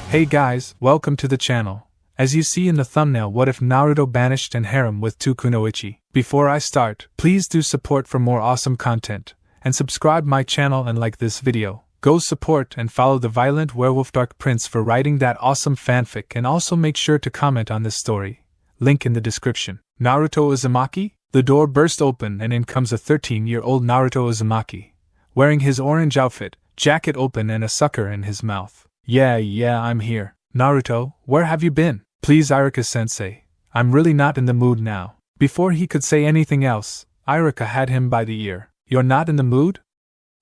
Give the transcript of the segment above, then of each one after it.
Hey guys, welcome to the channel. As you see in the thumbnail, what if Naruto banished and Harem with 2 Kunoichi? Before I start, please do support for more awesome content, and subscribe my channel and like this video. Go support and follow the violent werewolf Dark Prince for writing that awesome fanfic, and also make sure to comment on this story. Link in the description. Naruto Uzumaki? The door burst open and in comes a 13-year-old Naruto Uzumaki, wearing his orange outfit, jacket open and a sucker in his mouth. Yeah, I'm here. Naruto, where have you been? Please, Iruka-sensei. I'm really not in the mood now. Before he could say anything else, Iruka had him by the ear. You're not in the mood?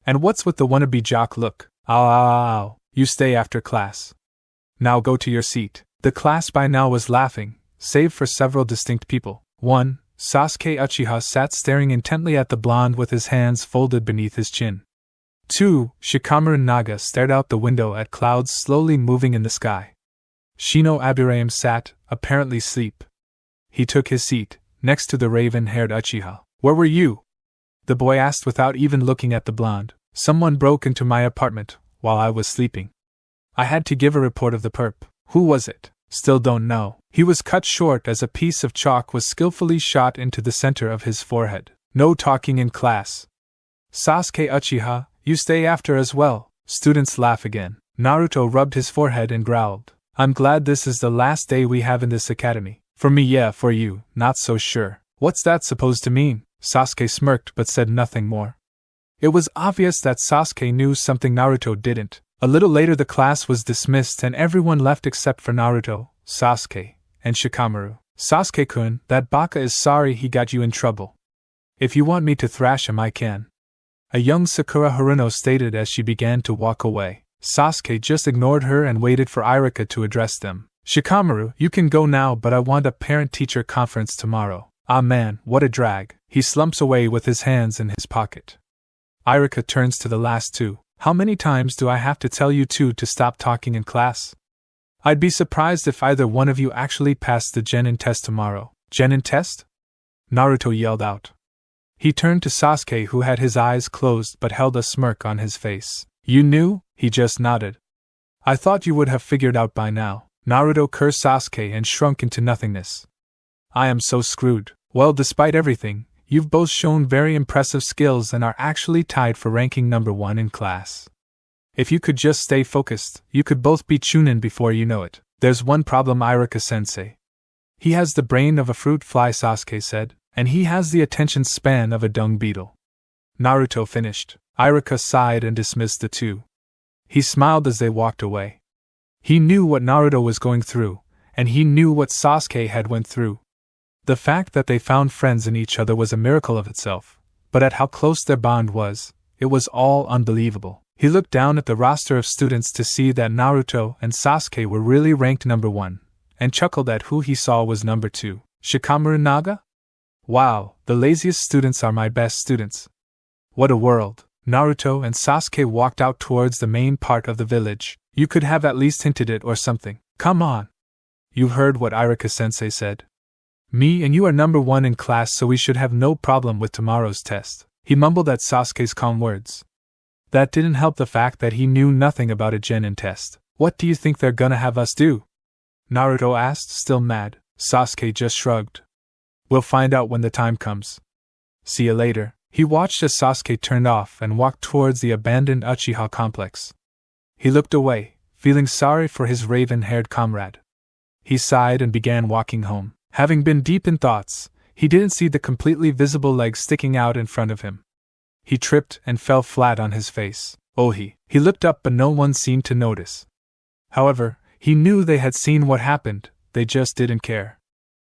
And what's with the wannabe jock look? Ow. You stay after class. Now go to your seat. The class by now was laughing, save for several distinct people. 1. Sasuke Uchiha sat staring intently at the blonde with his hands folded beneath his chin. 2. Shikamaru Naga stared out the window at clouds slowly moving in the sky. Shino Abirame sat, apparently asleep. He took his seat, next to the raven-haired Uchiha. Where were you? The boy asked without even looking at the blonde. Someone broke into my apartment, while I was sleeping. I had to give a report of the perp. Who was it? Still don't know. He was cut short as a piece of chalk was skillfully shot into the center of his forehead. No talking in class. Sasuke Uchiha, you stay after as well. Students laugh again. Naruto rubbed his forehead and growled. I'm glad this is the last day we have in this academy. For me, yeah, for you, not so sure. What's that supposed to mean? Sasuke smirked but said nothing more. It was obvious that Sasuke knew something Naruto didn't. A little later the class was dismissed and everyone left except for Naruto, Sasuke, and Shikamaru. Sasuke-kun, that baka is sorry he got you in trouble. If you want me to thrash him, I can. A young Sakura Haruno stated as she began to walk away. Sasuke just ignored her and waited for Iruka to address them. Shikamaru, you can go now, but I want a parent-teacher conference tomorrow. Ah man, what a drag. He slumps away with his hands in his pocket. Iruka turns to the last two. How many times do I have to tell you two to stop talking in class? I'd be surprised if either one of you actually passed the Jenin test tomorrow. Jenin test? Naruto yelled out. He turned to Sasuke, who had his eyes closed but held a smirk on his face. You knew? He just nodded. I thought you would have figured out by now. Naruto cursed Sasuke and shrunk into nothingness. I am so screwed. Well, despite everything, you've both shown very impressive skills and are actually tied for ranking number 1 in class. If you could just stay focused, you could both be Chunin before you know it. There's one problem, Iruka-sensei. He has the brain of a fruit fly, Sasuke said, and he has the attention span of a dung beetle. Naruto finished. Iruka sighed and dismissed the two. He smiled as they walked away. He knew what Naruto was going through, and he knew what Sasuke had went through. The fact that they found friends in each other was a miracle of itself, but at how close their bond was, it was all unbelievable. He looked down at the roster of students to see that Naruto and Sasuke were really ranked number 1, and chuckled at who he saw was number 2. Shikamaru Naga? Wow, the laziest students are my best students. What a world. Naruto and Sasuke walked out towards the main part of the village. You could have at least hinted it or something. Come on. You heard what Iruka-sensei said. Me and you are number 1 in class, so we should have no problem with tomorrow's test. He mumbled at Sasuke's calm words. That didn't help the fact that he knew nothing about a Jenin test. What do you think they're gonna have us do? Naruto asked, still mad. Sasuke just shrugged. We'll find out when the time comes. See you later. He watched as Sasuke turned off and walked towards the abandoned Uchiha complex. He looked away, feeling sorry for his raven-haired comrade. He sighed and began walking home. Having been deep in thoughts, he didn't see the completely visible leg sticking out in front of him. He tripped and fell flat on his face. He looked up but no one seemed to notice. However, he knew they had seen what happened, they just didn't care.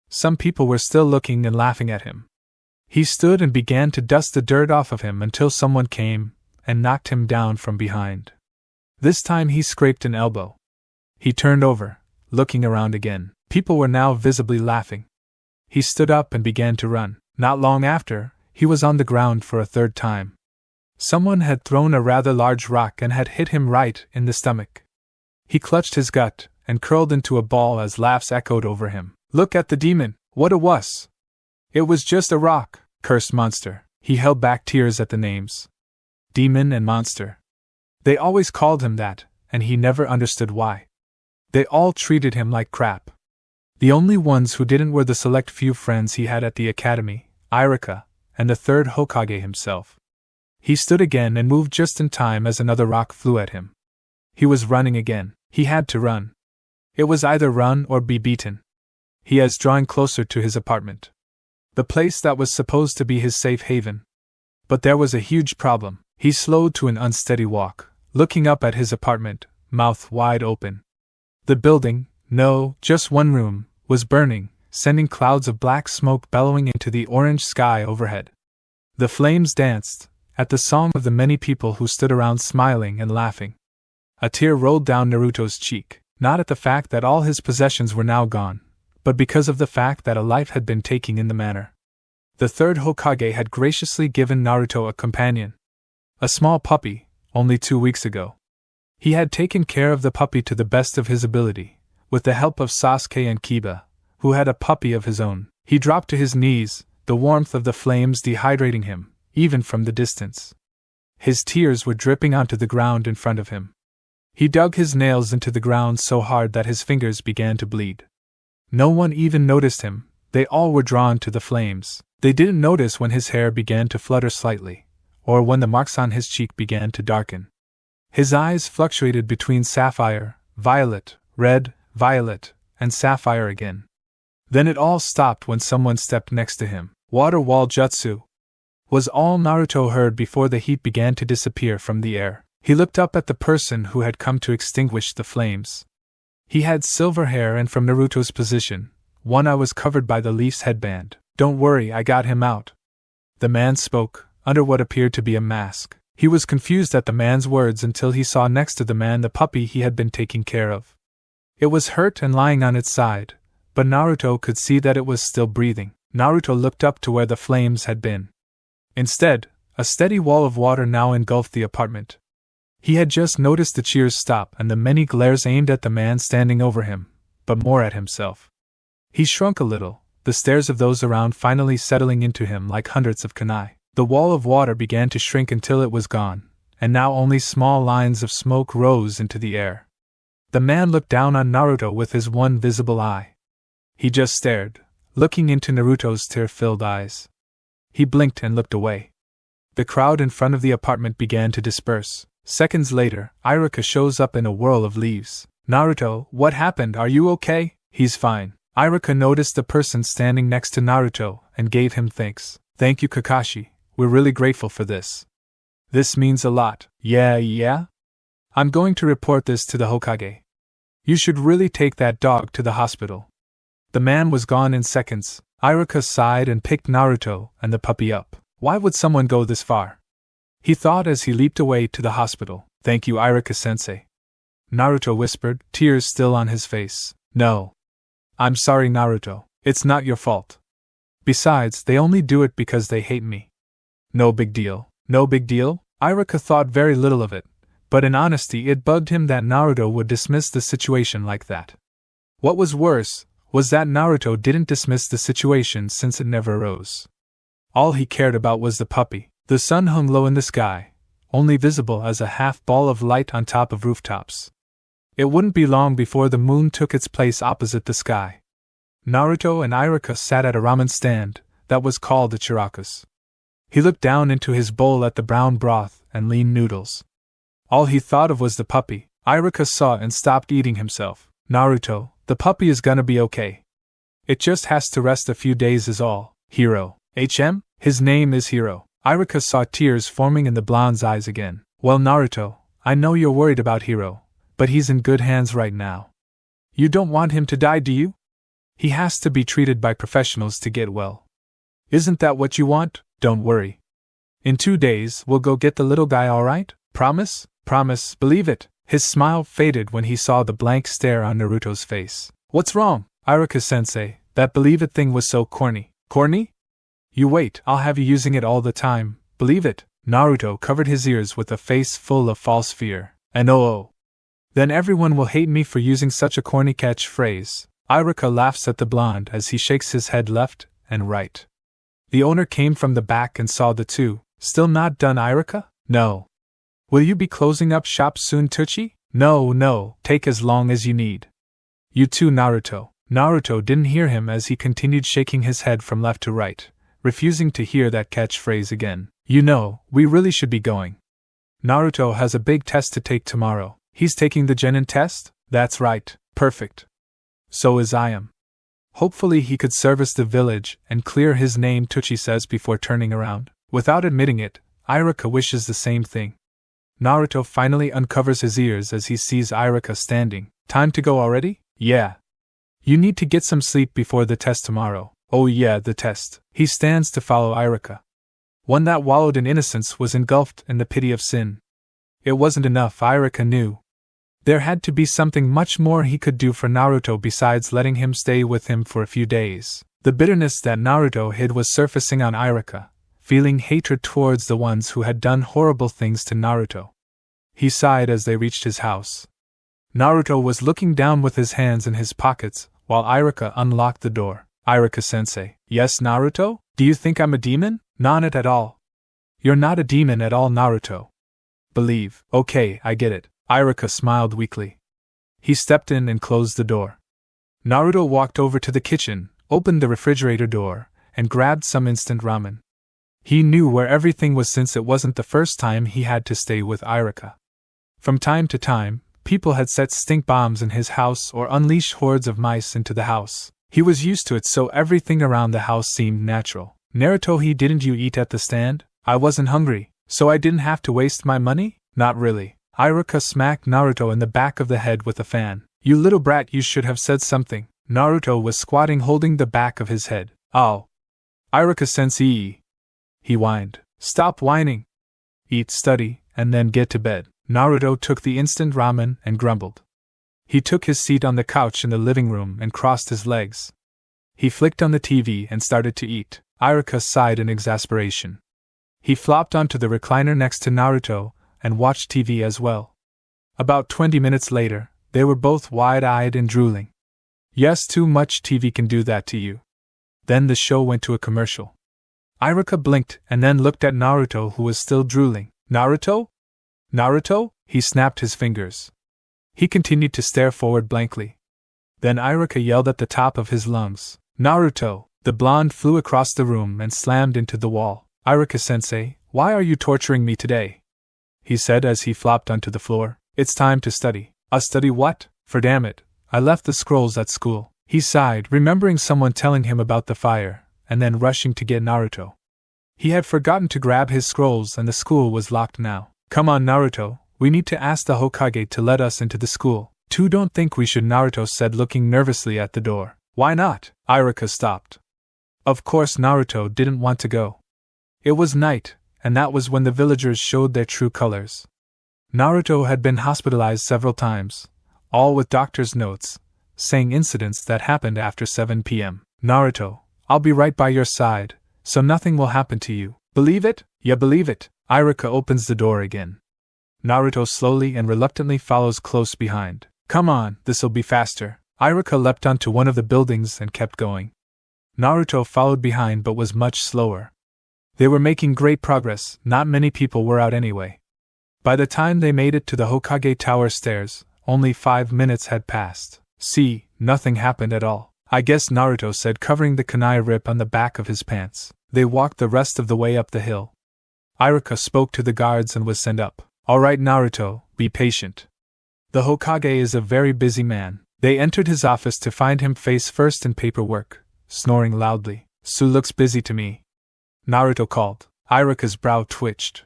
Some people were still looking and laughing at him. He stood and began to dust the dirt off of him until someone came and knocked him down from behind. This time he scraped an elbow. He turned over, looking around again. People were now visibly laughing. He stood up and began to run. Not long after, he was on the ground for a third time. Someone had thrown a rather large rock and had hit him right in the stomach. He clutched his gut and curled into a ball as laughs echoed over him. Look at the demon, what a wuss! It was just a rock, cursed monster. He held back tears at the names. Demon and monster. They always called him that, and he never understood why. They all treated him like crap. The only ones who didn't were the select few friends he had at the academy, Iruka, and the third Hokage himself. He stood again and moved just in time as another rock flew at him. He was running again. He had to run. It was either run or be beaten. He was drawing closer to his apartment. The place that was supposed to be his safe haven. But there was a huge problem. He slowed to an unsteady walk, looking up at his apartment, mouth wide open. The building, no, just one room, was burning, sending clouds of black smoke bellowing into the orange sky overhead. The flames danced, at the song of the many people who stood around smiling and laughing. A tear rolled down Naruto's cheek, not at the fact that all his possessions were now gone, but because of the fact that a life had been taken in the manner. The third Hokage had graciously given Naruto a companion. A small puppy, only 2 weeks ago. He had taken care of the puppy to the best of his ability, with the help of Sasuke and Kiba, who had a puppy of his own. He dropped to his knees, the warmth of the flames dehydrating him, even from the distance. His tears were dripping onto the ground in front of him. He dug his nails into the ground so hard that his fingers began to bleed. No one even noticed him, they all were drawn to the flames. They didn't notice when his hair began to flutter slightly, or when the marks on his cheek began to darken. His eyes fluctuated between sapphire, violet, red, violet, and sapphire again. Then it all stopped when someone stepped next to him. Water wall jutsu was all Naruto heard before the heat began to disappear from the air. He looked up at the person who had come to extinguish the flames. He had silver hair, and from Naruto's position, one eye was covered by the leaf's headband. "Don't worry, I got him out." The man spoke, under what appeared to be a mask. He was confused at the man's words until he saw next to the man the puppy he had been taking care of. It was hurt and lying on its side, but Naruto could see that it was still breathing. Naruto looked up to where the flames had been. Instead, a steady wall of water now engulfed the apartment. He had just noticed the cheers stop and the many glares aimed at the man standing over him, but more at himself. He shrunk a little, the stares of those around finally settling into him like hundreds of kunai. The wall of water began to shrink until it was gone, and now only small lines of smoke rose into the air. The man looked down on Naruto with his one visible eye. He just stared, looking into Naruto's tear-filled eyes. He blinked and looked away. The crowd in front of the apartment began to disperse. Seconds later, Iruka shows up in a whirl of leaves. "Naruto, what happened? Are you okay?" "He's fine." Iruka noticed the person standing next to Naruto and gave him thanks. "Thank you, Kakashi. We're really grateful for this. This means a lot." Yeah? "I'm going to report this to the Hokage. You should really take that dog to the hospital." The man was gone in seconds. Iruka sighed and picked Naruto and the puppy up. Why would someone go this far? He thought as he leaped away to the hospital. "Thank you, Iruka-sensei." Naruto whispered, tears still on his face. "No. I'm sorry, Naruto. It's not your fault. Besides, they only do it because they hate me." "No big deal." "No big deal?" Iruka thought very little of it, but in honesty it bugged him that Naruto would dismiss the situation like that. What was worse was that Naruto didn't dismiss the situation since it never arose. All he cared about was the puppy. The sun hung low in the sky, only visible as a half ball of light on top of rooftops. It wouldn't be long before the moon took its place opposite the sky. Naruto and Iruka sat at a ramen stand that was called the Chirakus. He looked down into his bowl at the brown broth and lean noodles. All he thought of was the puppy. Iruka saw and stopped eating himself. "Naruto, the puppy is gonna be okay. It just has to rest a few days is all." "Hiro. His name is Hiro." Iruka saw tears forming in the blonde's eyes again. "Well, Naruto, I know you're worried about Hiro, but he's in good hands right now. You don't want him to die, do you? He has to be treated by professionals to get well. Isn't that what you want? Don't worry. In 2 days, we'll go get the little guy, alright? Promise? Promise, believe it." His smile faded when he saw the blank stare on Naruto's face. "What's wrong?" "Iruka-sensei, that believe it thing was so corny." "Corny? You wait, I'll have you using it all the time, believe it." Naruto covered his ears with a face full of false fear. "And oh. Then everyone will hate me for using such a corny catchphrase." Iruka laughs at the blonde as he shakes his head left and right. The owner came from the back and saw the two. "Still not done, Iruka?" "No." "Will you be closing up shop soon, Tucci?" No, take as long as you need." You too, Naruto. Naruto didn't hear him as he continued shaking his head from left to right, refusing to hear that catchphrase again. You know, we really should be going. Naruto has a big test to take tomorrow. He's taking the Jenin test? That's right. Perfect. So is I am. Hopefully he could service the village and clear his name, Tucci says before turning around. Without admitting it, Iruka wishes the same thing. Naruto finally uncovers his ears as he sees Iruka standing. Time to go already? Yeah. You need to get some sleep before the test tomorrow. Oh yeah, the test. He stands to follow Iruka. One that wallowed in innocence was engulfed in the pity of sin. It wasn't enough, Iruka knew. There had to be something much more he could do for Naruto besides letting him stay with him for a few days. The bitterness that Naruto hid was surfacing on Iruka, feeling hatred towards the ones who had done horrible things to Naruto. He sighed as they reached his house. Naruto was looking down with his hands in his pockets, while Iruka unlocked the door. Iruka-sensei. Yes, Naruto? Do you think I'm a demon? Not at all. You're not a demon at all, Naruto. Believe. Okay, I get it. Iruka smiled weakly. He stepped in and closed the door. Naruto walked over to the kitchen, opened the refrigerator door, and grabbed some instant ramen. He knew where everything was since it wasn't the first time he had to stay with Iruka. From time to time, people had set stink bombs in his house or unleashed hordes of mice into the house. He was used to it, so everything around the house seemed natural. Naruto, didn't you eat at the stand? I wasn't hungry, so I didn't have to waste my money? Not really. Iruka smacked Naruto in the back of the head with a fan. You little brat, you should have said something. Naruto was squatting holding the back of his head. Oh. Iruka-sensei. He whined. Stop whining. Eat, study, and then get to bed. Naruto took the instant ramen and grumbled. He took his seat on the couch in the living room and crossed his legs. He flicked on the TV and started to eat. Iruka sighed in exasperation. He flopped onto the recliner next to Naruto and watched TV as well. About 20 minutes later, they were both wide-eyed and drooling. Yes, too much TV can do that to you. Then the show went to a commercial. Iruka blinked and then looked at Naruto, who was still drooling. Naruto? Naruto? He snapped his fingers. He continued to stare forward blankly. Then Iruka yelled at the top of his lungs. Naruto! The blonde flew across the room and slammed into the wall. Iruka-sensei, why are you torturing me today? He said as he flopped onto the floor. It's time to study. Study what? For damn it, I left the scrolls at school. He sighed, remembering someone telling him about the fire, and then rushing to get Naruto. He had forgotten to grab his scrolls and the school was locked now. Come on, Naruto, we need to ask the Hokage to let us into the school. Don't think we should, Naruto said, looking nervously at the door. Why not? Iruka stopped. Of course Naruto didn't want to go. It was night, and that was when the villagers showed their true colors. Naruto had been hospitalized several times, all with doctor's notes, saying incidents that happened after 7 p.m. Naruto, I'll be right by your side, so nothing will happen to you. Believe it? Yeah, believe it. Iruka opens the door again. Naruto slowly and reluctantly follows close behind. Come on, this'll be faster. Iruka leapt onto one of the buildings and kept going. Naruto followed behind but was much slower. They were making great progress, not many people were out anyway. By the time they made it to the Hokage Tower stairs, only 5 minutes had passed. See, nothing happened at all. I guess, Naruto said, covering the kunai rip on the back of his pants. They walked the rest of the way up the hill. Iruka spoke to the guards and was sent up. Alright, Naruto, be patient. The Hokage is a very busy man. They entered his office to find him face first in paperwork, snoring loudly. Su looks busy to me, Naruto called. Iruka's brow twitched.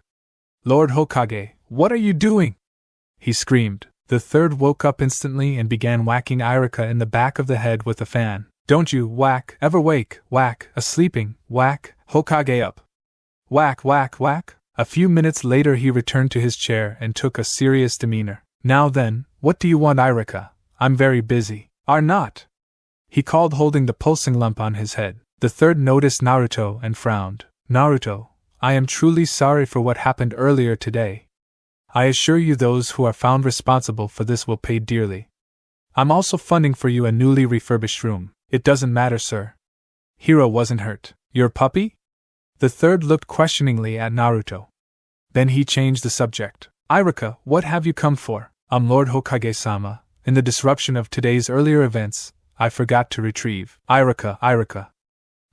Lord Hokage, what are you doing? He screamed. The third woke up instantly and began whacking Iruka in the back of the head with a fan. Don't you, whack, ever wake, whack, a sleeping, whack, Hokage up. Whack, whack, whack. A few minutes later he returned to his chair and took a serious demeanor. Now then, what do you want, Iruka? I'm very busy. Are not? He called, holding the pulsing lump on his head. The third noticed Naruto and frowned. Naruto, I am truly sorry for what happened earlier today. I assure you those who are found responsible for this will pay dearly. I'm also funding for you a newly refurbished room. It doesn't matter, sir. Hiro wasn't hurt. Your puppy? The third looked questioningly at Naruto. Then he changed the subject. Iruka, what have you come for? Lord Hokage-sama, In the disruption of today's earlier events, I forgot to retrieve. Iruka.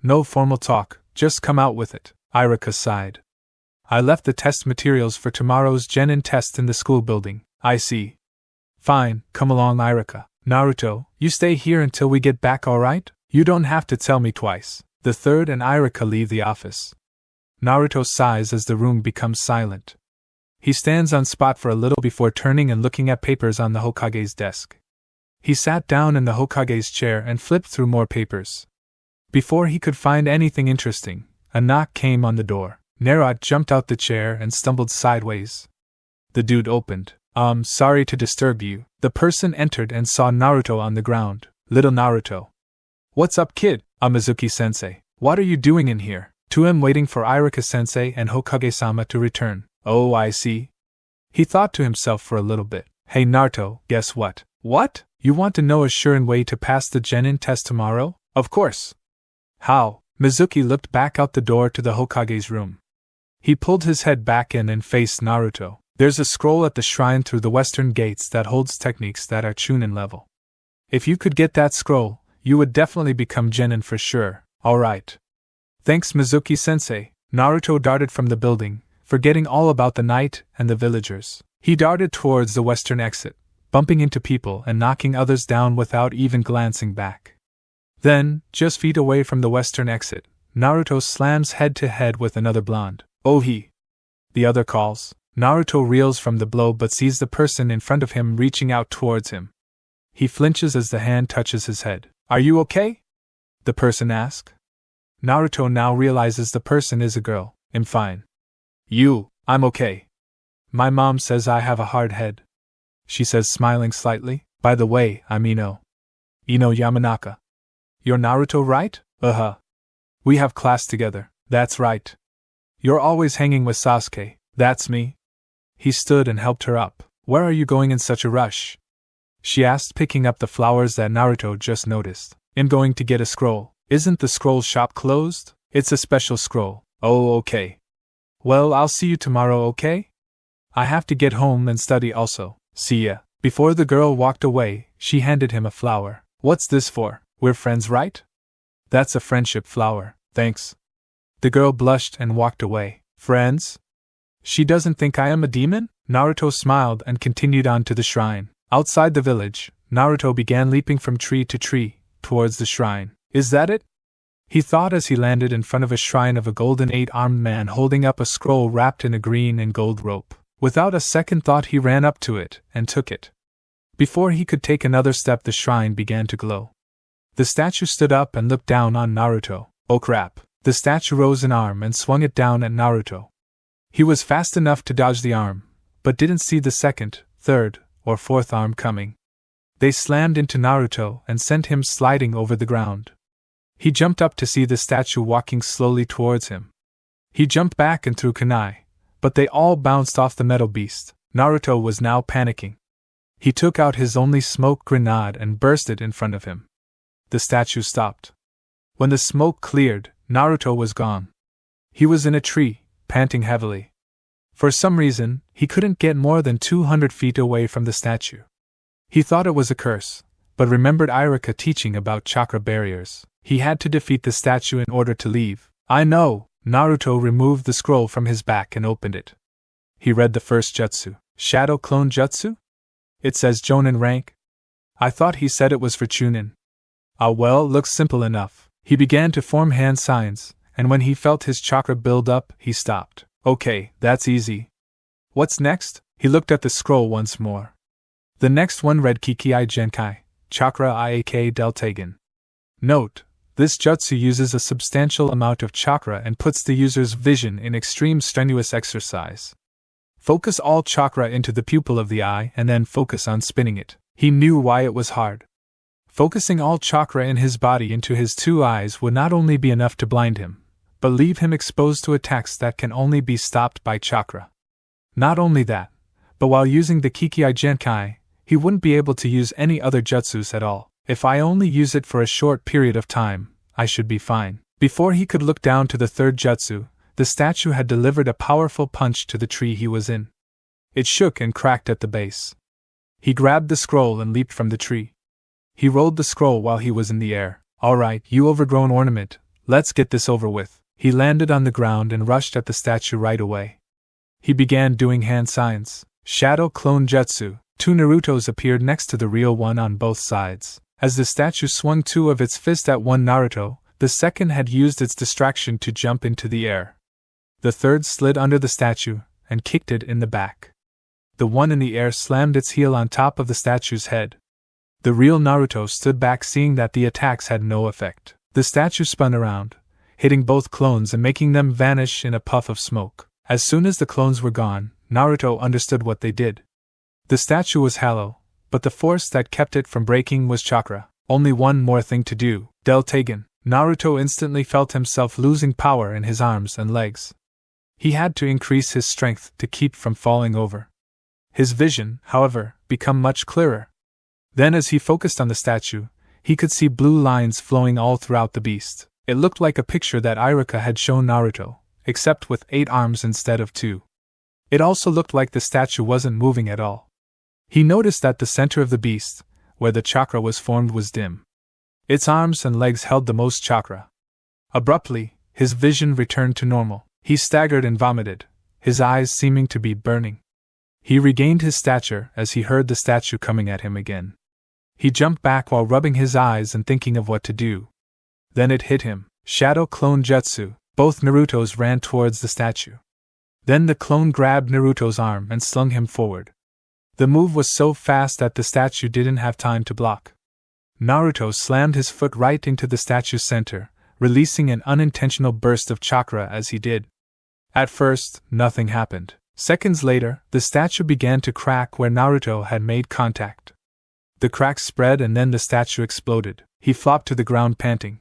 No formal talk, just come out with it, Iruka sighed. I left the test materials for tomorrow's Jenin test in the school building. I see. Fine, come along, Iruka. Naruto, you stay here until we get back, alright? You don't have to tell me twice. The third and Iruka leave the office. Naruto sighs as the room becomes silent. He stands on spot for a little before turning and looking at papers on the Hokage's desk. He sat down in the Hokage's chair and flipped through more papers. Before he could find anything interesting, a knock came on the door. Naruto jumped out the chair and stumbled sideways. The dude opened. Sorry to disturb you. The person entered and saw Naruto on the ground. Little Naruto. What's up, kid? Mizuki-sensei. What are you doing in here? To him, waiting for Iruka-sensei and Hokage-sama to return. Oh, I see. He thought to himself for a little bit. Hey Naruto, guess what? What? You want to know a sure way to pass the Jenin test tomorrow? Of course. How? Mizuki looked back out the door to the Hokage's room. He pulled his head back in and faced Naruto. There's a scroll at the shrine through the western gates that holds techniques that are Chunin level. If you could get that scroll, you would definitely become Jenin for sure. Alright. Thanks, Mizuki-sensei. Naruto darted from the building, forgetting all about the night and the villagers. He darted towards the western exit, bumping into people and knocking others down without even glancing back. Then, just feet away from the western exit, Naruto slams head to head with another blonde. Oh he! The other calls. Naruto reels from the blow but sees the person in front of him reaching out towards him. He flinches as the hand touches his head. Are you okay? The person asks. Naruto now realizes the person is a girl. I'm fine. I'm okay. My mom says I have a hard head. She says, smiling slightly. By the way, I'm Ino Yamanaka. You're Naruto, right? We have class together. That's right. You're always hanging with Sasuke. That's me. He stood and helped her up. Where are you going in such a rush? She asked, picking up the flowers that Naruto just noticed. I'm going to get a scroll. Isn't the scroll shop closed? It's a special scroll. Oh, okay. Well, I'll see you tomorrow, okay? I have to get home and study also. See ya. Before the girl walked away, she handed him a flower. What's this for? We're friends, right? That's a friendship flower, thanks. The girl blushed and walked away. Friends? She doesn't think I am a demon? Naruto smiled and continued on to the shrine. Outside the village, Naruto began leaping from tree to tree, towards the shrine. Is that it? He thought as he landed in front of a shrine of a golden 8-armed man holding up a scroll wrapped in a green and gold rope. Without a second thought he ran up to it and took it. Before he could take another step the shrine began to glow. The statue stood up and looked down on Naruto. Oh crap. The statue rose an arm and swung it down at Naruto. He was fast enough to dodge the arm, but didn't see the second, third, or fourth arm coming. They slammed into Naruto and sent him sliding over the ground. He jumped up to see the statue walking slowly towards him. He jumped back and threw kunai, but they all bounced off the metal beast. Naruto was now panicking. He took out his only smoke grenade and burst it in front of him. The statue stopped. When the smoke cleared, Naruto was gone. He was in a tree, panting heavily. For some reason, he couldn't get more than 200 feet away from the statue. He thought it was a curse, but remembered Iruka teaching about chakra barriers. He had to defeat the statue in order to leave. I know! Naruto removed the scroll from his back and opened it. He read the first jutsu. Shadow Clone Jutsu? It says Jonin rank. I thought he said it was for Chunin. Ah well, looks simple enough. He began to form hand signs, and when he felt his chakra build up, he stopped. Okay, that's easy. What's next? He looked at the scroll once more. The next one read Kikei Genkai, Chakra Iak Deltagen. Note: this jutsu uses a substantial amount of chakra and puts the user's vision in extreme strenuous exercise. Focus all chakra into the pupil of the eye and then focus on spinning it. He knew why it was hard. Focusing all chakra in his body into his two eyes would not only be enough to blind him, but leave him exposed to attacks that can only be stopped by chakra. Not only that, but while using the Kikei Genkai, he wouldn't be able to use any other jutsus at all. If I only use it for a short period of time, I should be fine. Before he could look down to the third jutsu, the statue had delivered a powerful punch to the tree he was in. It shook and cracked at the base. He grabbed the scroll and leaped from the tree. He rolled the scroll while he was in the air. Alright, you overgrown ornament, let's get this over with. He landed on the ground and rushed at the statue right away. He began doing hand signs. Shadow clone jutsu. 2 Narutos appeared next to the real one on both sides. As the statue swung 2 of its fists at one Naruto, the second had used its distraction to jump into the air. The third slid under the statue and kicked it in the back. The one in the air slammed its heel on top of the statue's head. The real Naruto stood back, seeing that the attacks had no effect. The statue spun around, hitting both clones and making them vanish in a puff of smoke. As soon as the clones were gone, Naruto understood what they did. The statue was hollow, but the force that kept it from breaking was chakra. Only one more thing to do. Deltagon. Naruto instantly felt himself losing power in his arms and legs. He had to increase his strength to keep from falling over. His vision, however, became much clearer. Then as he focused on the statue, he could see blue lines flowing all throughout the beast. It looked like a picture that Iruka had shown Naruto, except with 8 arms instead of 2. It also looked like the statue wasn't moving at all. He noticed that the center of the beast, where the chakra was formed, was dim. Its arms and legs held the most chakra. Abruptly, his vision returned to normal. He staggered and vomited, his eyes seeming to be burning. He regained his stature as he heard the statue coming at him again. He jumped back while rubbing his eyes and thinking of what to do. Then it hit him. Shadow clone jutsu. Both Narutos ran towards the statue. Then the clone grabbed Naruto's arm and slung him forward. The move was so fast that the statue didn't have time to block. Naruto slammed his foot right into the statue's center, releasing an unintentional burst of chakra as he did. At first, nothing happened. Seconds later, the statue began to crack where Naruto had made contact. The crack spread and then the statue exploded. He flopped to the ground panting.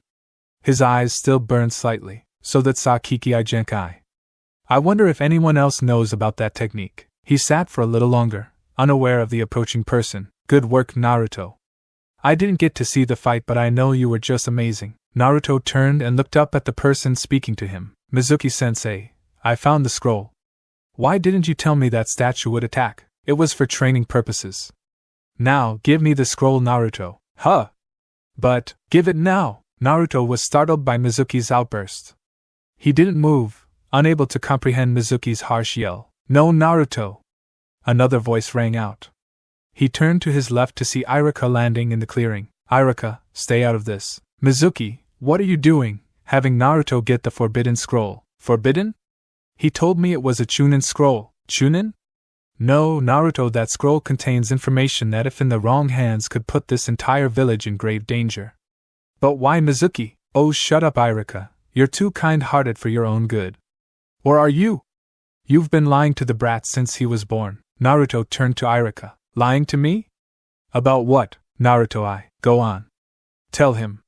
His eyes still burned slightly, so that saw Kiki-I Genkai. I wonder if anyone else knows about that technique. He sat for a little longer, unaware of the approaching person. Good work, Naruto. I didn't get to see the fight, but I know you were just amazing. Naruto turned and looked up at the person speaking to him. Mizuki-sensei, I found the scroll. Why didn't you tell me that statue would attack? It was for training purposes. Now, give me the scroll, Naruto. Huh? But, give it now! Naruto was startled by Mizuki's outburst. He didn't move, unable to comprehend Mizuki's harsh yell. No, Naruto! Another voice rang out. He turned to his left to see Iruka landing in the clearing. Iruka, stay out of this. Mizuki, what are you doing, having Naruto get the forbidden scroll? Forbidden? He told me it was a Chunin scroll. Chunin? No, Naruto, that scroll contains information that if in the wrong hands could put this entire village in grave danger. But why Mizuki? Oh, shut up, Iruka. You're too kind-hearted for your own good. Or are you? You've been lying to the brat since he was born. Naruto turned to Iruka. Lying to me? About what, Naruto? Go on. Tell him.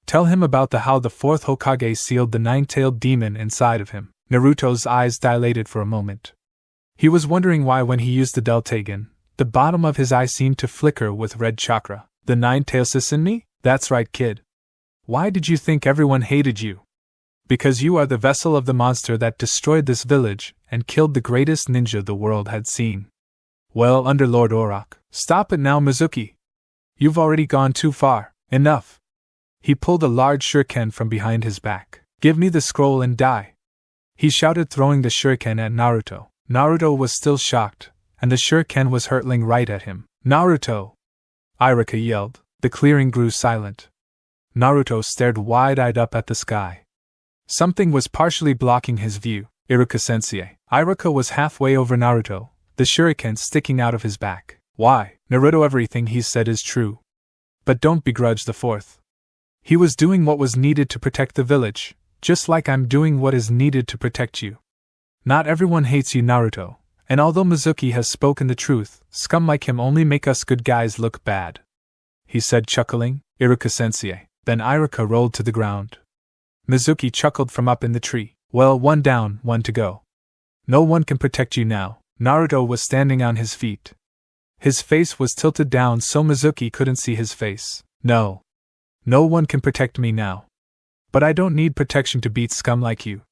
Tell him about how the 4th Hokage sealed the 9-tailed demon inside of him. Naruto's eyes dilated for a moment. He was wondering why when he used the Deltagon, the bottom of his eye seemed to flicker with red chakra. The 9-tailed in me? That's right, kid. Why did you think everyone hated you? Because you are the vessel of the monster that destroyed this village and killed the greatest ninja the world had seen. Well, under Lord Orok. Stop it now, Mizuki. You've already gone too far. Enough. He pulled a large shuriken from behind his back. Give me the scroll and die. He shouted, throwing the shuriken at Naruto. Naruto was still shocked, and the shuriken was hurtling right at him. Naruto! Iruka yelled. The clearing grew silent. Naruto stared wide-eyed up at the sky. Something was partially blocking his view. Iruka-sensei. Iruka was halfway over Naruto, the shuriken sticking out of his back. Why, Naruto, everything he said is true. But don't begrudge the 4th. He was doing what was needed to protect the village, just like I'm doing what is needed to protect you. Not everyone hates you, Naruto, and although Mizuki has spoken the truth, scum like him only make us good guys look bad. He said, chuckling. Iruka-sensei. Then Iruka rolled to the ground. Mizuki chuckled from up in the tree. Well, 1 down, 1 to go. No one can protect you now. Naruto was standing on his feet. His face was tilted down so Mizuki couldn't see his face. No. No one can protect me now. But I don't need protection to beat scum like you.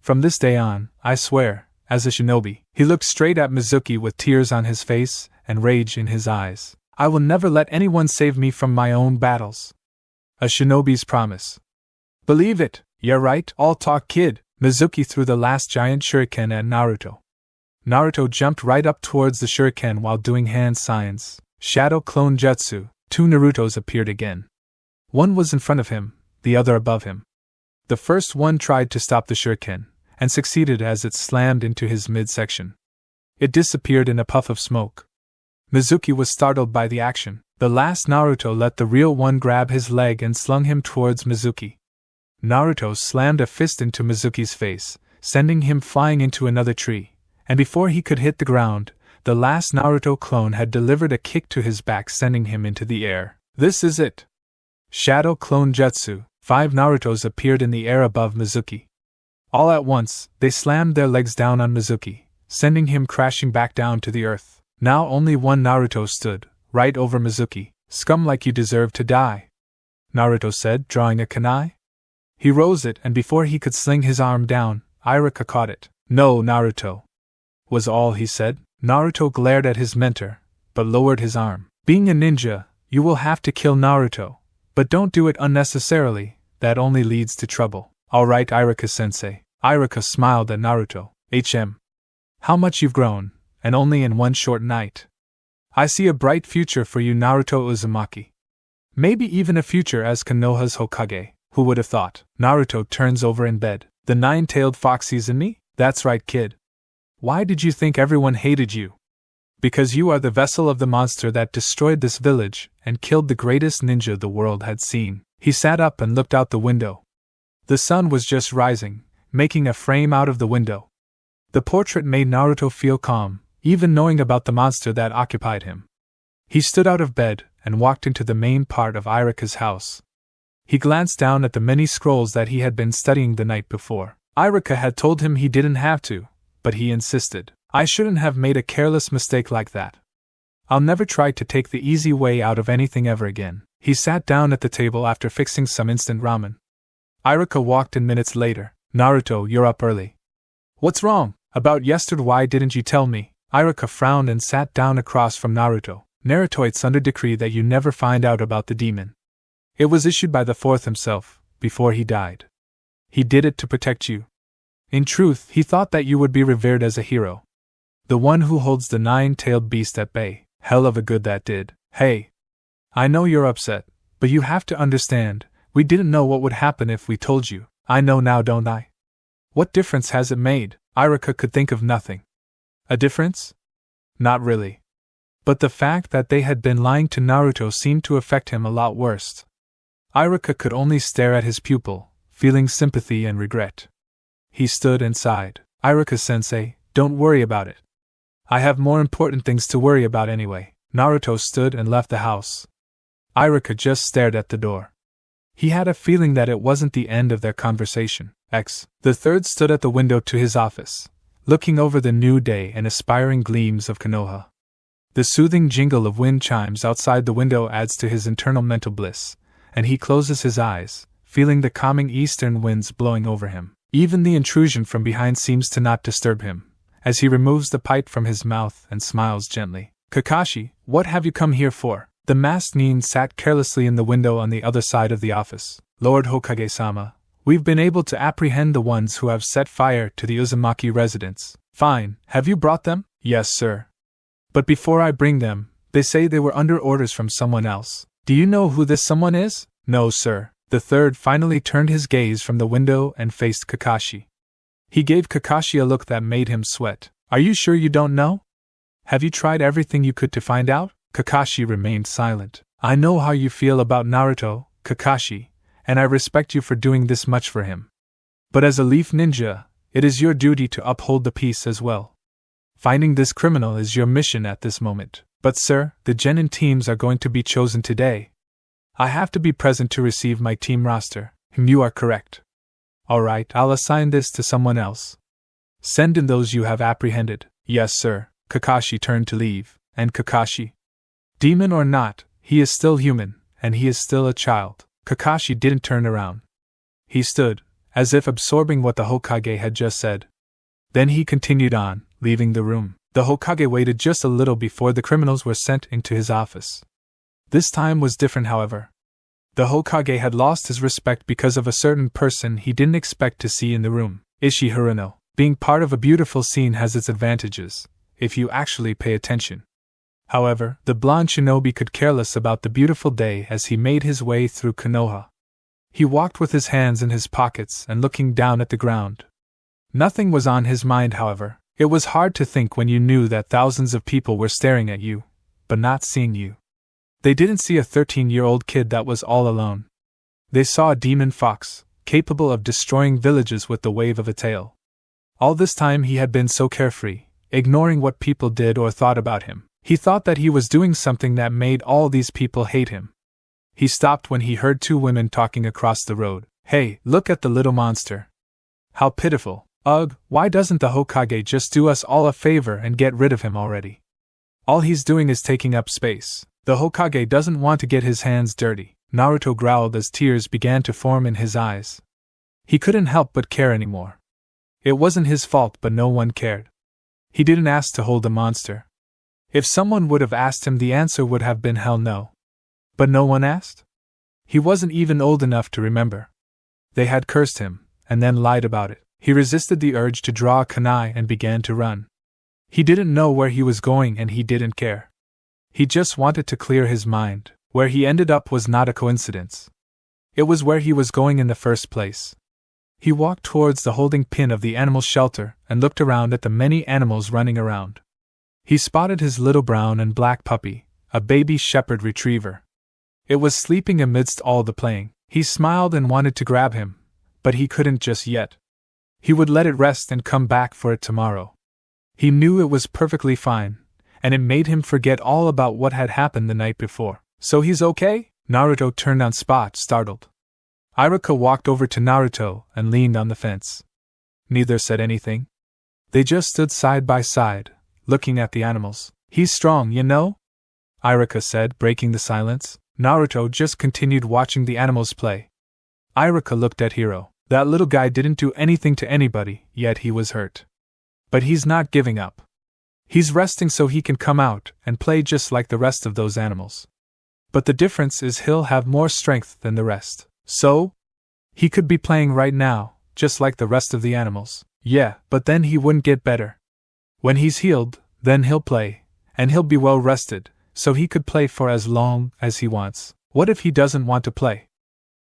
From this day on, I swear, as a shinobi. He looked straight at Mizuki with tears on his face and rage in his eyes. I will never let anyone save me from my own battles. A shinobi's promise. Believe it, yeah right, all talk kid. Mizuki threw the last giant shuriken at Naruto. Naruto jumped right up towards the shuriken while doing hand signs. Shadow clone jutsu, 2 Narutos appeared again. One was in front of him, the other above him. The first one tried to stop the shuriken, and succeeded as it slammed into his midsection. It disappeared in a puff of smoke. Mizuki was startled by the action. The last Naruto let the real one grab his leg and slung him towards Mizuki. Naruto slammed a fist into Mizuki's face, sending him flying into another tree, and before he could hit the ground, the last Naruto clone had delivered a kick to his back, sending him into the air. This is it! Shadow clone jutsu, 5 Narutos appeared in the air above Mizuki. All at once, they slammed their legs down on Mizuki, sending him crashing back down to the earth. Now only one Naruto stood, right over Mizuki. Scum like you deserve to die, Naruto said, drawing a kunai. He rose it, and before he could sling his arm down, Iruka caught it. No, Naruto, was all he said. Naruto glared at his mentor, but lowered his arm. Being a ninja, you will have to kill Naruto, but don't do it unnecessarily, that only leads to trouble. Alright, Iruka-sensei. Iruka smiled at Naruto. How much you've grown, and only in one short night. I see a bright future for you, Naruto Uzumaki. Maybe even a future as Konoha's Hokage. Who would have thought? Naruto turns over in bed. The 9-tailed fox sees in me? That's right, kid. Why did you think everyone hated you? Because you are the vessel of the monster that destroyed this village and killed the greatest ninja the world had seen. He sat up and looked out the window. The sun was just rising, making a frame out of the window. The portrait made Naruto feel calm, even knowing about the monster that occupied him. He stood out of bed and walked into the main part of Iruka's house. He glanced down at the many scrolls that he had been studying the night before. Iruka had told him he didn't have to, but he insisted. I shouldn't have made a careless mistake like that. I'll never try to take the easy way out of anything ever again. He sat down at the table after fixing some instant ramen. Iruka walked in minutes later. Naruto, you're up early. What's wrong? About yesterday, why didn't you tell me? Iruka frowned and sat down across from Naruto. Naruto, it's under decree that you never find out about the demon. It was issued by the fourth himself, before he died. He did it to protect you. In truth, he thought that you would be revered as a hero. The one who holds the 9-tailed beast at bay. Hell of a good that did. Hey. I know you're upset, but you have to understand, we didn't know what would happen if we told you. I know now, don't I? What difference has it made? Iruka could think of nothing. A difference? Not really. But the fact that they had been lying to Naruto seemed to affect him a lot worse. Iruka could only stare at his pupil, feeling sympathy and regret. He stood and sighed. Iruka-sensei, don't worry about it. I have more important things to worry about anyway. Naruto stood and left the house. Iruka just stared at the door. He had a feeling that it wasn't the end of their conversation. The third stood at the window to his office, looking over the new day and aspiring gleams of Konoha. The soothing jingle of wind chimes outside the window adds to his internal mental bliss, and he closes his eyes, feeling the calming eastern winds blowing over him. Even the intrusion from behind seems to not disturb him, as he removes the pipe from his mouth and smiles gently. Kakashi, what have you come here for? The masked nin sat carelessly in the window on the other side of the office. Lord Hokage-sama, we've been able to apprehend the ones who have set fire to the Uzumaki residence. Fine, have you brought them? Yes, sir. But before I bring them, they say they were under orders from someone else. Do you know who this someone is? No, sir. The third finally turned his gaze from the window and faced Kakashi. He gave Kakashi a look that made him sweat. Are you sure you don't know? Have you tried everything you could to find out? Kakashi remained silent. I know how you feel about Naruto, Kakashi, and I respect you for doing this much for him. But as a leaf ninja, it is your duty to uphold the peace as well. Finding this criminal is your mission at this moment. But sir, the Jenin teams are going to be chosen today. I have to be present to receive my team roster. You are correct. Alright, I'll assign this to someone else. Send in those you have apprehended. Yes, sir. Kakashi turned to leave. And Kakashi? Demon or not, he is still human, and he is still a child. Kakashi didn't turn around. He stood, as if absorbing what the Hokage had just said. Then he continued on, leaving the room. The Hokage waited just a little before the criminals were sent into his office. This time was different, however. The Hokage had lost his respect because of a certain person he didn't expect to see in the room. Ishi Haruno. Being part of a beautiful scene has its advantages, if you actually pay attention. However, the blonde shinobi could care less about the beautiful day as he made his way through Konoha. He walked with his hands in his pockets and looking down at the ground. Nothing was on his mind, however. It was hard to think when you knew that thousands of people were staring at you, but not seeing you. They didn't see a 13-year-old kid that was all alone. They saw a demon fox, capable of destroying villages with the wave of a tail. All this time he had been so carefree, ignoring what people did or thought about him. He thought that he was doing something that made all these people hate him. He stopped when he heard two women talking across the road. Hey, look at the little monster. How pitiful. Ugh, why doesn't the Hokage just do us all a favor and get rid of him already? All he's doing is taking up space. The Hokage doesn't want to get his hands dirty. Naruto growled as tears began to form in his eyes. He couldn't help but care anymore. It wasn't his fault, but no one cared. He didn't ask to hold the monster. If someone would have asked him, the answer would have been hell no. But no one asked? He wasn't even old enough to remember. They had cursed him, and then lied about it. He resisted the urge to draw a kunai and began to run. He didn't know where he was going and he didn't care. He just wanted to clear his mind. Where he ended up was not a coincidence. It was where he was going in the first place. He walked towards the holding pin of the animal shelter and looked around at the many animals running around. He spotted his little brown and black puppy, a baby shepherd retriever. It was sleeping amidst all the playing. He smiled and wanted to grab him, but he couldn't just yet. He would let it rest and come back for it tomorrow. He knew it was perfectly fine, and it made him forget all about what had happened the night before. So he's okay? Naruto turned on Spot, startled. Iruka walked over to Naruto and leaned on the fence. Neither said anything. They just stood side by side, looking at the animals. He's strong, you know? Iruka said, breaking the silence. Naruto just continued watching the animals play. Iruka looked at Hiro. That little guy didn't do anything to anybody, yet he was hurt. But he's not giving up. He's resting so he can come out and play just like the rest of those animals. But the difference is he'll have more strength than the rest. So? He could be playing right now, just like the rest of the animals. Yeah, but then he wouldn't get better. When he's healed, then he'll play, and he'll be well rested, so he could play for as long as he wants. What if he doesn't want to play?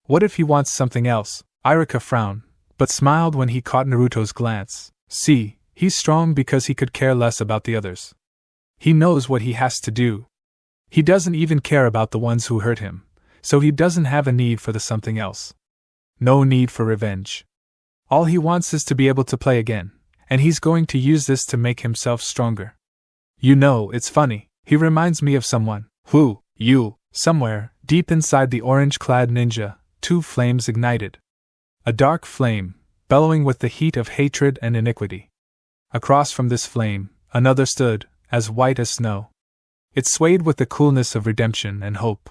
What if he wants something else? Iruka frowned, but smiled when he caught Naruto's glance. See, he's strong because he could care less about the others. He knows what he has to do. He doesn't even care about the ones who hurt him, so he doesn't have a need for the something else. No need for revenge. All he wants is to be able to play again, and he's going to use this to make himself stronger. You know, it's funny, he reminds me of someone. Who? You. Somewhere, deep inside the orange-clad ninja, two flames ignited. A dark flame, bellowing with the heat of hatred and iniquity. Across from this flame, another stood, as white as snow. It swayed with the coolness of redemption and hope.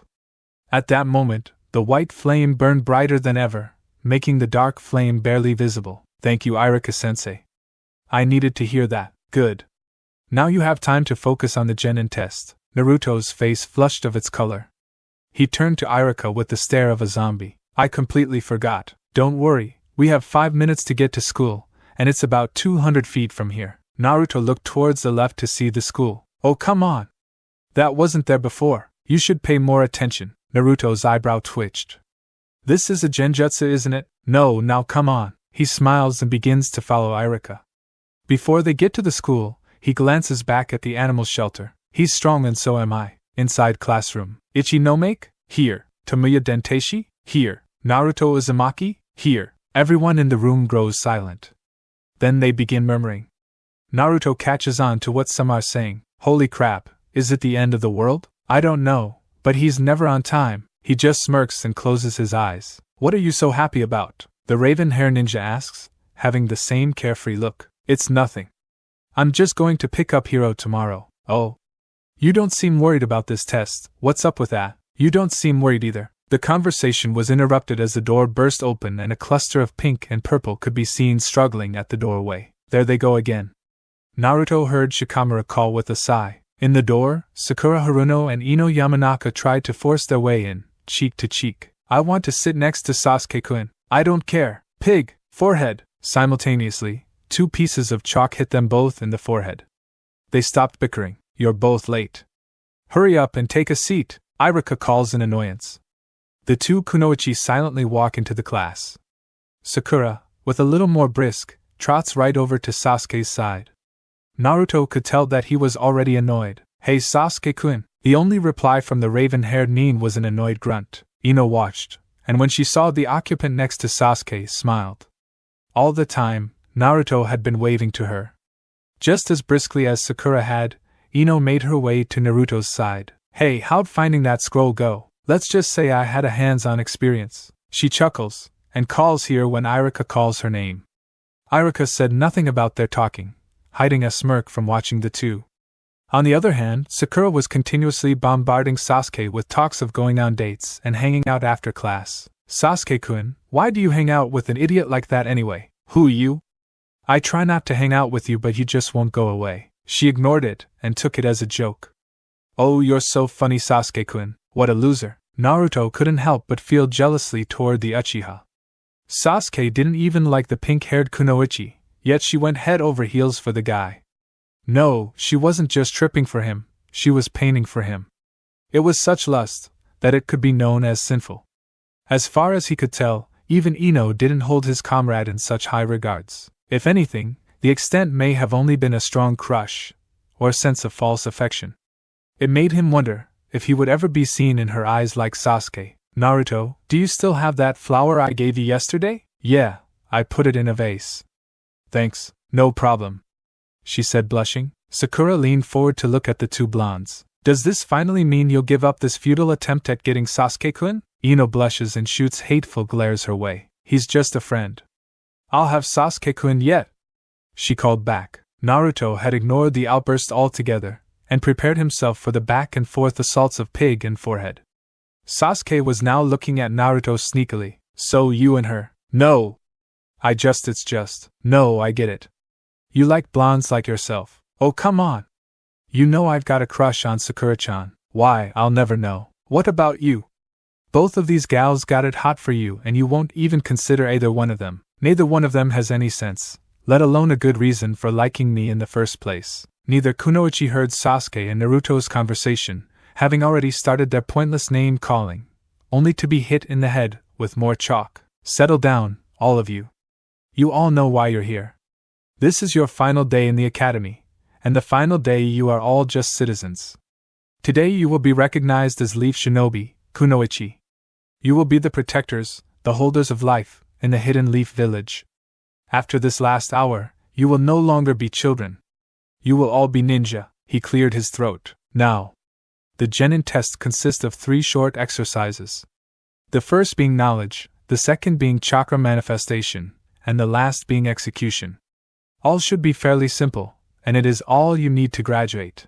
At that moment, the white flame burned brighter than ever, making the dark flame barely visible. Thank you, Iruka-sensei. I needed to hear that. Good. Now you have time to focus on the Jenin test. Naruto's face flushed of its color. He turned to Iruka with the stare of a zombie. I completely forgot. Don't worry, we have 5 minutes to get to school, and it's about 200 feet from here. Naruto looked towards the left to see the school. Oh, come on! That wasn't there before. You should pay more attention. Naruto's eyebrow twitched. This is a genjutsu, isn't it? No, now come on. He smiles and begins to follow Iruka. Before they get to the school, he glances back at the animal shelter. He's strong and so am I. Inside classroom. Ichi no make? Here. Tomoya Denteshi? Here. Naruto Uzumaki? Here. Everyone in the room grows silent. Then they begin murmuring. Naruto catches on to what some are saying. Holy crap, is it the end of the world? I don't know, but he's never on time. He just smirks and closes his eyes. What are you so happy about? The raven-hair ninja asks, having the same carefree look. It's nothing. I'm just going to pick up Hiro tomorrow. Oh. You don't seem worried about this test. What's up with that? You don't seem worried either. The conversation was interrupted as the door burst open and a cluster of pink and purple could be seen struggling at the doorway. There they go again. Naruto heard Shikamura call with a sigh. In the door, Sakura Haruno and Ino Yamanaka tried to force their way in, cheek to cheek. I want to sit next to Sasuke-kun. I don't care. Pig. Forehead. Simultaneously, 2 pieces of chalk hit them both in the forehead. They stopped bickering. You're both late. Hurry up and take a seat, Iruka calls in annoyance. The 2 Kunoichi silently walk into the class. Sakura, with a little more brisk, trots right over to Sasuke's side. Naruto could tell that he was already annoyed. Hey Sasuke-kun. The only reply from the raven-haired Nin was an annoyed grunt. Ino watched, and when she saw the occupant next to Sasuke, smiled. All the time, Naruto had been waving to her. Just as briskly as Sakura had, Ino made her way to Naruto's side. Hey, how'd finding that scroll go? Let's just say I had a hands-on experience. She chuckles, and calls here when Iruka calls her name. Iruka said nothing about their talking, hiding a smirk from watching the 2. On the other hand, Sakura was continuously bombarding Sasuke with talks of going on dates and hanging out after class. Sasuke-kun, why do you hang out with an idiot like that anyway? Who you? I try not to hang out with you but you just won't go away. She ignored it and took it as a joke. Oh, you're so funny Sasuke-kun, what a loser. Naruto couldn't help but feel jealously toward the Uchiha. Sasuke didn't even like the pink-haired Kunoichi, yet she went head over heels for the guy. No, she wasn't just tripping for him, she was paining for him. It was such lust, that it could be known as sinful. As far as he could tell, even Ino didn't hold his comrade in such high regards. If anything, the extent may have only been a strong crush, or a sense of false affection. It made him wonder if he would ever be seen in her eyes like Sasuke. Naruto, do you still have that flower I gave you yesterday? Yeah, I put it in a vase. Thanks, no problem, she said blushing. Sakura leaned forward to look at the 2 blondes. Does this finally mean you'll give up this futile attempt at getting Sasuke-kun? Ino blushes and shoots hateful glares her way. He's just a friend. I'll have Sasuke-kun yet, she called back. Naruto had ignored the outburst altogether, and prepared himself for the back and forth assaults of pig and forehead. Sasuke was now looking at Naruto sneakily. So you and her? No. It's just. No, I get it. You like blondes like yourself. Oh, come on. You know I've got a crush on Sakura-chan. Why, I'll never know. What about you? Both of these gals got it hot for you and you won't even consider either one of them. Neither one of them has any sense, let alone a good reason for liking me in the first place. Neither Kunoichi heard Sasuke and Naruto's conversation, having already started their pointless name-calling, only to be hit in the head with more chalk. Settle down, all of you. You all know why you're here. This is your final day in the academy, and the final day you are all just citizens. Today you will be recognized as Leaf Shinobi, Kunoichi. You will be the protectors, the holders of life, in the Hidden Leaf Village. After this last hour, you will no longer be children. You will all be ninja. He cleared his throat. Now, the Jenin test consists of 3 short exercises. The first being knowledge, the second being chakra manifestation, and the last being execution. All should be fairly simple, and it is all you need to graduate.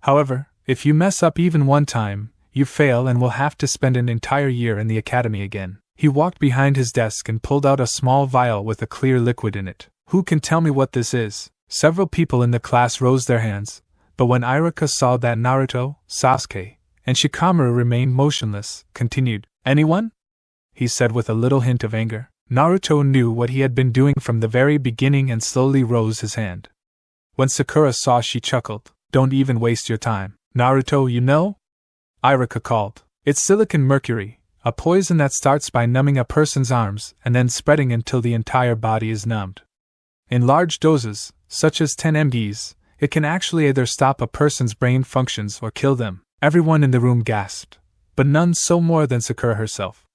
However, if you mess up even one time, you fail and will have to spend an entire year in the academy again. He walked behind his desk and pulled out a small vial with a clear liquid in it. Who can tell me what this is? Several people in the class raised their hands, but when Iruka saw that Naruto, Sasuke, and Shikamaru remained motionless, continued, Anyone? He said with a little hint of anger. Naruto knew what he had been doing from the very beginning and slowly rose his hand. When Sakura saw, she chuckled. Don't even waste your time. Naruto, you know? Iruka called. It's silicon mercury, a poison that starts by numbing a person's arms and then spreading until the entire body is numbed. In large doses, such as 10 mgs, it can actually either stop a person's brain functions or kill them. Everyone in the room gasped, but none so more than Sakura herself.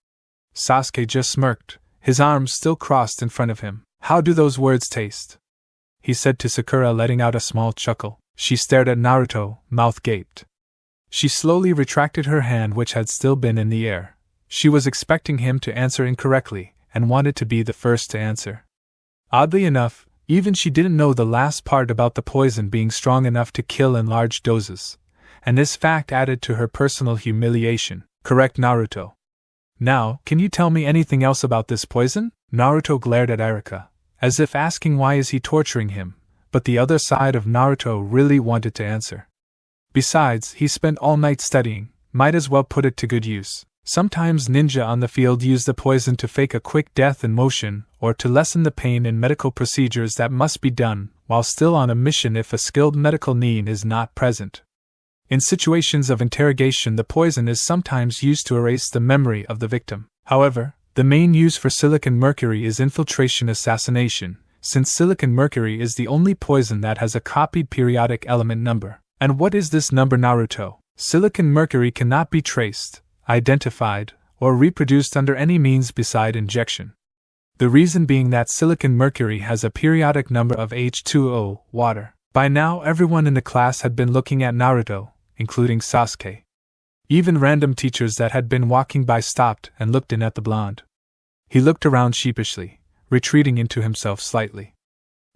Sasuke just smirked, his arms still crossed in front of him. How do those words taste? He said to Sakura, letting out a small chuckle. She stared at Naruto, mouth gaped. She slowly retracted her hand, which had still been in the air. She was expecting him to answer incorrectly, and wanted to be the first to answer. Oddly enough, even she didn't know the last part about the poison being strong enough to kill in large doses, and this fact added to her personal humiliation. Correct, Naruto. Now, can you tell me anything else about this poison? Naruto glared at Iruka, as if asking why is he torturing him, but the other side of Naruto really wanted to answer. Besides, he spent all night studying, might as well put it to good use. Sometimes ninja on the field use the poison to fake a quick death in motion, or to lessen the pain in medical procedures that must be done while still on a mission if a skilled medical need is not present. In situations of interrogation, the poison is sometimes used to erase the memory of the victim. However, the main use for silicon mercury is infiltration assassination, since silicon mercury is the only poison that has a copied periodic element number. And what is this number, Naruto? Silicon mercury cannot be traced, identified, or reproduced under any means beside injection. The reason being that silicon mercury has a periodic number of H2O, water. By now everyone in the class had been looking at Naruto, including Sasuke. Even random teachers that had been walking by stopped and looked in at the blonde. He looked around sheepishly, retreating into himself slightly.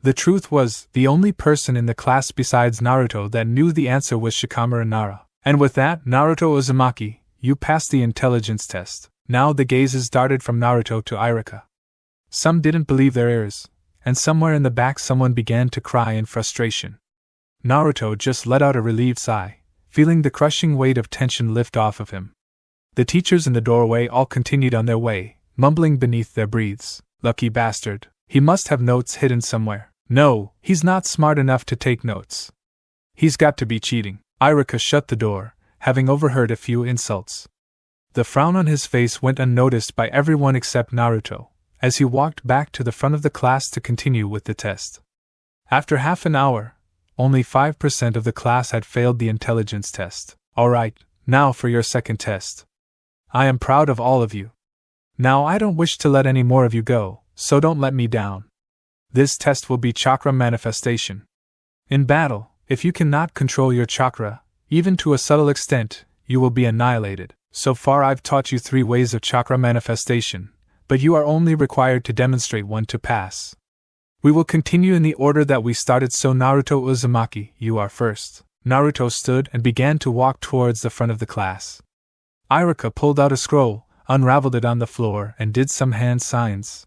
The truth was, the only person in the class besides Naruto that knew the answer was Shikamaru Nara. And with that, Naruto Uzumaki, you passed the intelligence test. Now the gazes darted from Naruto to Iruka. Some didn't believe their ears, and somewhere in the back someone began to cry in frustration. Naruto just let out a relieved sigh, feeling the crushing weight of tension lift off of him. The teachers in the doorway all continued on their way, mumbling beneath their breaths. Lucky bastard, he must have notes hidden somewhere. No, he's not smart enough to take notes. He's got to be cheating. Iruka shut the door, having overheard a few insults. The frown on his face went unnoticed by everyone except Naruto, as he walked back to the front of the class to continue with the test. After half an hour, only 5% of the class had failed the intelligence test. Alright, now for your second test. I am proud of all of you. Now I don't wish to let any more of you go, so don't let me down. This test will be chakra manifestation. In battle, if you cannot control your chakra, even to a subtle extent, you will be annihilated. So far I've taught you 3 ways of chakra manifestation, but you are only required to demonstrate one to pass. We will continue in the order that we started, so Naruto Uzumaki, you are first. Naruto stood and began to walk towards the front of the class. Iruka pulled out a scroll, unraveled it on the floor, and did some hand signs.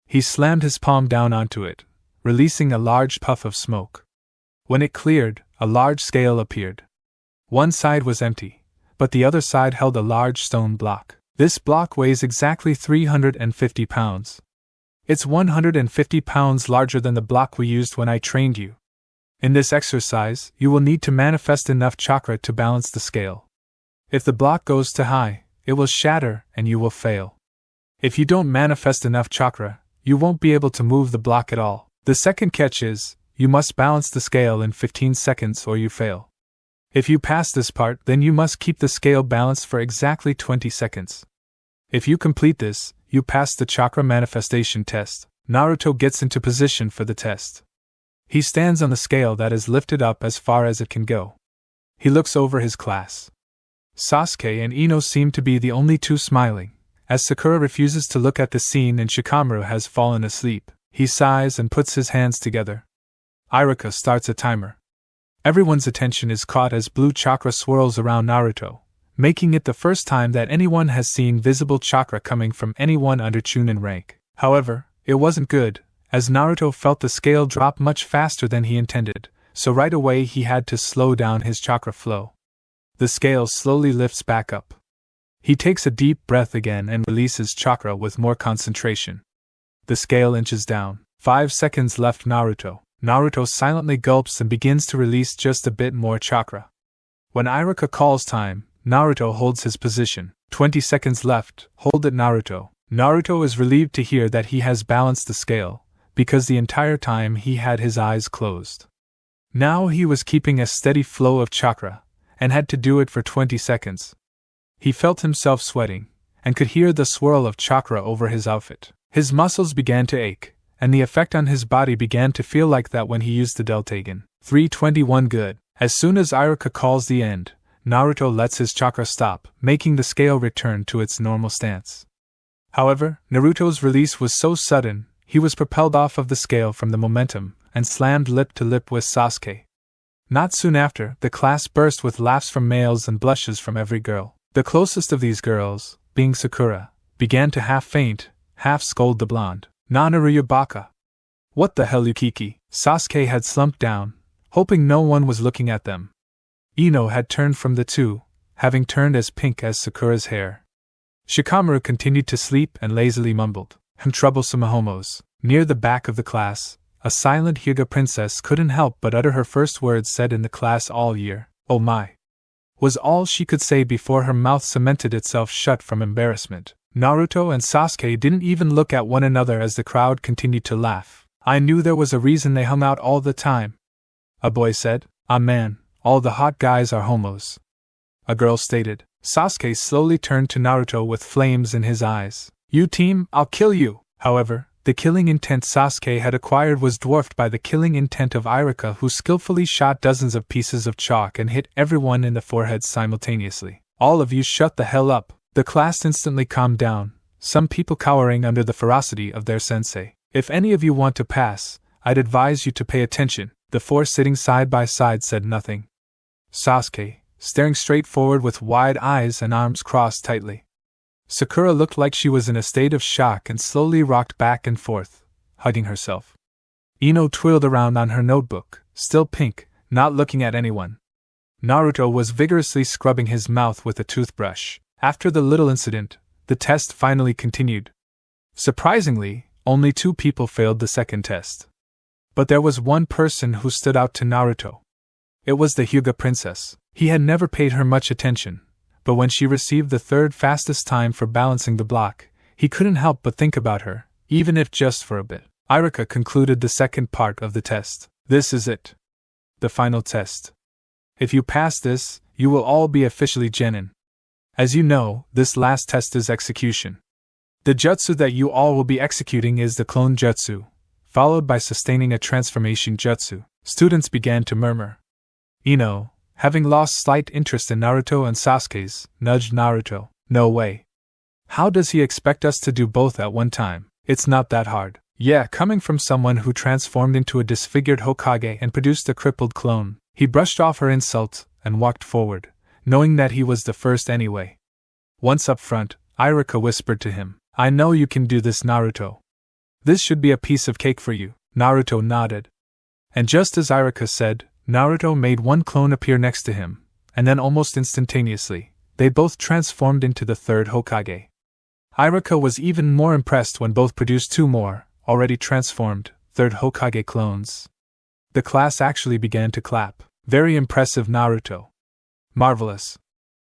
He slammed his palm down onto it, releasing a large puff of smoke. When it cleared, a large scale appeared. One side was empty, but the other side held a large stone block. This block weighs exactly 350 pounds. It's 150 pounds larger than the block we used when I trained you. In this exercise, you will need to manifest enough chakra to balance the scale. If the block goes too high, it will shatter and you will fail. If you don't manifest enough chakra, you won't be able to move the block at all. The second catch is, you must balance the scale in 15 seconds or you fail. If you pass this part, then you must keep the scale balanced for exactly 20 seconds. If you complete this, you pass the chakra manifestation test. Naruto gets into position for the test. He stands on the scale that is lifted up as far as it can go. He looks over his class. Sasuke and Ino seem to be the only two smiling, as Sakura refuses to look at the scene and Shikamaru has fallen asleep. He sighs and puts his hands together. Iruka starts a timer. Everyone's attention is caught as blue chakra swirls around Naruto, making it the first time that anyone has seen visible chakra coming from anyone under Chunin rank. However, it wasn't good, as Naruto felt the scale drop much faster than he intended, so right away he had to slow down his chakra flow. The scale slowly lifts back up. He takes a deep breath again and releases chakra with more concentration. The scale inches down. 5 seconds left. Naruto silently gulps and begins to release just a bit more chakra. When Iruka calls time, Naruto holds his position. 20 seconds left. Hold it, Naruto. Naruto is relieved to hear that he has balanced the scale, because the entire time he had his eyes closed. Now he was keeping a steady flow of chakra, and had to do it for 20 seconds. He felt himself sweating, and could hear the swirl of chakra over his outfit. His muscles began to ache, and the effect on his body began to feel like that when he used the Deltagon. 321 good. As soon as Iruka calls the end, Naruto lets his chakra stop, making the scale return to its normal stance. However, Naruto's release was so sudden, he was propelled off of the scale from the momentum, and slammed lip to lip with Sasuke. Not soon after, the class burst with laughs from males and blushes from every girl. The closest of these girls, being Sakura, began to half faint, half scold the blonde. Nanaru Baka. What the hell, Yukiki? Sasuke had slumped down, hoping no one was looking at them. Ino had turned from the two, having turned as pink as Sakura's hair. Shikamaru continued to sleep and lazily mumbled, "Troublesome homos." Near the back of the class, a silent Hyuga princess couldn't help but utter her first words said in the class all year. "Oh my," was all she could say before her mouth cemented itself shut from embarrassment. Naruto and Sasuke didn't even look at one another as the crowd continued to laugh. "I knew there was a reason they hung out all the time," a boy said. "Ah man, all the hot guys are homos," a girl stated. Sasuke slowly turned to Naruto with flames in his eyes. "You team, I'll kill you!" However, the killing intent Sasuke had acquired was dwarfed by the killing intent of Iruka, who skillfully shot dozens of pieces of chalk and hit everyone in the forehead simultaneously. "All of you shut the hell up!" The class instantly calmed down, some people cowering under the ferocity of their sensei. "If any of you want to pass, I'd advise you to pay attention." The four sitting side by side said nothing. Sasuke, staring straight forward with wide eyes and arms crossed tightly. Sakura looked like she was in a state of shock and slowly rocked back and forth, hugging herself. Ino twirled around on her notebook, still pink, not looking at anyone. Naruto was vigorously scrubbing his mouth with a toothbrush. After the little incident, the test finally continued. Surprisingly, only 2 people failed the second test. But there was one person who stood out to Naruto. It was the Hyuga princess. He had never paid her much attention, but when she received the 3rd fastest time for balancing the block, he couldn't help but think about her, even if just for a bit. Iruka concluded the second part of the test. "This is it. The final test. If you pass this, you will all be officially Jenin. As you know, this last test is execution. The jutsu that you all will be executing is the clone jutsu, followed by sustaining a transformation jutsu." Students began to murmur. Ino, having lost slight interest in Naruto and Sasuke's, nudged Naruto. "No way. How does he expect us to do both at one time? It's not that hard." Yeah, coming from someone who transformed into a disfigured Hokage and produced a crippled clone. He brushed off her insult and walked forward, knowing that he was the first anyway. Once up front, Iruka whispered to him, "I know you can do this, Naruto. This should be a piece of cake for you." Naruto nodded. And just as Iruka said, Naruto made one clone appear next to him, and then almost instantaneously, they both transformed into the 3rd Hokage. Iruka was even more impressed when both produced 2 more, already transformed, 3rd Hokage clones. The class actually began to clap. "Very impressive, Naruto. Marvelous.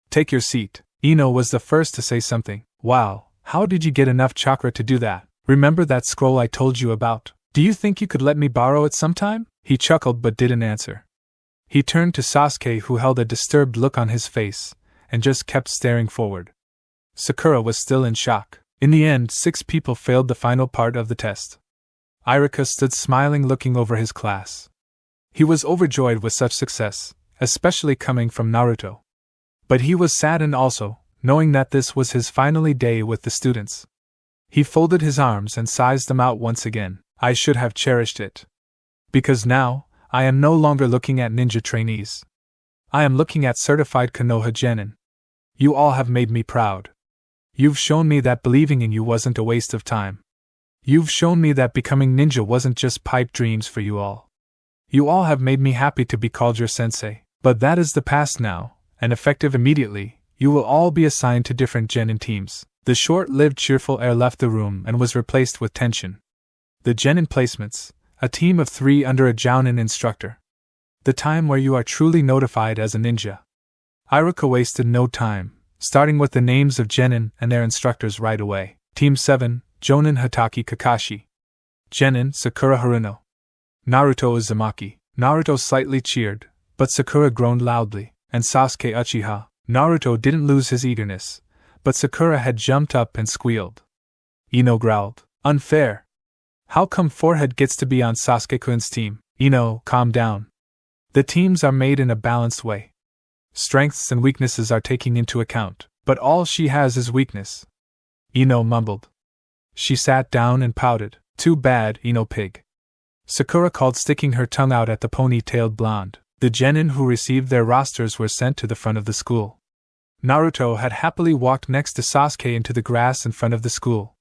Take your seat." Ino was the first to say something. "Wow, how did you get enough chakra to do that? Remember that scroll I told you about? Do you think you could let me borrow it sometime?" He chuckled but didn't answer. He turned to Sasuke, who held a disturbed look on his face, and just kept staring forward. Sakura was still in shock. In the end, 6 people failed the final part of the test. Iruka stood smiling, looking over his class. He was overjoyed with such success, especially coming from Naruto. But he was saddened also, knowing that this was his final day with the students. He folded his arms and sized them out once again. "I should have cherished it. Because now, I am no longer looking at ninja trainees. I am looking at certified Konoha Jenin. You all have made me proud. You've shown me that believing in you wasn't a waste of time. You've shown me that becoming ninja wasn't just pipe dreams for you all. You all have made me happy to be called your sensei. But that is the past now, and effective immediately, you will all be assigned to different Jenin teams." The short-lived cheerful air left the room and was replaced with tension. The Jenin placements, a team of 3 under a Jounin instructor. The time where you are truly notified as a ninja. Iruka wasted no time, starting with the names of Jenin and their instructors right away. Team 7, Jonin Hatake Kakashi. Jenin Sakura Haruno. Naruto Uzumaki. Naruto slightly cheered, but Sakura groaned loudly, and Sasuke Uchiha. Naruto didn't lose his eagerness, but Sakura had jumped up and squealed. Ino growled, "Unfair. How come Forehead gets to be on Sasuke-kun's team?" "Ino, calm down. The teams are made in a balanced way. Strengths and weaknesses are taken into account, but all she has is weakness." Ino mumbled. She sat down and pouted. "Too bad, Ino pig." Sakura called, sticking her tongue out at the pony-tailed blonde. The Jenin who received their rosters were sent to the front of the school. Naruto had happily walked next to Sasuke into the grass in front of the school.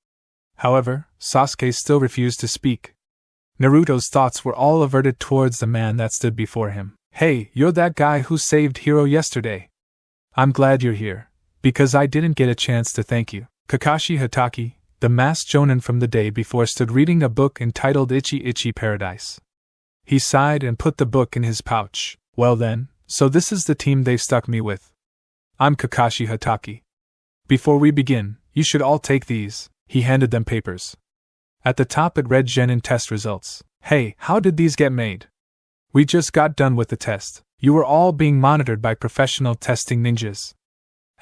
However, Sasuke still refused to speak. Naruto's thoughts were all averted towards the man that stood before him. Hey, you're that guy who saved Hiro yesterday. I'm glad you're here, because I didn't get a chance to thank you. Kakashi Hatake, the masked Jonin from the day before, stood reading a book entitled Ichi Ichi Paradise. He sighed and put the book in his pouch. Well then, so this is the team they've stuck me with. I'm Kakashi Hatake. Before we begin, you should all take these. He handed them papers. At the top it read Jenin test results. Hey, how did these get made? We just got done with the test. You were all being monitored by professional testing ninjas.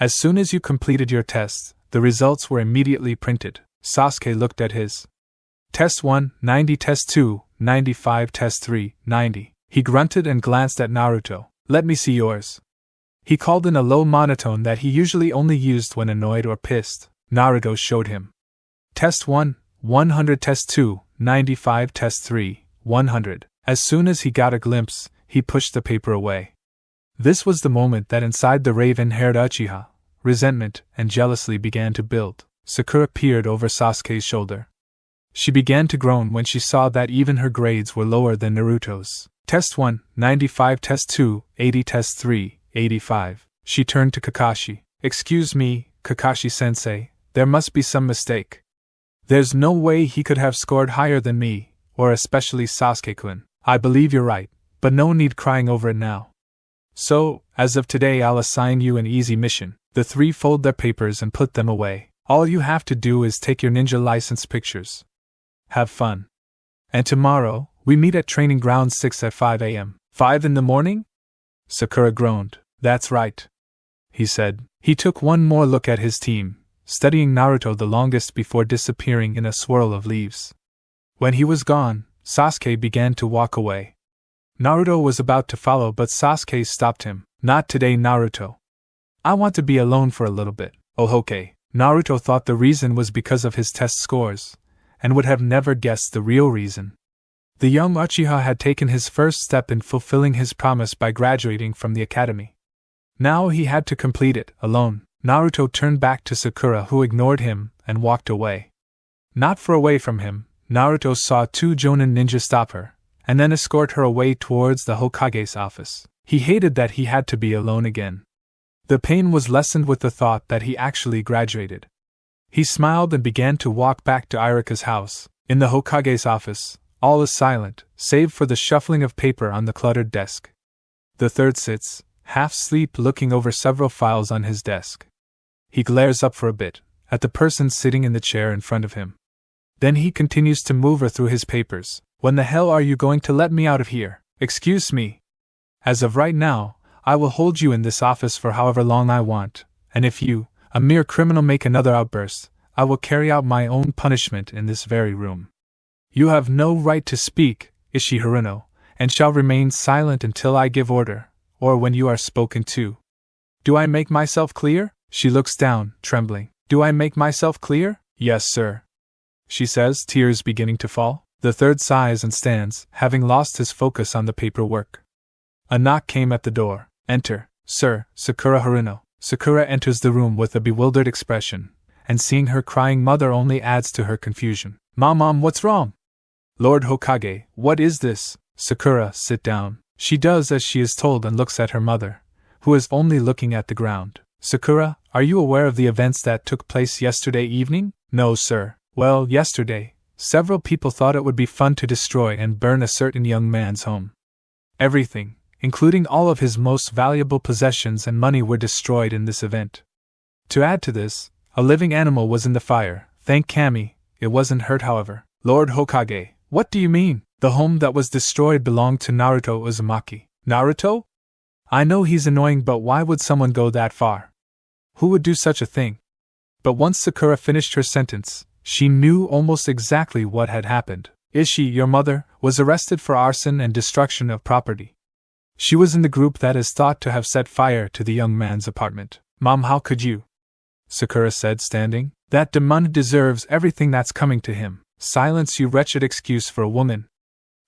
As soon as you completed your test, the results were immediately printed. Sasuke looked at his. Test 1, 90. Test 2, 95. Test 3, 90. He grunted and glanced at Naruto. Let me see yours. He called in a low monotone that he usually only used when annoyed or pissed. Naruto showed him. Test 1, 100. Test 2, 95. Test 3, 100. As soon as he got a glimpse, he pushed the paper away. This was the moment that inside the raven-haired Uchiha, resentment and jealousy began to build. Sakura peered over Sasuke's shoulder. She began to groan when she saw that even her grades were lower than Naruto's. Test 1, 95. Test 2, 80. Test 3, 85. She turned to Kakashi. Excuse me, Kakashi-sensei, there must be some mistake. There's no way he could have scored higher than me, or especially Sasuke-kun. I believe you're right, but no need crying over it now. So, as of today I'll assign you an easy mission. The three fold their papers and put them away. All you have to do is take your ninja license pictures. Have fun. And tomorrow, we meet at Training Ground 6 at 5 a.m. 5 in the morning? Sakura groaned. That's right, he said. He took one more look at his team, studying Naruto the longest before disappearing in a swirl of leaves. When he was gone, Sasuke began to walk away. Naruto was about to follow, but Sasuke stopped him. Not today, Naruto. I want to be alone for a little bit. Oh, Hokage. Naruto thought the reason was because of his test scores, and would have never guessed the real reason. The young Uchiha had taken his first step in fulfilling his promise by graduating from the academy. Now he had to complete it, alone. Naruto turned back to Sakura, who ignored him, and walked away. Not far away from him, Naruto saw two Jonin ninjas stop her, and then escort her away towards the Hokage's office. He hated that he had to be alone again. The pain was lessened with the thought that he actually graduated. He smiled and began to walk back to Iruka's house. In the Hokage's office, all is silent, save for the shuffling of paper on the cluttered desk. The third sits, half asleep, looking over several files on his desk. He glares up for a bit, at the person sitting in the chair in front of him. Then he continues to move her through his papers. When the hell are you going to let me out of here? Excuse me. As of right now, I will hold you in this office for however long I want, and if you, a mere criminal, make another outburst, I will carry out my own punishment in this very room. You have no right to speak, Ishi Haruno, and shall remain silent until I give order, or when you are spoken to. Do I make myself clear? She looks down, trembling. Do I make myself clear? Yes, sir, she says, tears beginning to fall. The third sighs and stands, having lost his focus on the paperwork. A knock came at the door. Enter, sir, Sakura Haruno. Sakura enters the room with a bewildered expression, and seeing her crying mother only adds to her confusion. Mom, what's wrong? Lord Hokage, what is this? Sakura, sit down. She does as she is told and looks at her mother, who is only looking at the ground. Sakura, are you aware of the events that took place yesterday evening? No, sir. Well, yesterday, several people thought it would be fun to destroy and burn a certain young man's home. Everything, including all of his most valuable possessions and money, were destroyed in this event. To add to this, a living animal was in the fire. Thank Kami, it wasn't hurt, however. Lord Hokage, what do you mean? The home that was destroyed belonged to Naruto Uzumaki. Naruto? I know he's annoying, but why would someone go that far? Who would do such a thing? But once Sakura finished her sentence, she knew almost exactly what had happened. Ishi, your mother, was arrested for arson and destruction of property. She was in the group that is thought to have set fire to the young man's apartment. Mom, how could you? Sakura said, standing. That demon deserves everything that's coming to him. Silence, you wretched excuse for a woman,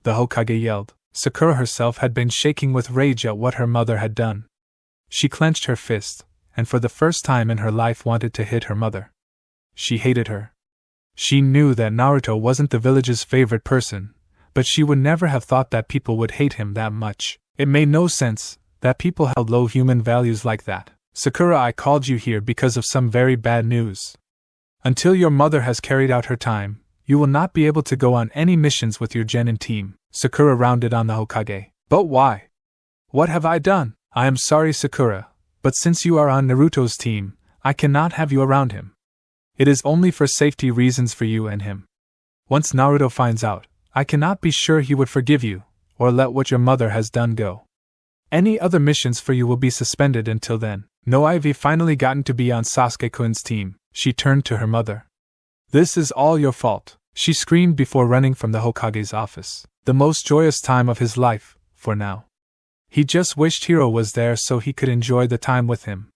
the Hokage yelled. Sakura herself had been shaking with rage at what her mother had done. She clenched her fist, and for the first time in her life wanted to hit her mother. She hated her. She knew that Naruto wasn't the village's favorite person, but she would never have thought that people would hate him that much. It made no sense that people held low human values like that. Sakura, I called you here because of some very bad news. Until your mother has carried out her time, you will not be able to go on any missions with your Jenin team. Sakura rounded on the Hokage. But why? What have I done? I am sorry, Sakura, but since you are on Naruto's team, I cannot have you around him. It is only for safety reasons for you and him. Once Naruto finds out, I cannot be sure he would forgive you, or let what your mother has done go. Any other missions for you will be suspended until then. No, I've finally gotten to be on Sasuke-kun's team. She turned to her mother. This is all your fault, she screamed before running from the Hokage's office. The most joyous time of his life, for now. He just wished Hiro was there so he could enjoy the time with him.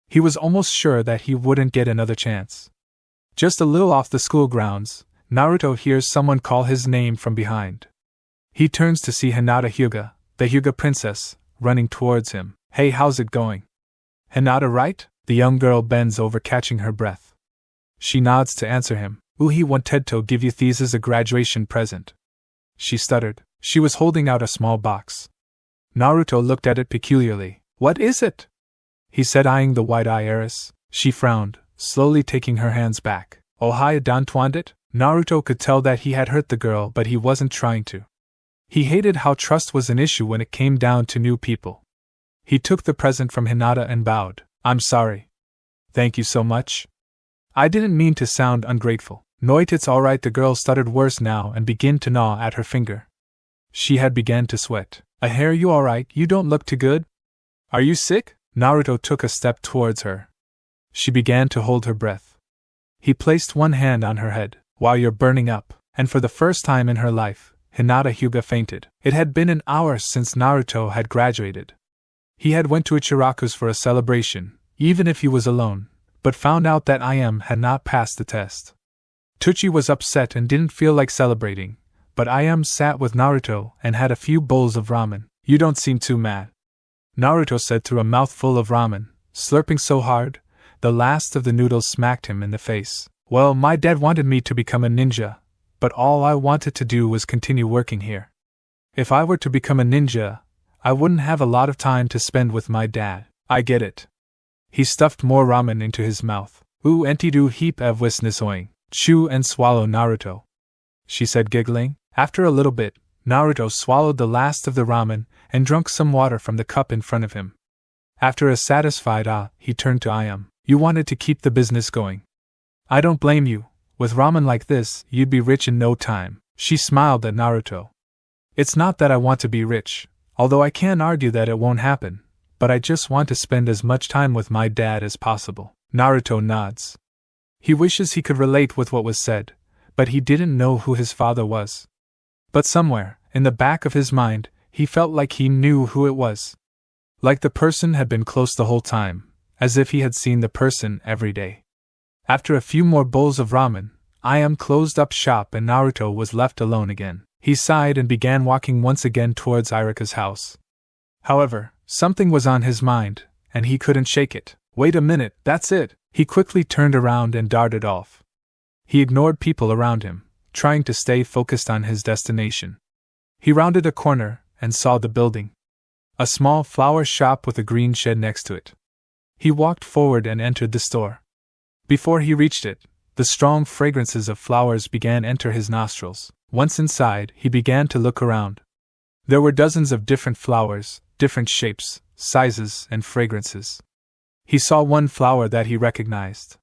He was almost sure that he wouldn't get another chance. Just a little off the school grounds, Naruto hears someone call his name from behind. He turns to see Hinata Hyuga, the Hyuga princess, running towards him. Hey, how's it going? Hinata, right? The young girl bends over, catching her breath. She nods to answer him. He wanted to give you these as a graduation present. She stuttered. She was holding out a small box. Naruto looked at it peculiarly. What is it? He said, eyeing the wide-eyed heiress. She frowned, slowly taking her hands back. Oh, hi, don't want it? Naruto could tell that he had hurt the girl, but he wasn't trying to. He hated how trust was an issue when it came down to new people. He took the present from Hinata and bowed. I'm sorry. Thank you so much. I didn't mean to sound ungrateful. Noit, it's alright. The girl stuttered worse now and began to gnaw at her finger. She had begun to sweat. A hair, you alright? You don't look too good. Are you sick? Naruto took a step towards her. She began to hold her breath. He placed one hand on her head. While you're burning up, and for the first time in her life, Hinata Hyuga fainted. It had been an hour since Naruto had graduated. He had went to Ichiraku's for a celebration, even if he was alone, but found out that IM had not passed the test. Tucci was upset and didn't feel like celebrating, but IM sat with Naruto and had a few bowls of ramen. You don't seem too mad, Naruto said through a mouthful of ramen, slurping so hard, the last of the noodles smacked him in the face. Well, my dad wanted me to become a ninja, but all I wanted to do was continue working here. If I were to become a ninja, I wouldn't have a lot of time to spend with my dad. I get it. He stuffed more ramen into his mouth. Entidu heap of wisnisoing. Chew and swallow, Naruto, she said, giggling. After a little bit, Naruto swallowed the last of the ramen and drank some water from the cup in front of him. After a satisfied he turned to Ayam. You wanted to keep the business going. I don't blame you. With ramen like this, you'd be rich in no time. She smiled at Naruto. It's not that I want to be rich, although I can't argue that it won't happen, but I just want to spend as much time with my dad as possible. Naruto nods. He wishes he could relate with what was said, but he didn't know who his father was. But somewhere, in the back of his mind, he felt like he knew who it was. Like the person had been close the whole time, as if he had seen the person every day. After a few more bowls of ramen, IM closed up shop and Naruto was left alone again. He sighed and began walking once again towards Iruka's house. However, something was on his mind, and he couldn't shake it. Wait a minute, that's it! He quickly turned around and darted off. He ignored people around him, trying to stay focused on his destination. He rounded a corner and saw the building. A small flower shop with a green shed next to it. He walked forward and entered the store. Before he reached it, the strong fragrances of flowers began to enter his nostrils. Once inside, he began to look around. There were dozens of different flowers, different shapes, sizes, and fragrances. He saw one flower that he recognized.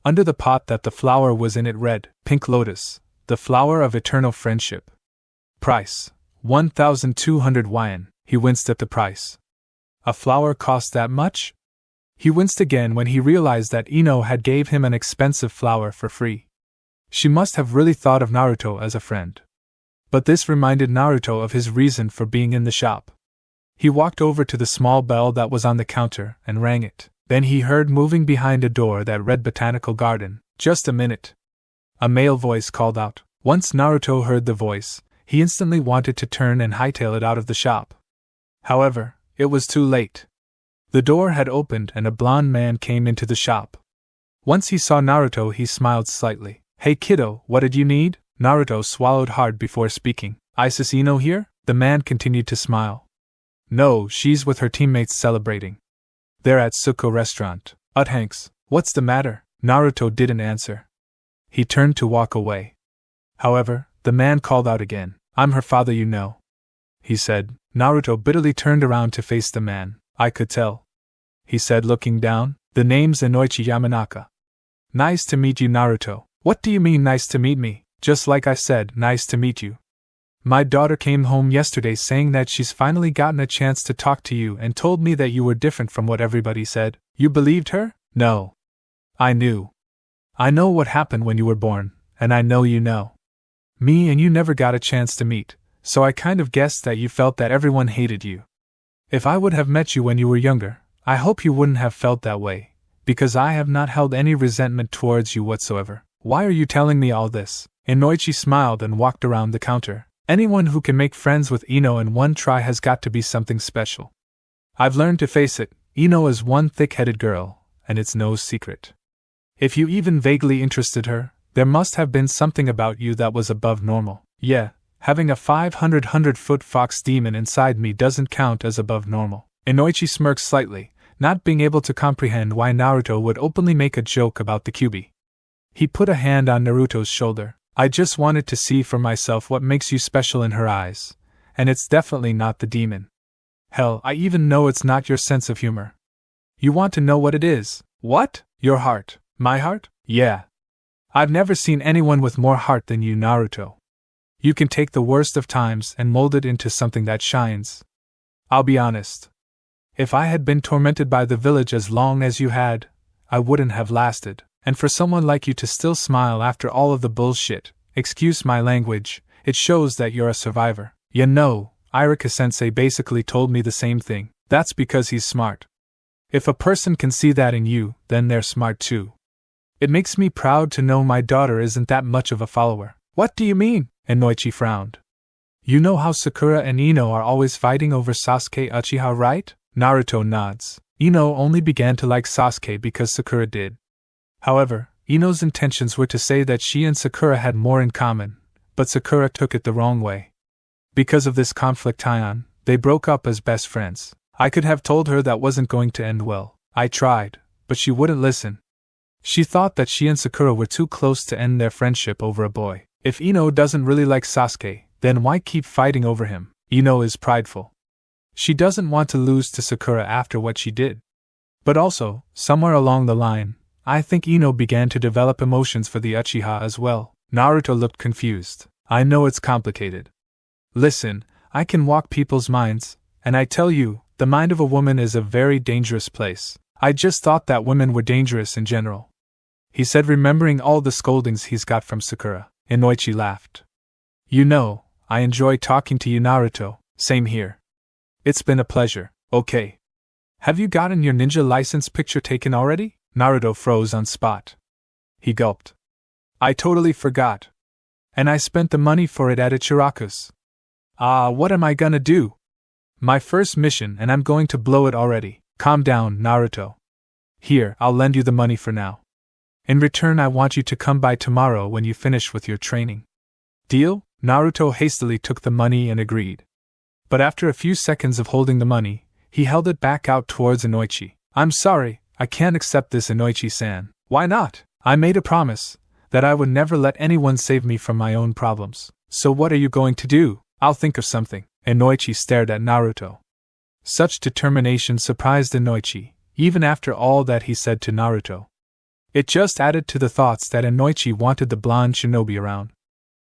Under the pot that the flower was in, it read, Pink Lotus, the flower of eternal friendship. Price, 1,200 yen. He winced at the price. A flower cost that much? He winced again when he realized that Ino had gave him an expensive flower for free. She must have really thought of Naruto as a friend. But this reminded Naruto of his reason for being in the shop. He walked over to the small bell that was on the counter and rang it. Then he heard moving behind a door that read Botanical Garden. Just a minute. A male voice called out. Once Naruto heard the voice, he instantly wanted to turn and hightail it out of the shop. However, it was too late. The door had opened and a blond man came into the shop. Once he saw Naruto, he smiled slightly. Hey kiddo, what did you need? Naruto swallowed hard before speaking. Isis Ino here? The man continued to smile. No, she's with her teammates celebrating. They're at Suko restaurant. Hanks, what's the matter? Naruto didn't answer. He turned to walk away. However, the man called out again. I'm her father, you know. He said. Naruto bitterly turned around to face the man. I could tell. He said, looking down. The name's Kunoichi Yamanaka. Nice to meet you, Naruto. What do you mean, nice to meet me? Just like I said, nice to meet you. My daughter came home yesterday saying that she's finally gotten a chance to talk to you and told me that you were different from what everybody said. You believed her? No. I knew. I know what happened when you were born, and I know you know. Me and you never got a chance to meet, so I kind of guessed that you felt that everyone hated you. If I would have met you when you were younger, I hope you wouldn't have felt that way, because I have not held any resentment towards you whatsoever. Why are you telling me all this? Kunoichi smiled and walked around the counter. Anyone who can make friends with Ino in one try has got to be something special. I've learned to face it. Ino is one thick-headed girl, and it's no secret. If you even vaguely interested her, there must have been something about you that was above normal. Yeah, having a 500-foot fox demon inside me doesn't count as above normal. Kunoichi smirked slightly, not being able to comprehend why Naruto would openly make a joke about the Kyuubi. He put a hand on Naruto's shoulder. I just wanted to see for myself what makes you special in her eyes, and it's definitely not the demon. Hell, I even know it's not your sense of humor. You want to know what it is? What? Your heart. My heart? Yeah. I've never seen anyone with more heart than you, Naruto. You can take the worst of times and mold it into something that shines. I'll be honest. If I had been tormented by the village as long as you had, I wouldn't have lasted. And for someone like you to still smile after all of the bullshit, excuse my language, it shows that you're a survivor. You know, Iruka-sensei basically told me the same thing. That's because he's smart. If a person can see that in you, then they're smart too. It makes me proud to know my daughter isn't that much of a follower. What do you mean? Kunoichi frowned. You know how Sakura and Ino are always fighting over Sasuke Uchiha, right? Naruto nods. Ino only began to like Sasuke because Sakura did. However, Ino's intentions were to say that she and Sakura had more in common, but Sakura took it the wrong way. Because of this conflict they broke up as best friends. I could have told her that wasn't going to end well. I tried, but she wouldn't listen. She thought that she and Sakura were too close to end their friendship over a boy. If Ino doesn't really like Sasuke, then why keep fighting over him? Ino is prideful. She doesn't want to lose to Sakura after what she did. But also, somewhere along the line, I think Ino began to develop emotions for the Uchiha as well. Naruto looked confused. I know it's complicated. Listen, I can walk people's minds, and I tell you, the mind of a woman is a very dangerous place. I just thought that women were dangerous in general. He said, remembering all the scoldings he's got from Sakura. Kunoichi laughed. You know, I enjoy talking to you, Naruto. Same here. It's been a pleasure. Okay. Have you gotten your ninja license picture taken already? Naruto froze on spot. He gulped. I totally forgot. And I spent the money for it at Ichiraku's. What am I gonna do? My first mission and I'm going to blow it already. Calm down, Naruto. Here, I'll lend you the money for now. In return, I want you to come by tomorrow when you finish with your training. Deal? Naruto hastily took the money and agreed. But after a few seconds of holding the money, he held it back out towards Kunoichi. I'm sorry, I can't accept this, Kunoichi-san. Why not? I made a promise that I would never let anyone save me from my own problems. So what are you going to do? I'll think of something. Kunoichi stared at Naruto. Such determination surprised Kunoichi, even after all that he said to Naruto. It just added to the thoughts that Kunoichi wanted the blonde shinobi around.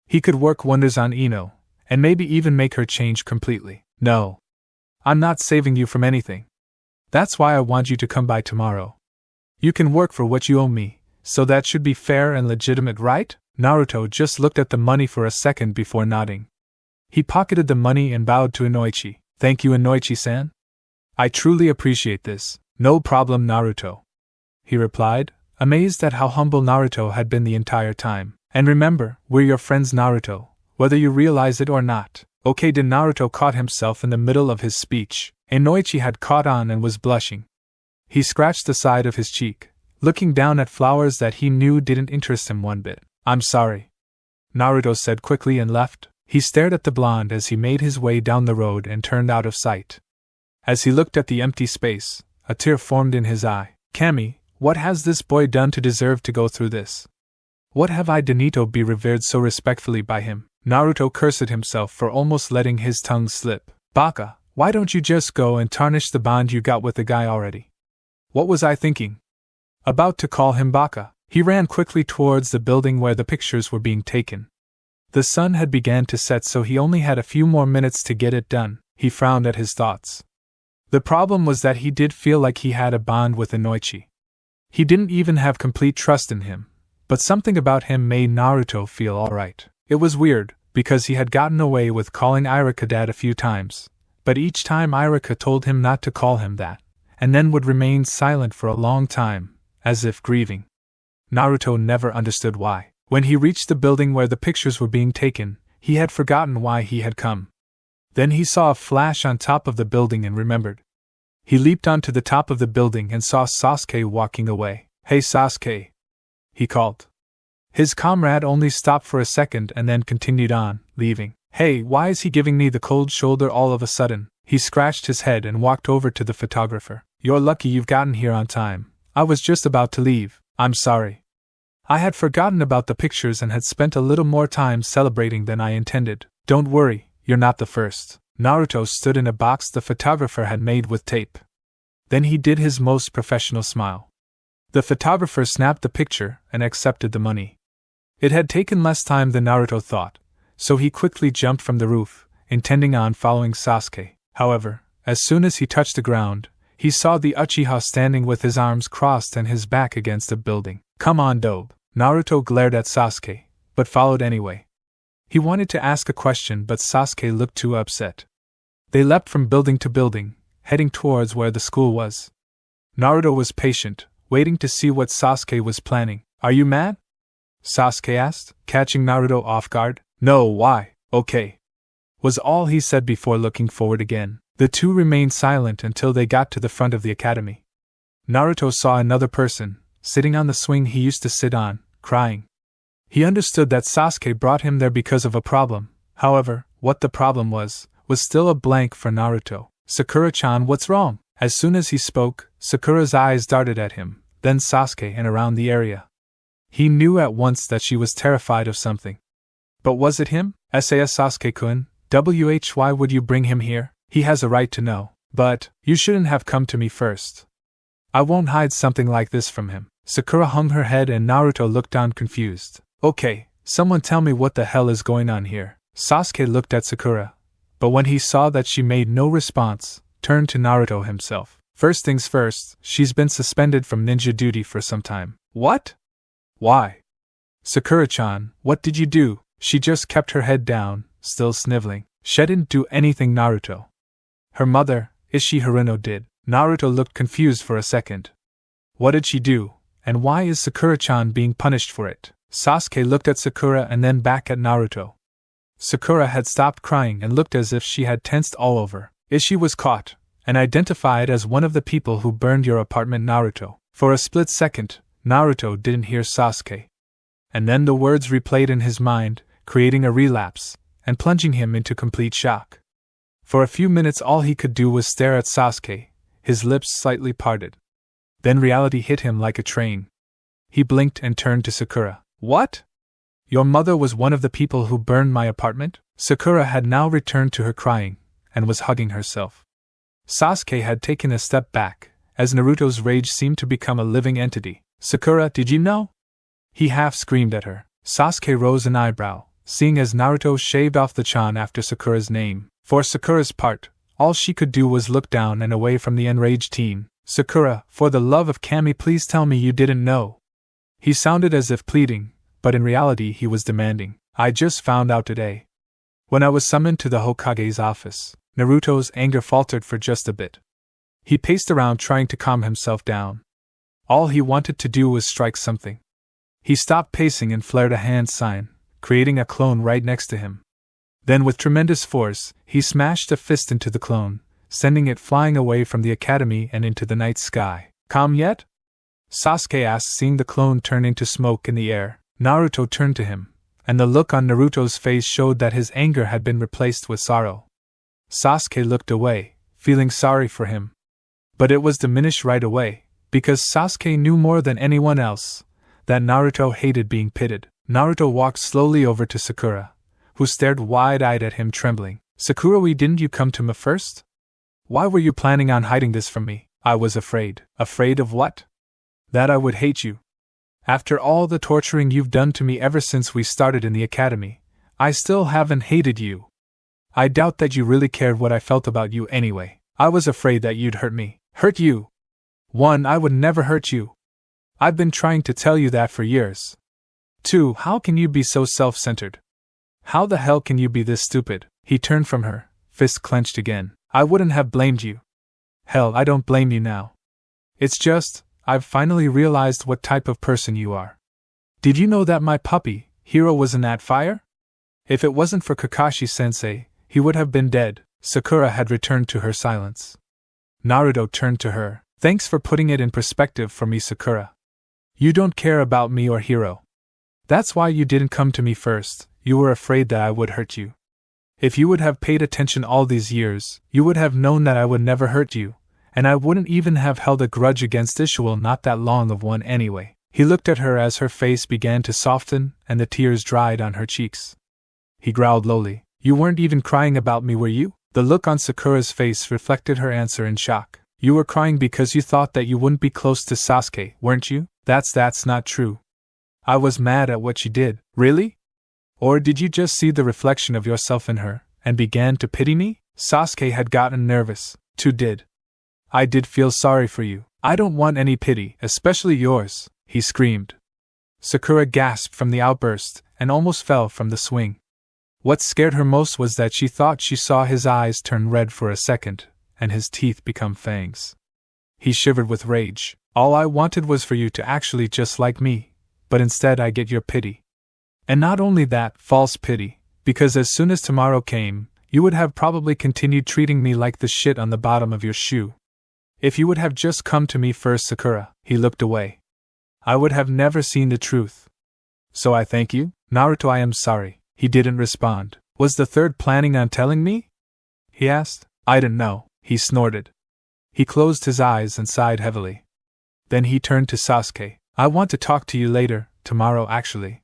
He could work wonders on Ino, and maybe even make her change completely. No. I'm not saving you from anything. That's why I want you to come by tomorrow. You can work for what you owe me, so that should be fair and legitimate, right? Naruto just looked at the money for a second before nodding. He pocketed the money and bowed to Kunoichi. Thank you, Kunoichi-san. I truly appreciate this. No problem, Naruto. He replied, amazed at how humble Naruto had been the entire time. And remember, we're your friends, Naruto, whether you realize it or not. Okay, did Naruto caught himself in the middle of his speech. Kunoichi had caught on and was blushing. He scratched the side of his cheek, looking down at flowers that he knew didn't interest him one bit. I'm sorry. Naruto said quickly and left. He stared at the blonde as he made his way down the road and turned out of sight. As he looked at the empty space, a tear formed in his eye. Kami, what has this boy done to deserve to go through this? What have I done to be revered so respectfully by him? Naruto cursed himself for almost letting his tongue slip. Baka, why don't you just go and tarnish the bond you got with the guy already? What was I thinking? About to call him Baka, he ran quickly towards the building where the pictures were being taken. The sun had begun to set, so he only had a few more minutes to get it done. He frowned at his thoughts. The problem was that he did feel like he had a bond with Kunoichi. He didn't even have complete trust in him, but something about him made Naruto feel alright. It was weird, because he had gotten away with calling Iruka dad a few times, but each time Iruka told him not to call him that, and then would remain silent for a long time, as if grieving. Naruto never understood why. When he reached the building where the pictures were being taken, he had forgotten why he had come. Then he saw a flash on top of the building and remembered. He leaped onto the top of the building and saw Sasuke walking away. Hey Sasuke! He called. His comrade only stopped for a second and then continued on, leaving. Hey, why is he giving me the cold shoulder all of a sudden? He scratched his head and walked over to the photographer. You're lucky you've gotten here on time. I was just about to leave. I'm sorry. I had forgotten about the pictures and had spent a little more time celebrating than I intended. Don't worry, you're not the first. Naruto stood in a box the photographer had made with tape. Then he did his most professional smile. The photographer snapped the picture and accepted the money. It had taken less time than Naruto thought, so he quickly jumped from the roof, intending on following Sasuke. However, as soon as he touched the ground, he saw the Uchiha standing with his arms crossed and his back against a building. Come on, dope. Naruto glared at Sasuke, but followed anyway. He wanted to ask a question, but Sasuke looked too upset. They leapt from building to building, heading towards where the school was. Naruto was patient, waiting to see what Sasuke was planning. Are you mad? Sasuke asked, catching Naruto off guard. No, why? Okay, was all he said before looking forward again. The two remained silent until they got to the front of the academy. Naruto saw another person, sitting on the swing he used to sit on, crying. He understood that Sasuke brought him there because of a problem. However, what the problem was still a blank for Naruto. Sakura-chan, what's wrong? As soon as he spoke, Sakura's eyes darted at him, then Sasuke and around the area. He knew at once that she was terrified of something. But was it him? SAS Sasuke-kun, why would you bring him here? He has a right to know. But, you shouldn't have come to me first. I won't hide something like this from him. Sakura hung her head and Naruto looked down confused. Okay, someone tell me what the hell is going on here. Sasuke looked at Sakura, but when he saw that she made no response, turned to Naruto himself. First things first, she's been suspended from ninja duty for some time. What? Why? Sakura-chan, what did you do? She just kept her head down, still sniveling. She didn't do anything, Naruto. Her mother, Ishi Haruno, did. Naruto looked confused for a second. What did she do, and why is Sakura-chan being punished for it? Sasuke looked at Sakura and then back at Naruto. Sakura had stopped crying and looked as if she had tensed all over. Ishi was caught, and identified as one of the people who burned your apartment, Naruto. For a split second, Naruto didn't hear Sasuke. And then the words replayed in his mind, creating a relapse, and plunging him into complete shock. For a few minutes all he could do was stare at Sasuke, his lips slightly parted. Then reality hit him like a train. He blinked and turned to Sakura. What? Your mother was one of the people who burned my apartment? Sakura had now returned to her crying, and was hugging herself. Sasuke had taken a step back, as Naruto's rage seemed to become a living entity. Sakura, did you know? He half screamed at her. Sasuke rose an eyebrow, seeing as Naruto shaved off the chan after Sakura's name. For Sakura's part, all she could do was look down and away from the enraged teen. Sakura, for the love of Kami, please tell me you didn't know. He sounded as if pleading, but in reality he was demanding. I just found out today. When I was summoned to the Hokage's office. Naruto's anger faltered for just a bit. He paced around trying to calm himself down. All he wanted to do was strike something. He stopped pacing and flared a hand sign, creating a clone right next to him. Then with tremendous force, he smashed a fist into the clone, sending it flying away from the academy and into the night sky. Calm yet? Sasuke asked, seeing the clone turn into smoke in the air. Naruto turned to him, and the look on Naruto's face showed that his anger had been replaced with sorrow. Sasuke looked away, feeling sorry for him. But it was diminished right away, because Sasuke knew more than anyone else that Naruto hated being pitted. Naruto walked slowly over to Sakura, who stared wide-eyed at him trembling. "Sakura, why didn't you come to me first? Why were you planning on hiding this from me?" "I was afraid." "Afraid of what?" "That I would hate you. After all the torturing you've done to me ever since we started in the academy, I still haven't hated you. I doubt that you really cared what I felt about you anyway. I was afraid that you'd hurt me." "Hurt you? 1. I would never hurt you. I've been trying to tell you that for years. 2. How can you be so self-centered? How the hell can you be this stupid?" He turned from her, fist clenched again. "I wouldn't have blamed you. Hell, I don't blame you now. It's just, I've finally realized what type of person you are. Did you know that my puppy, Hiro, was in that fire? If it wasn't for Kakashi-sensei, he would have been dead." Sakura had returned to her silence. Naruto turned to her. "Thanks for putting it in perspective for me, Sakura. You don't care about me or Hiro. That's why you didn't come to me first. You were afraid that I would hurt you. If you would have paid attention all these years, you would have known that I would never hurt you, and I wouldn't even have held a grudge against Ishmael, not that long of one anyway." He looked at her as her face began to soften and the tears dried on her cheeks. He growled lowly, "You weren't even crying about me, were you?" The look on Sakura's face reflected her answer in shock. "You were crying because you thought that you wouldn't be close to Sasuke, weren't you?" That's not true. I was mad at what you did." "Really? Or did you just see the reflection of yourself in her, and began to pity me?" Sasuke had gotten nervous, too did. "I did feel sorry for you. I don't want any pity, especially yours," he screamed. Sakura gasped from the outburst, and almost fell from the swing. What scared her most was that she thought she saw his eyes turn red for a second, and his teeth become fangs. He shivered with rage. "All I wanted was for you to actually just like me, but instead I get your pity. And not only that, false pity, because as soon as tomorrow came, you would have probably continued treating me like the shit on the bottom of your shoe. If you would have just come to me first, Sakura," he looked away, "I would have never seen the truth. So I thank you." "Naruto, I am sorry." He didn't respond. "Was the third planning on telling me?" he asked. "I didn't know," he snorted. He closed his eyes and sighed heavily. Then he turned to Sasuke. "I want to talk to you later, tomorrow actually.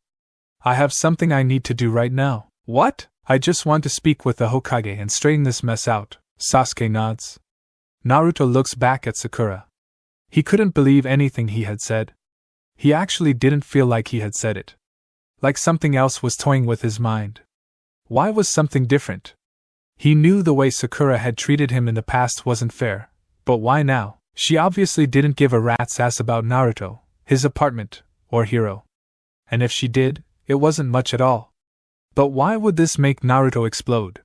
I have something I need to do right now." "What?" "I just want to speak with the Hokage and straighten this mess out." Sasuke nods. Naruto looks back at Sakura. He couldn't believe anything he had said. He actually didn't feel like he had said it. Like something else was toying with his mind. Why was something different? He knew the way Sakura had treated him in the past wasn't fair, but why now? She obviously didn't give a rat's ass about Naruto, his apartment, or Hiro. And if she did, it wasn't much at all. But why would this make Naruto explode?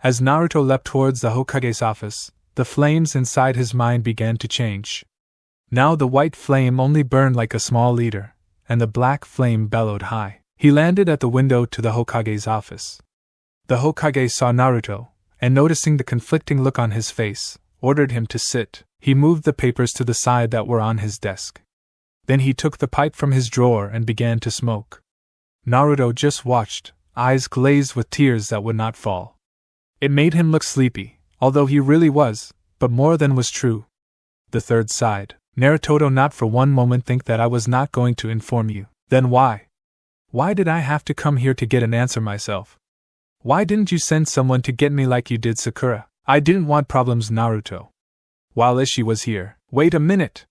As Naruto leapt towards the Hokage's office, the flames inside his mind began to change. Now the white flame only burned like a small leader, and the black flame bellowed high. He landed at the window to the Hokage's office. The Hokage saw Naruto, and noticing the conflicting look on his face, ordered him to sit. He moved the papers to the side that were on his desk. Then he took the pipe from his drawer and began to smoke. Naruto just watched, eyes glazed with tears that would not fall. It made him look sleepy, although he really was, but more than was true. The third sighed. "Naruto, not for one moment think that I was not going to inform you." "Then why? Why did I have to come here to get an answer myself? Why didn't you send someone to get me like you did, Sakura?" "I didn't want problems, Naruto. While Ishii was here." "Wait a minute!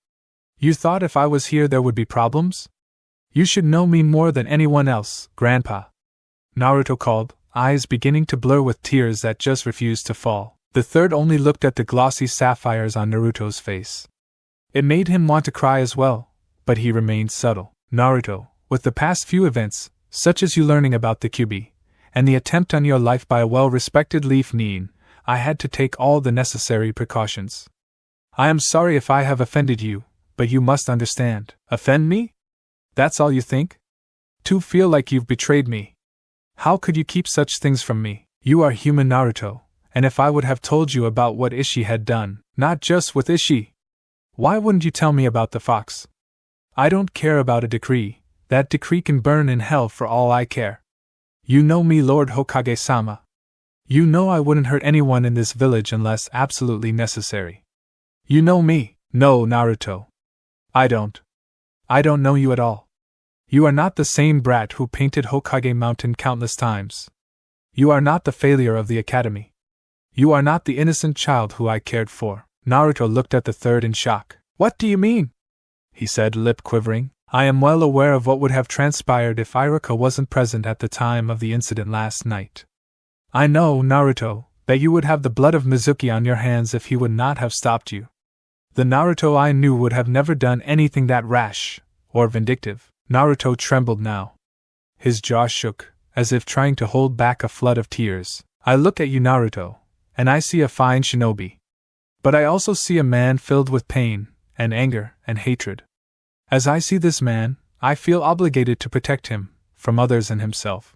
You thought if I was here there would be problems? You should know me more than anyone else, Grandpa," Naruto called, eyes beginning to blur with tears that just refused to fall. The third only looked at the glossy sapphires on Naruto's face. It made him want to cry as well, but he remained subtle. "Naruto, with the past few events, such as you learning about the Kyuubi, and the attempt on your life by a well-respected Leaf Nin, I had to take all the necessary precautions. I am sorry if I have offended you, but you must understand." "Offend me? That's all you think? To feel like you've betrayed me? How could you keep such things from me? You are human, Naruto, and if I would have told you about what Ishii had done, not just with Ishii, why wouldn't you tell me about the fox? I don't care about a decree. That decree can burn in hell for all I care." You know me, Lord Hokage-sama. You know I wouldn't hurt anyone in this village unless absolutely necessary. You know me. No, Naruto. I don't. I don't know you at all. You are not the same brat who painted Hokage Mountain countless times. You are not the failure of the academy. You are not the innocent child who I cared for. Naruto looked at the third in shock. What do you mean? He said, lip quivering. I am well aware of what would have transpired if Iruka wasn't present at the time of the incident last night. I know, Naruto, that you would have the blood of Mizuki on your hands if he would not have stopped you. The Naruto I knew would have never done anything that rash or vindictive. Naruto trembled now. His jaw shook, as if trying to hold back a flood of tears. I look at you, Naruto, and I see a fine shinobi. But I also see a man filled with pain, and anger, and hatred. As I see this man, I feel obligated to protect him, from others and himself.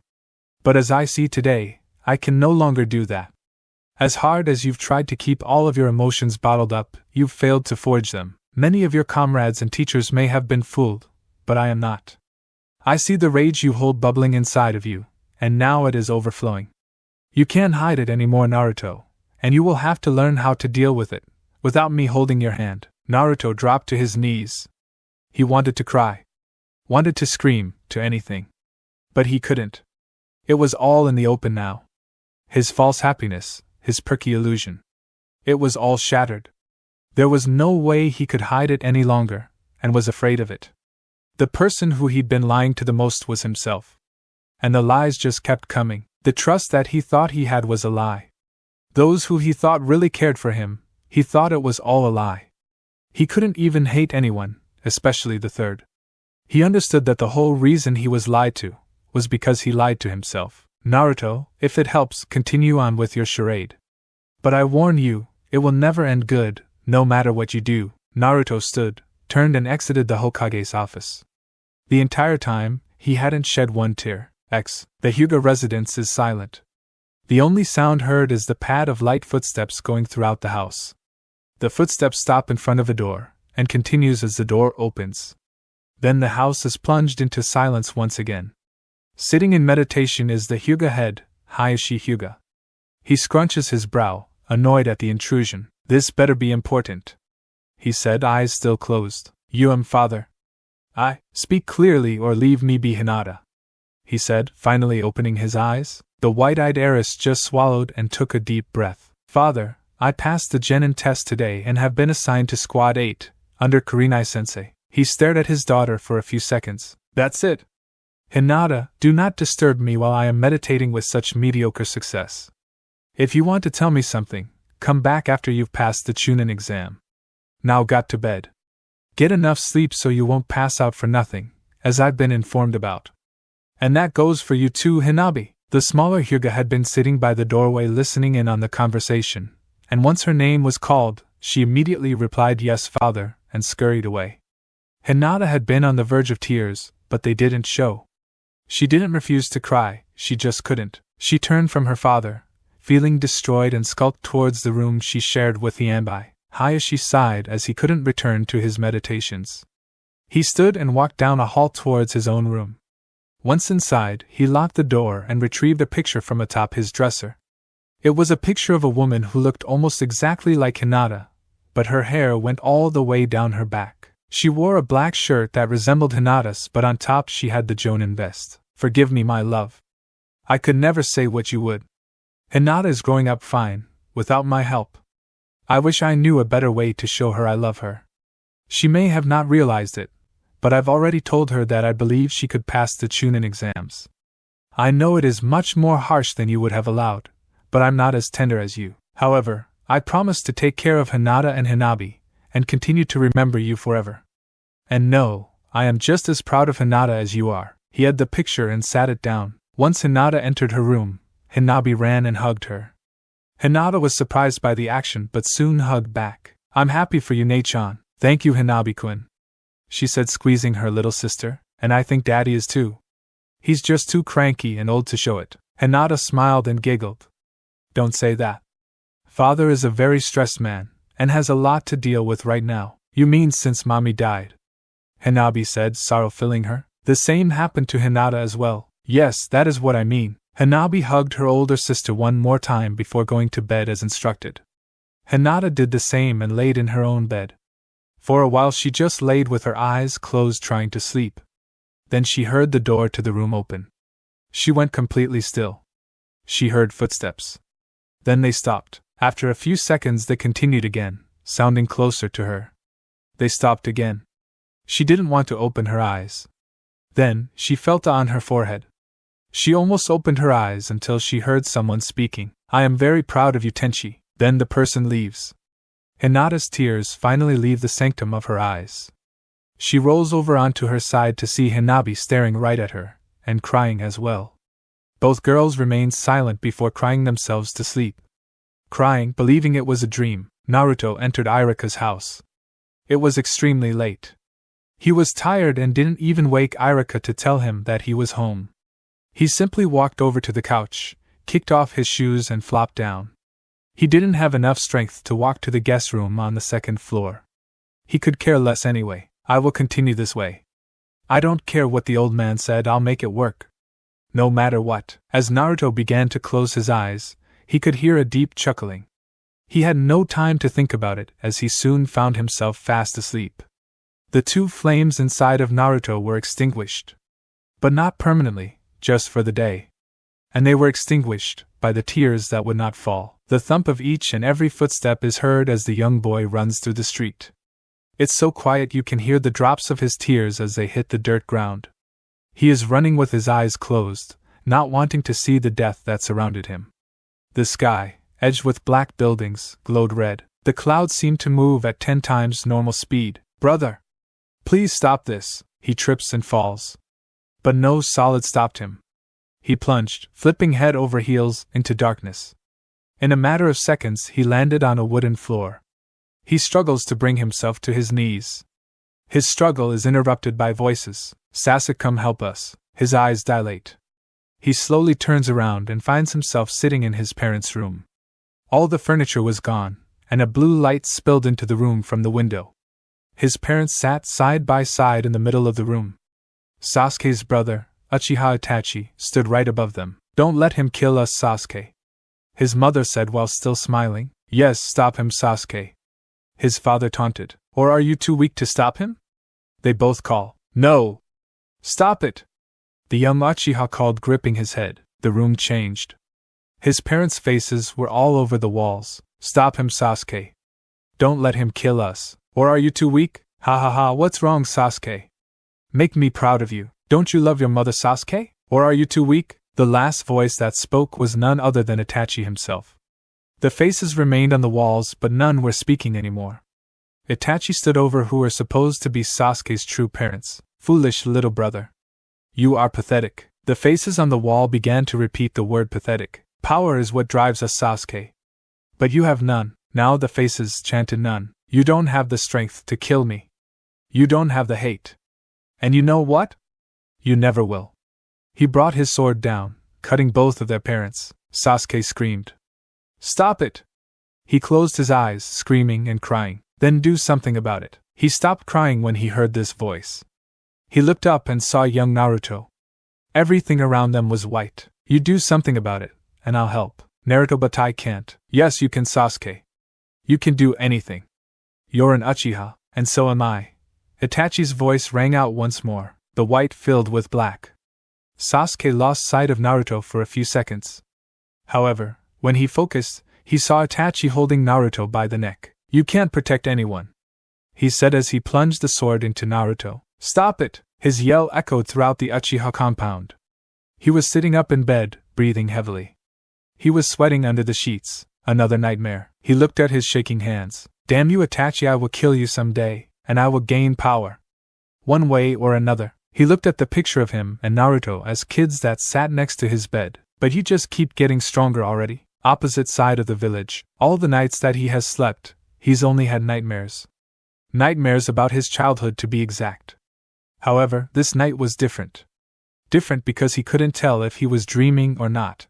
But as I see today, I can no longer do that. As hard as you've tried to keep all of your emotions bottled up, you've failed to forge them. Many of your comrades and teachers may have been fooled, but I am not. I see the rage you hold bubbling inside of you, and now it is overflowing. You can't hide it anymore, Naruto, and you will have to learn how to deal with it, without me holding your hand. Naruto dropped to his knees. He wanted to cry. Wanted to scream, to anything. But he couldn't. It was all in the open now. His false happiness, his perky illusion. It was all shattered. There was no way he could hide it any longer, and was afraid of it. The person who he'd been lying to the most was himself. And the lies just kept coming. The trust that he thought he had was a lie. Those who he thought really cared for him, he thought it was all a lie. He couldn't even hate anyone, especially the third. He understood that the whole reason he was lied to was because he lied to himself. Naruto, if it helps, continue on with your charade. But I warn you, it will never end good, no matter what you do. Naruto stood, turned and exited the Hokage's office. The entire time, he hadn't shed one tear. The Hyuga residence is silent. The only sound heard is the pad of light footsteps going throughout the house. The footsteps stop in front of a door, and continues as the door opens. Then the house is plunged into silence once again. Sitting in meditation is the Hyuga head, Hayashi Hyuga. He scrunches his brow, annoyed at the intrusion. This better be important, he said, eyes still closed. Father. Speak clearly or leave me be, Hinata, he said, finally opening his eyes. The white-eyed heiress just swallowed and took a deep breath. Father, I passed the Jenin test today and have been assigned to Squad 8, under Kurinai-sensei. He stared at his daughter for a few seconds. That's it. Hinata, do not disturb me while I am meditating with such mediocre success. If you want to tell me something, come back after you've passed the Chunin exam. Now got to bed. Get enough sleep so you won't pass out for nothing, as I've been informed about. And that goes for you too, Hinabi. The smaller Hyuga had been sitting by the doorway listening in on the conversation, and once her name was called, she immediately replied yes, father, and scurried away. Hinata had been on the verge of tears, but they didn't show. She didn't refuse to cry, she just couldn't. She turned from her father, feeling destroyed, and skulked towards the room she shared with Hianbai. Hayashi sighed as he couldn't return to his meditations. He stood and walked down a hall towards his own room. Once inside, he locked the door and retrieved a picture from atop his dresser. It was a picture of a woman who looked almost exactly like Hinata, but her hair went all the way down her back. She wore a black shirt that resembled Hinata's, but on top she had the Jonin vest. Forgive me, my love. I could never say what you would. Hinata is growing up fine, without my help. I wish I knew a better way to show her I love her. She may have not realized it, but I've already told her that I believe she could pass the Chunin exams. I know it is much more harsh than you would have allowed, but I'm not as tender as you. However, I promise to take care of Hinata and Hinabi, and continue to remember you forever. And no, I am just as proud of Hinata as you are. He had the picture and sat it down. Once Hinata entered her room, Hinabi ran and hugged her. Hinata was surprised by the action but soon hugged back. I'm happy for you, Nei-chan. Thank you, Hinabi-kun, she said, squeezing her little sister. And I think Daddy is too. He's just too cranky and old to show it. Hinata smiled and giggled. Don't say that. Father is a very stressed man, and has a lot to deal with right now. You mean since Mommy died? Hinabi said, sorrow filling her. The same happened to Hinata as well. Yes, that is what I mean. Hanabi hugged her older sister one more time before going to bed as instructed. Hinata did the same and laid in her own bed. For a while she just laid with her eyes closed trying to sleep. Then she heard the door to the room open. She went completely still. She heard footsteps. Then they stopped. After a few seconds they continued again, sounding closer to her. They stopped again. She didn't want to open her eyes. Then, she felt on her forehead. She almost opened her eyes until she heard someone speaking. I am very proud of you, Tenchi. Then the person leaves. Hinata's tears finally leave the sanctum of her eyes. She rolls over onto her side to see Hanabi staring right at her, and crying as well. Both girls remained silent before crying themselves to sleep. Crying, believing it was a dream, Naruto entered Iruka's house. It was extremely late. He was tired and didn't even wake Iruka to tell him that he was home. He simply walked over to the couch, kicked off his shoes and flopped down. He didn't have enough strength to walk to the guest room on the second floor. He could care less anyway. I will continue this way. I don't care what the old man said, I'll make it work. No matter what. As Naruto began to close his eyes, he could hear a deep chuckling. He had no time to think about it, as he soon found himself fast asleep. The two flames inside of Naruto were extinguished. But not permanently, just for the day. And they were extinguished by the tears that would not fall. The thump of each and every footstep is heard as the young boy runs through the street. It's so quiet you can hear the drops of his tears as they hit the dirt ground. He is running with his eyes closed, not wanting to see the death that surrounded him. The sky, edged with black buildings, glowed red. The clouds seemed to move at 10 times normal speed. Brother! Please stop this! He trips and falls. But no solid stopped him. He plunged, flipping head over heels, into darkness. In a matter of seconds he landed on a wooden floor. He struggles to bring himself to his knees. His struggle is interrupted by voices. Sasuke, come help us. His eyes dilate. He slowly turns around and finds himself sitting in his parents' room. All the furniture was gone, and a blue light spilled into the room from the window. His parents sat side by side in the middle of the room. Sasuke's brother, Uchiha Itachi, stood right above them. Don't let him kill us, Sasuke. His mother said while still smiling. Yes, stop him, Sasuke. His father taunted. Or are you too weak to stop him? They both call. No! Stop it! The young Uchiha called, gripping his head. The room changed. His parents' faces were all over the walls. Stop him, Sasuke. Don't let him kill us. Or are you too weak? Ha ha ha, what's wrong, Sasuke? Make me proud of you. Don't you love your mother, Sasuke? Or are you too weak? The last voice that spoke was none other than Itachi himself. The faces remained on the walls, but none were speaking anymore. Itachi stood over who were supposed to be Sasuke's true parents. Foolish little brother. You are pathetic. The faces on the wall began to repeat the word pathetic. Power is what drives us, Sasuke. But you have none. Now the faces chanted none. You don't have the strength to kill me. You don't have the hate. And you know what? You never will. He brought his sword down, cutting both of their parents. Sasuke screamed. Stop it! He closed his eyes, screaming and crying. Then do something about it. He stopped crying when he heard this voice. He looked up and saw young Naruto. Everything around them was white. You do something about it, and I'll help. Naruto, but I can't. Yes, you can, Sasuke. You can do anything. You're an Uchiha, and so am I. Itachi's voice rang out once more, the white filled with black. Sasuke lost sight of Naruto for a few seconds. However, when he focused, he saw Itachi holding Naruto by the neck. You can't protect anyone, he said as he plunged the sword into Naruto. Stop it! His yell echoed throughout the Uchiha compound. He was sitting up in bed, breathing heavily. He was sweating under the sheets. Another nightmare. He looked at his shaking hands. Damn you, Itachi, I will kill you someday, and I will gain power. One way or another. He looked at the picture of him and Naruto as kids that sat next to his bed. But he just keep getting stronger already. Opposite side of the village. All the nights that he has slept, he's only had nightmares. Nightmares about his childhood, to be exact. However, this night was different. Different because he couldn't tell if he was dreaming or not.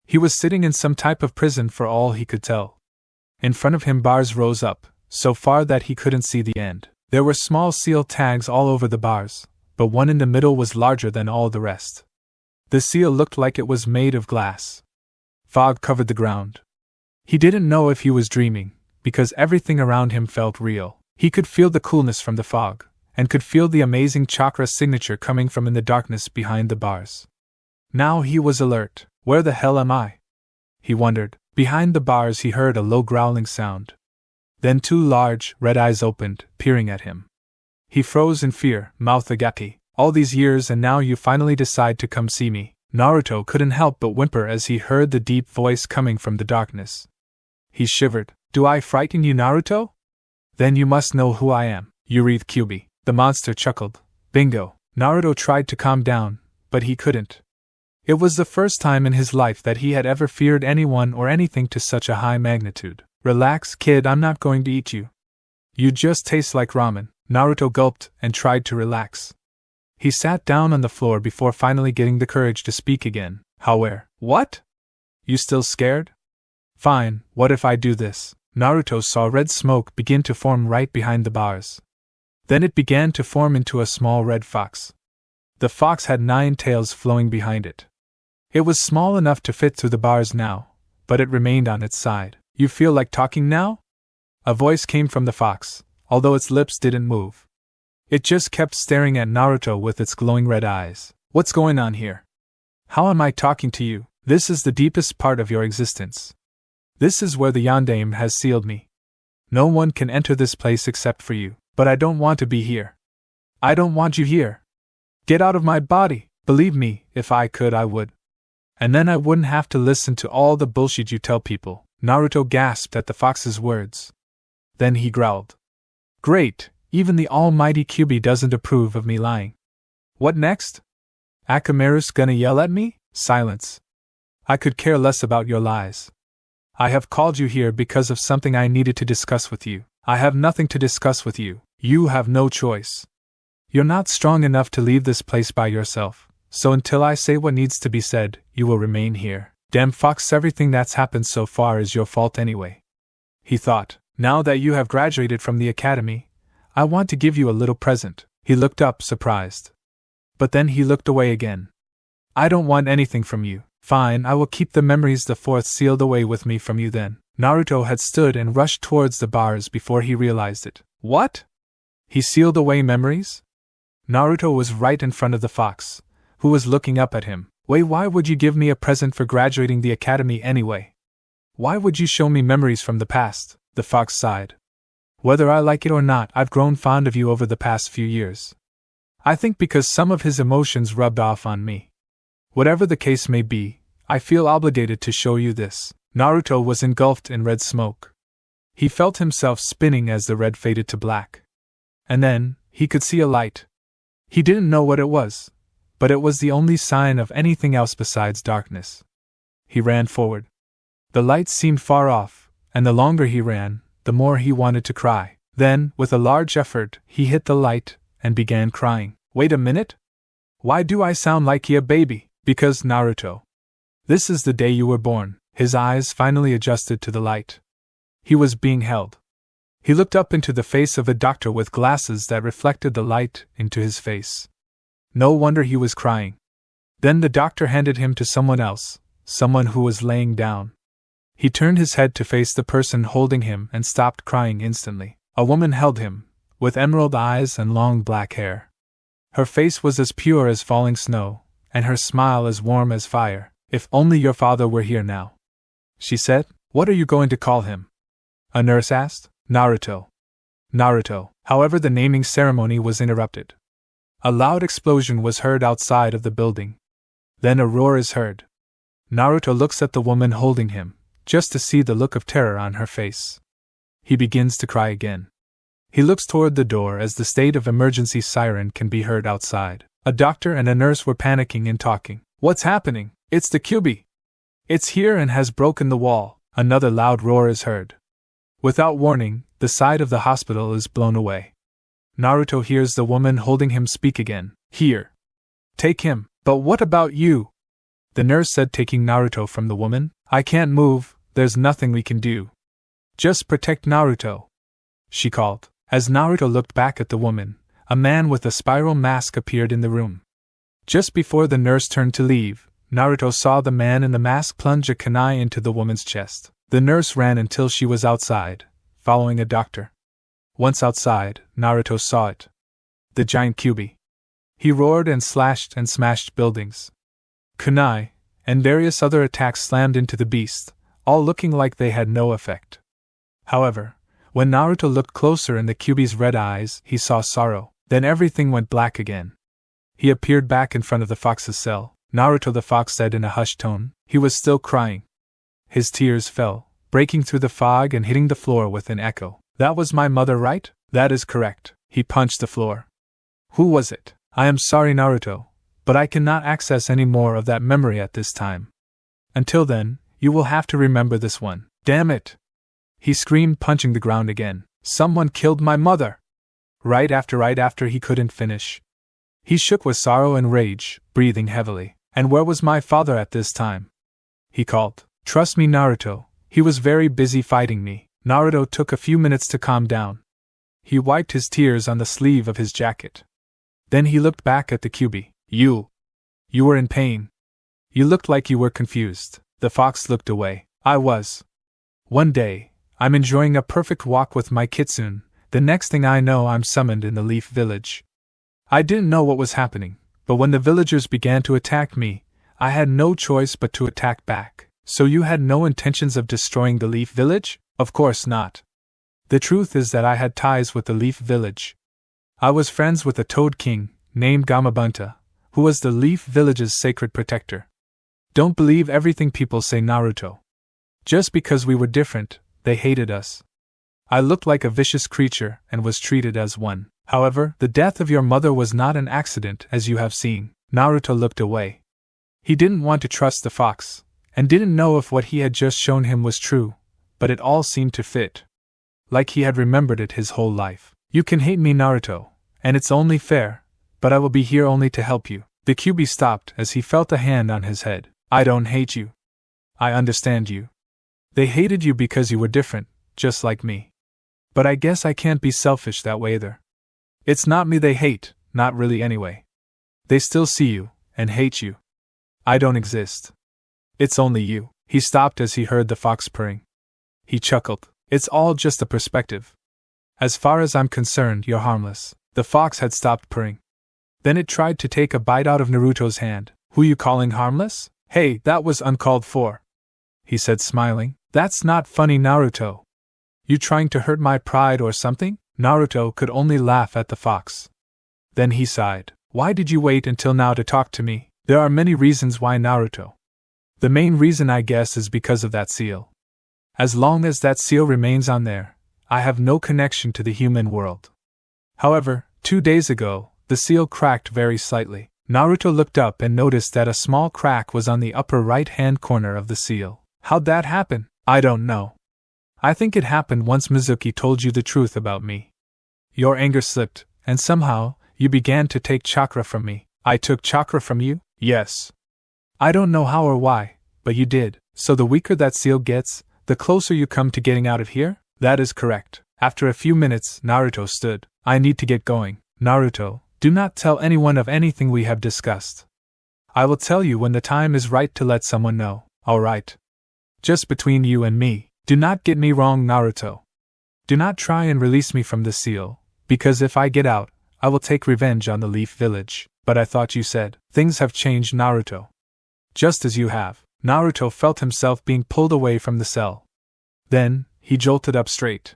He was sitting in some type of prison for all he could tell. In front of him bars rose up, so far that he couldn't see the end. There were small seal tags all over the bars, but one in the middle was larger than all the rest. The seal looked like it was made of glass. Fog covered the ground. He didn't know if he was dreaming, because everything around him felt real. He could feel the coolness from the fog, and could feel the amazing chakra signature coming from in the darkness behind the bars. Now he was alert. Where the hell am I? He wondered. Behind the bars he heard a low growling sound. Then two large, red eyes opened, peering at him. He froze in fear, mouth agape. All these years and now you finally decide to come see me. Naruto couldn't help but whimper as he heard the deep voice coming from the darkness. He shivered. Do I frighten you, Naruto? Then you must know who I am. Yurith Kyubi. The monster chuckled. Bingo. Naruto tried to calm down, but he couldn't. It was the first time in his life that he had ever feared anyone or anything to such a high magnitude. Relax, kid, I'm not going to eat you. You just taste like ramen. Naruto gulped and tried to relax. He sat down on the floor before finally getting the courage to speak again. What? You still scared? Fine, what if I do this? Naruto saw red smoke begin to form right behind the bars. Then it began to form into a small red fox. The fox had 9 tails flowing behind it. It was small enough to fit through the bars now, but it remained on its side. You feel like talking now? A voice came from the fox, although its lips didn't move. It just kept staring at Naruto with its glowing red eyes. What's going on here? How am I talking to you? This is the deepest part of your existence. This is where the Yondaime has sealed me. No one can enter this place except for you, but I don't want to be here. I don't want you here. Get out of my body. Believe me, if I could, I would. And then I wouldn't have to listen to all the bullshit you tell people. Naruto gasped at the fox's words. Then he growled. Great, even the almighty Kyubi doesn't approve of me lying. What next? Akamaru's gonna yell at me? Silence. I could care less about your lies. I have called you here because of something I needed to discuss with you. I have nothing to discuss with you. You have no choice. You're not strong enough to leave this place by yourself, so until I say what needs to be said, you will remain here. Damn fox, everything that's happened so far is your fault anyway. He thought, now that you have graduated from the academy, I want to give you a little present. He looked up, surprised. But then he looked away again. I don't want anything from you. Fine, I will keep the memories the fourth sealed away with me from you then. Naruto had stood and rushed towards the bars before he realized it. What? He sealed away memories? Naruto was right in front of the fox, who was looking up at him. Wait, why would you give me a present for graduating the academy anyway? Why would you show me memories from the past? The fox sighed. Whether I like it or not, I've grown fond of you over the past few years. I think because some of his emotions rubbed off on me. Whatever the case may be, I feel obligated to show you this. Naruto was engulfed in red smoke. He felt himself spinning as the red faded to black. And then, he could see a light. He didn't know what it was, but it was the only sign of anything else besides darkness. He ran forward. The light seemed far off, and the longer he ran, the more he wanted to cry. Then, with a large effort, he hit the light and began crying. Wait a minute? Why do I sound like a baby? Because, Naruto. This is the day you were born. His eyes finally adjusted to the light. He was being held. He looked up into the face of a doctor with glasses that reflected the light into his face. No wonder he was crying. Then the doctor handed him to someone else, someone who was laying down. He turned his head to face the person holding him and stopped crying instantly. A woman held him, with emerald eyes and long black hair. Her face was as pure as falling snow, and her smile as warm as fire. If only your father were here now, she said. What are you going to call him? A nurse asked. Naruto. Naruto. However, the naming ceremony was interrupted. A loud explosion was heard outside of the building. Then a roar is heard. Naruto looks at the woman holding him, just to see the look of terror on her face. He begins to cry again. He looks toward the door as the state of emergency siren can be heard outside. A doctor and a nurse were panicking and talking. What's happening? It's the Kyubi! It's here and has broken the wall. Another loud roar is heard. Without warning, the side of the hospital is blown away. Naruto hears the woman holding him speak again. Here. Take him. But what about you? The nurse said, taking Naruto from the woman. I can't move, there's nothing we can do. Just protect Naruto, she called. As Naruto looked back at the woman, a man with a spiral mask appeared in the room. Just before the nurse turned to leave, Naruto saw the man in the mask plunge a kunai into the woman's chest. The nurse ran until she was outside, following a doctor. Once outside, Naruto saw it. The giant Kyuubi. He roared and slashed and smashed buildings. Kunai, and various other attacks slammed into the beast, all looking like they had no effect. However, when Naruto looked closer in the Kyuubi's red eyes, he saw sorrow. Then everything went black again. He appeared back in front of the fox's cell. Naruto, the fox said in a hushed tone. He was still crying. His tears fell, breaking through the fog and hitting the floor with an echo. That was my mother, right? That is correct. He punched the floor. Who was it? I am sorry, Naruto, but I cannot access any more of that memory at this time. Until then, you will have to remember this one. Damn it! He screamed, punching the ground again. Someone killed my mother! Right after he couldn't finish. He shook with sorrow and rage, breathing heavily. And where was my father at this time? He called. Trust me, Naruto, he was very busy fighting me. Naruto took a few minutes to calm down. He wiped his tears on the sleeve of his jacket. Then he looked back at the Kyuubi. You were in pain. You looked like you were confused. The fox looked away. I was. One day, I'm enjoying a perfect walk with my kitsune. The next thing I know, I'm summoned in the Leaf Village. I didn't know what was happening, but when the villagers began to attack me, I had no choice but to attack back. So you had no intentions of destroying the Leaf Village? Of course not. The truth is that I had ties with the Leaf Village. I was friends with a Toad King, named Gamabunta, who was the Leaf Village's sacred protector. Don't believe everything people say, Naruto. Just because we were different, they hated us. I looked like a vicious creature and was treated as one. However, the death of your mother was not an accident, as you have seen. Naruto looked away. He didn't want to trust the fox, and didn't know if what he had just shown him was true, but it all seemed to fit. Like he had remembered it his whole life. You can hate me, Naruto, and it's only fair, but I will be here only to help you. The Kyuubi stopped as he felt a hand on his head. I don't hate you. I understand you. They hated you because you were different, just like me. But I guess I can't be selfish that way either. It's not me they hate, not really anyway. They still see you, and hate you. I don't exist. It's only you. He stopped as he heard the fox purring. He chuckled. It's all just a perspective. As far as I'm concerned, you're harmless. The fox had stopped purring. Then it tried to take a bite out of Naruto's hand. Who you calling harmless? Hey, that was uncalled for, he said, smiling. That's not funny, Naruto. You trying to hurt my pride or something? Naruto could only laugh at the fox. Then he sighed. Why did you wait until now to talk to me? There are many reasons why, Naruto. The main reason, I guess, is because of that seal. As long as that seal remains on there, I have no connection to the human world. However, 2 days ago, the seal cracked very slightly. Naruto looked up and noticed that a small crack was on the upper right-hand corner of the seal. How'd that happen? I don't know. I think it happened once Mizuki told you the truth about me. Your anger slipped, and somehow, you began to take chakra from me. I took chakra from you? Yes. I don't know how or why, but you did. So the weaker that seal gets, the closer you come to getting out of here? That is correct. After a few minutes, Naruto stood. I need to get going. Naruto, do not tell anyone of anything we have discussed. I will tell you when the time is right to let someone know. Alright. Just between you and me. Do not get me wrong, Naruto. Do not try and release me from the seal, because if I get out, I will take revenge on the Leaf Village. But I thought you said, things have changed, Naruto. Just as you have. Naruto felt himself being pulled away from the cell. Then, he jolted up straight.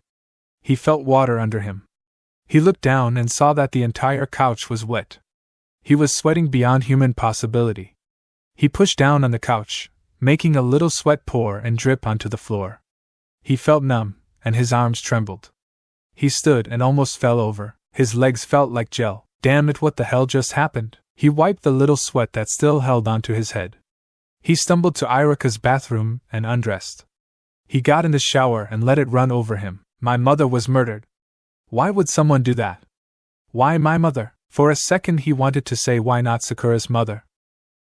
He felt water under him. He looked down and saw that the entire couch was wet. He was sweating beyond human possibility. He pushed down on the couch, making a little sweat pour and drip onto the floor. He felt numb, and his arms trembled. He stood and almost fell over. His legs felt like gel. Damn it, what the hell just happened? He wiped the little sweat that still held onto his head. He stumbled to Iruka's bathroom and undressed. He got in the shower and let it run over him. My mother was murdered. Why would someone do that? Why my mother? For a second he wanted to say why not Sakura's mother.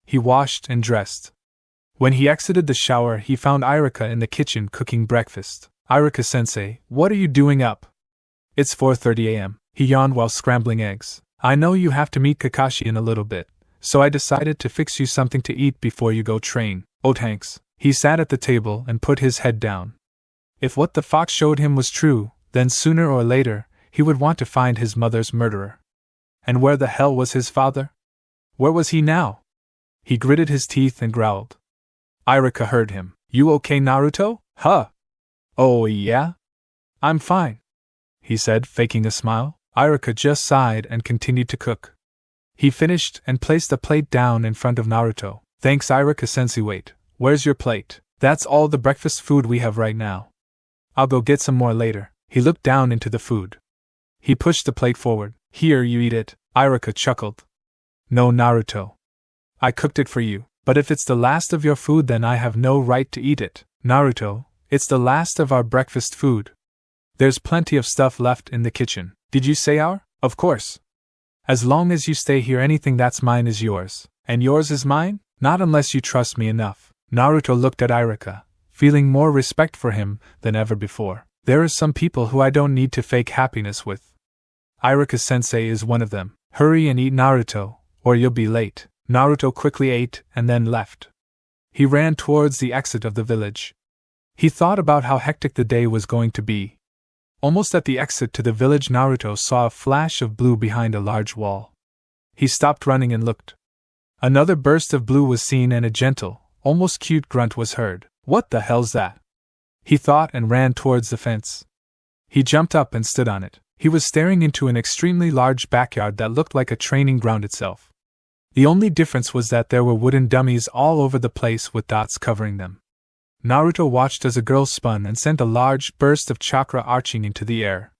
He washed and dressed. When he exited the shower, he found Iruka in the kitchen cooking breakfast. Iruka-sensei, what are you doing up? It's 4:30 a.m. He yawned while scrambling eggs. I know you have to meet Kakashi in a little bit, so I decided to fix you something to eat before you go train. Oh thanks. He sat at the table and put his head down. If what the fox showed him was true, then sooner or later, he would want to find his mother's murderer. And where the hell was his father? Where was he now? He gritted his teeth and growled. Iruka heard him. You okay, Naruto? Huh? Oh yeah? I'm fine, he said, faking a smile. Iruka just sighed and continued to cook. He finished and placed the plate down in front of Naruto. Thanks, Iruka-sensei. Wait, where's your plate? That's all the breakfast food we have right now. I'll go get some more later. He looked down into the food. He pushed the plate forward. Here, you eat it. Iruka chuckled. No, Naruto. I cooked it for you, but if it's the last of your food, then I have no right to eat it. Naruto, it's the last of our breakfast food. There's plenty of stuff left in the kitchen. Did you say our? Of course. As long as you stay here, anything that's mine is yours. And yours is mine? Not unless you trust me enough. Naruto looked at Iruka, feeling more respect for him than ever before. There are some people who I don't need to fake happiness with. Iruka-sensei is one of them. Hurry and eat, Naruto, or you'll be late. Naruto quickly ate and then left. He ran towards the exit of the village. He thought about how hectic the day was going to be. Almost at the exit to the village, Naruto saw a flash of blue behind a large wall. He stopped running and looked. Another burst of blue was seen and a gentle, almost cute grunt was heard. What the hell's that? He thought and ran towards the fence. He jumped up and stood on it. He was staring into an extremely large backyard that looked like a training ground itself. The only difference was that there were wooden dummies all over the place with dots covering them. Naruto watched as a girl spun and sent a large burst of chakra arching into the air.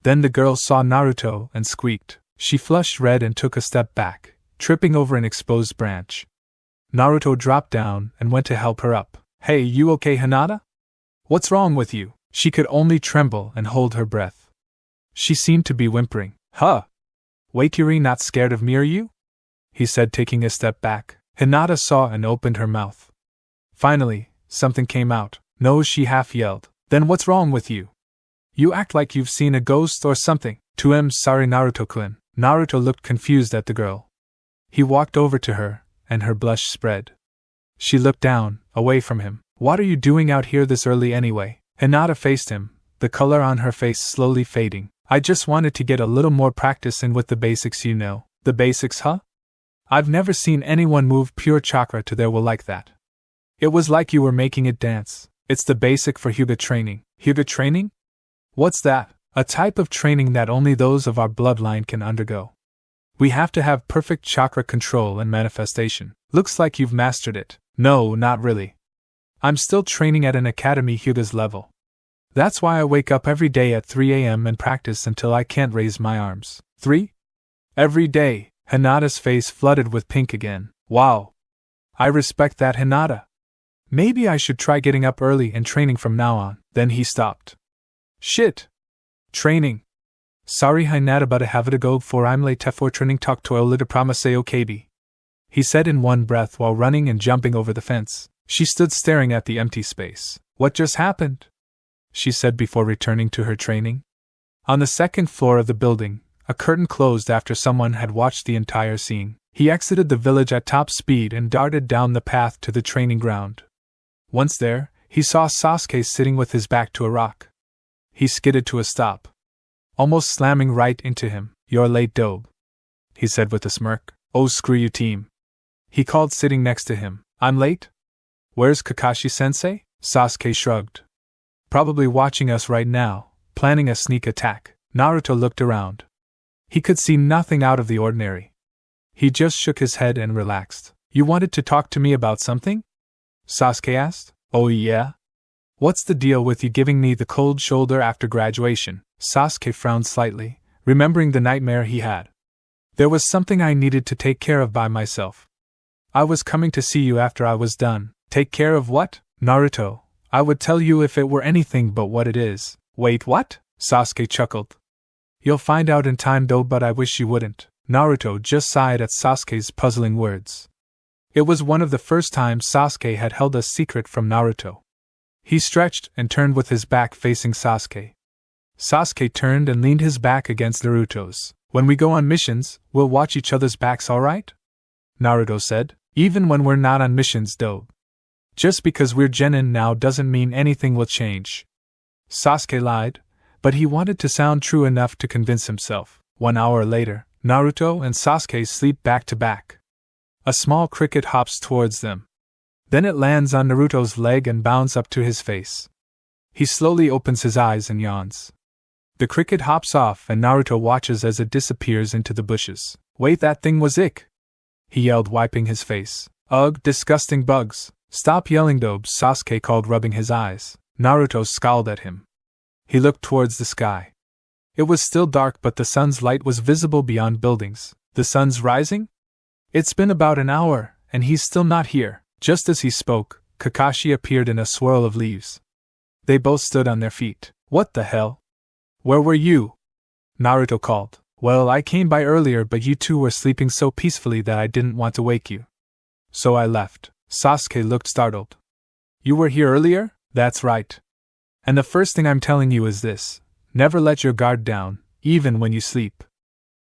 Then the girl saw Naruto and squeaked. She flushed red and took a step back, tripping over an exposed branch. Naruto dropped down and went to help her up. Hey, you okay, Hinata? What's wrong with you? She could only tremble and hold her breath. She seemed to be whimpering. Huh? Wait, you're not scared of me, are you? He said, taking a step back. Hinata saw and opened her mouth. Finally, something came out. No, she half yelled. Then what's wrong with you? You act like you've seen a ghost or something. Sorry, Naruto-kun. Naruto looked confused at the girl. He walked over to her, and her blush spread. She looked down, away from him. What are you doing out here this early anyway? Hinata faced him, the color on her face slowly fading. I just wanted to get a little more practice in with the basics, you know. The basics, huh? I've never seen anyone move pure chakra to their will like that. It was like you were making it dance. It's the basic for Hyuga training. Hyuga training? What's that? A type of training that only those of our bloodline can undergo. We have to have perfect chakra control and manifestation. Looks like you've mastered it. No, not really. I'm still training at an academy Hyuga's level. That's why I wake up every day at 3 a.m. and practice until I can't raise my arms. 3? Every day. Hinata's face flooded with pink again. Wow. I respect that, Hinata. Maybe I should try getting up early and training from now on. Then he stopped. Shit. Training. Sorry, Hinata, but I have to go for I'm late for training. Talk to Olita Promise OKB. He said in one breath while running and jumping over the fence. She stood staring at the empty space. What just happened? She said before returning to her training. On the second floor of the building, a curtain closed after someone had watched the entire scene. He exited the village at top speed and darted down the path to the training ground. Once there, he saw Sasuke sitting with his back to a rock. He skidded to a stop, almost slamming right into him. You're late, Dobe, he said with a smirk. Oh, screw you, team, he called, sitting next to him. I'm late? Where's Kakashi-sensei? Sasuke shrugged. Probably watching us right now, planning a sneak attack. Naruto looked around. He could see nothing out of the ordinary. He just shook his head and relaxed. You wanted to talk to me about something? Sasuke asked. Oh yeah? What's the deal with you giving me the cold shoulder after graduation? Sasuke frowned slightly, remembering the nightmare he had. There was something I needed to take care of by myself. I was coming to see you after I was done. Take care of what? Naruto, I would tell you if it were anything but what it is. Wait, what? Sasuke chuckled. You'll find out in time though, but I wish you wouldn't. Naruto just sighed at Sasuke's puzzling words. It was one of the first times Sasuke had held a secret from Naruto. He stretched and turned with his back facing Sasuke. Sasuke turned and leaned his back against Naruto's. When we go on missions, we'll watch each other's backs, alright? Naruto said. Even when we're not on missions, dope. Just because we're Jenin now doesn't mean anything will change. Sasuke lied, but he wanted to sound true enough to convince himself. 1 hour later, Naruto and Sasuke sleep back to back. A small cricket hops towards them. Then it lands on Naruto's leg and bounds up to his face. He slowly opens his eyes and yawns. The cricket hops off and Naruto watches as it disappears into the bushes. Wait, that thing was ick! He yelled, wiping his face. Ugh, disgusting bugs! Stop yelling, dope, Sasuke called, rubbing his eyes. Naruto scowled at him. He looked towards the sky. It was still dark, but the sun's light was visible beyond buildings. The sun's rising? It's been about an hour, and he's still not here. Just as he spoke, Kakashi appeared in a swirl of leaves. They both stood on their feet. What the hell? Where were you? Naruto called. Well, I came by earlier, but you two were sleeping so peacefully that I didn't want to wake you. So I left. Sasuke looked startled. You were here earlier? That's right. And the first thing I'm telling you is this. Never let your guard down, even when you sleep.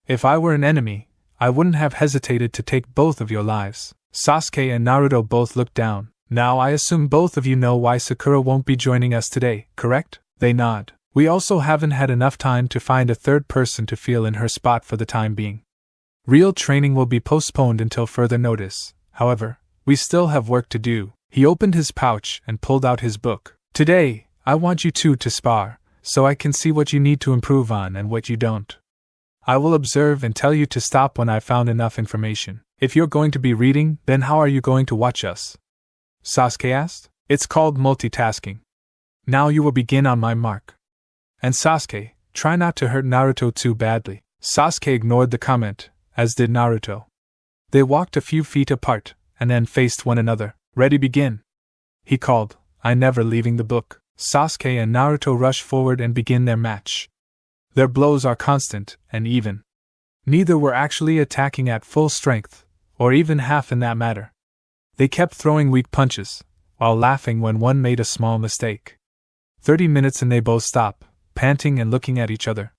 If I were an enemy, I wouldn't have hesitated to take both of your lives. Sasuke and Naruto both looked down. Now I assume both of you know why Sakura won't be joining us today, correct? They nod. We also haven't had enough time to find a third person to fill in her spot for the time being. Real training will be postponed until further notice. However, we still have work to do. He opened his pouch and pulled out his book. Today, I want you two to spar, so I can see what you need to improve on and what you don't. I will observe and tell you to stop when I've found enough information. If you're going to be reading, then how are you going to watch us? Sasuke asked. It's called multitasking. Now you will begin on my mark. And Sasuke, try not to hurt Naruto too badly. Sasuke ignored the comment, as did Naruto. They walked a few feet apart, and then faced one another. Ready, begin. He called, I never leaving the book. Sasuke and Naruto rush forward and begin their match. Their blows are constant and even. Neither were actually attacking at full strength, or even half in that matter. They kept throwing weak punches, while laughing when one made a small mistake. 30 minutes and they both stop, panting and looking at each other.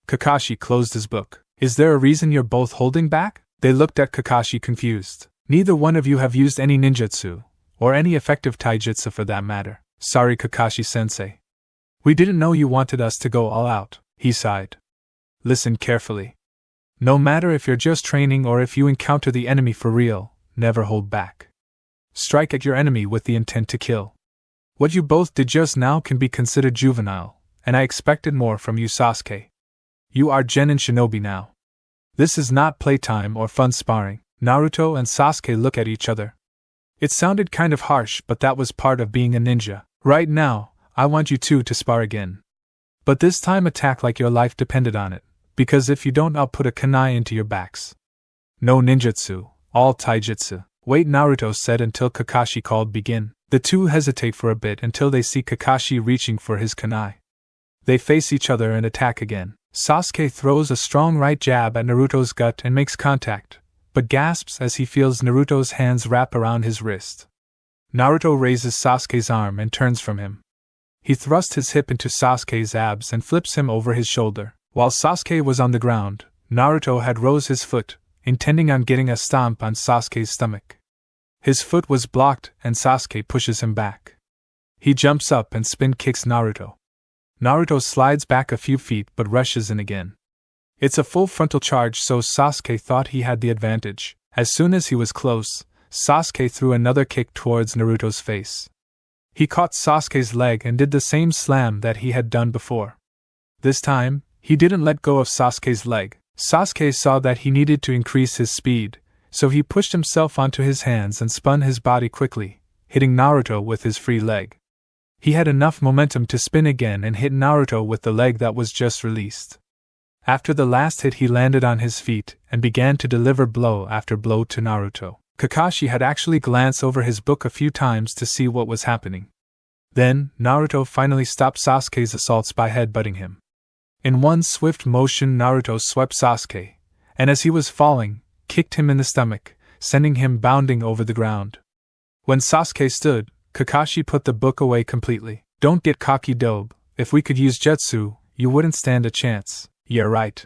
Kakashi closed his book. Is there a reason you're both holding back? They looked at Kakashi confused. Neither one of you have used any ninjutsu, or any effective taijutsu for that matter. Sorry, Kakashi-sensei. We didn't know you wanted us to go all out, he sighed. Listen carefully. No matter if you're just training or if you encounter the enemy for real, never hold back. Strike at your enemy with the intent to kill. What you both did just now can be considered juvenile, and I expected more from you, Sasuke. You are Jenin Shinobi now. This is not playtime or fun sparring. Naruto and Sasuke look at each other. It sounded kind of harsh, but that was part of being a ninja. Right now, I want you two to spar again. But this time attack like your life depended on it, because if you don't, I'll put a kunai into your backs. No ninjutsu, all taijutsu. Wait, Naruto said until Kakashi called begin. The two hesitate for a bit until they see Kakashi reaching for his kunai. They face each other and attack again. Sasuke throws a strong right jab at Naruto's gut and makes contact, but gasps as he feels Naruto's hands wrap around his wrist. Naruto raises Sasuke's arm and turns from him. He thrusts his hip into Sasuke's abs and flips him over his shoulder. While Sasuke was on the ground, Naruto had rose his foot, intending on getting a stomp on Sasuke's stomach. His foot was blocked and Sasuke pushes him back. He jumps up and spin kicks Naruto. Naruto slides back a few feet but rushes in again. It's a full frontal charge, so Sasuke thought he had the advantage. As soon as he was close, Sasuke threw another kick towards Naruto's face. He caught Sasuke's leg and did the same slam that he had done before. This time, he didn't let go of Sasuke's leg. Sasuke saw that he needed to increase his speed, so he pushed himself onto his hands and spun his body quickly, hitting Naruto with his free leg. He had enough momentum to spin again and hit Naruto with the leg that was just released. After the last hit, he landed on his feet and began to deliver blow after blow to Naruto. Kakashi had actually glanced over his book a few times to see what was happening. Then, Naruto finally stopped Sasuke's assaults by headbutting him. In one swift motion, Naruto swept Sasuke, and as he was falling, kicked him in the stomach, sending him bounding over the ground. When Sasuke stood, Kakashi put the book away completely. Don't get cocky, dobe. If we could use jutsu, you wouldn't stand a chance. Yeah, right.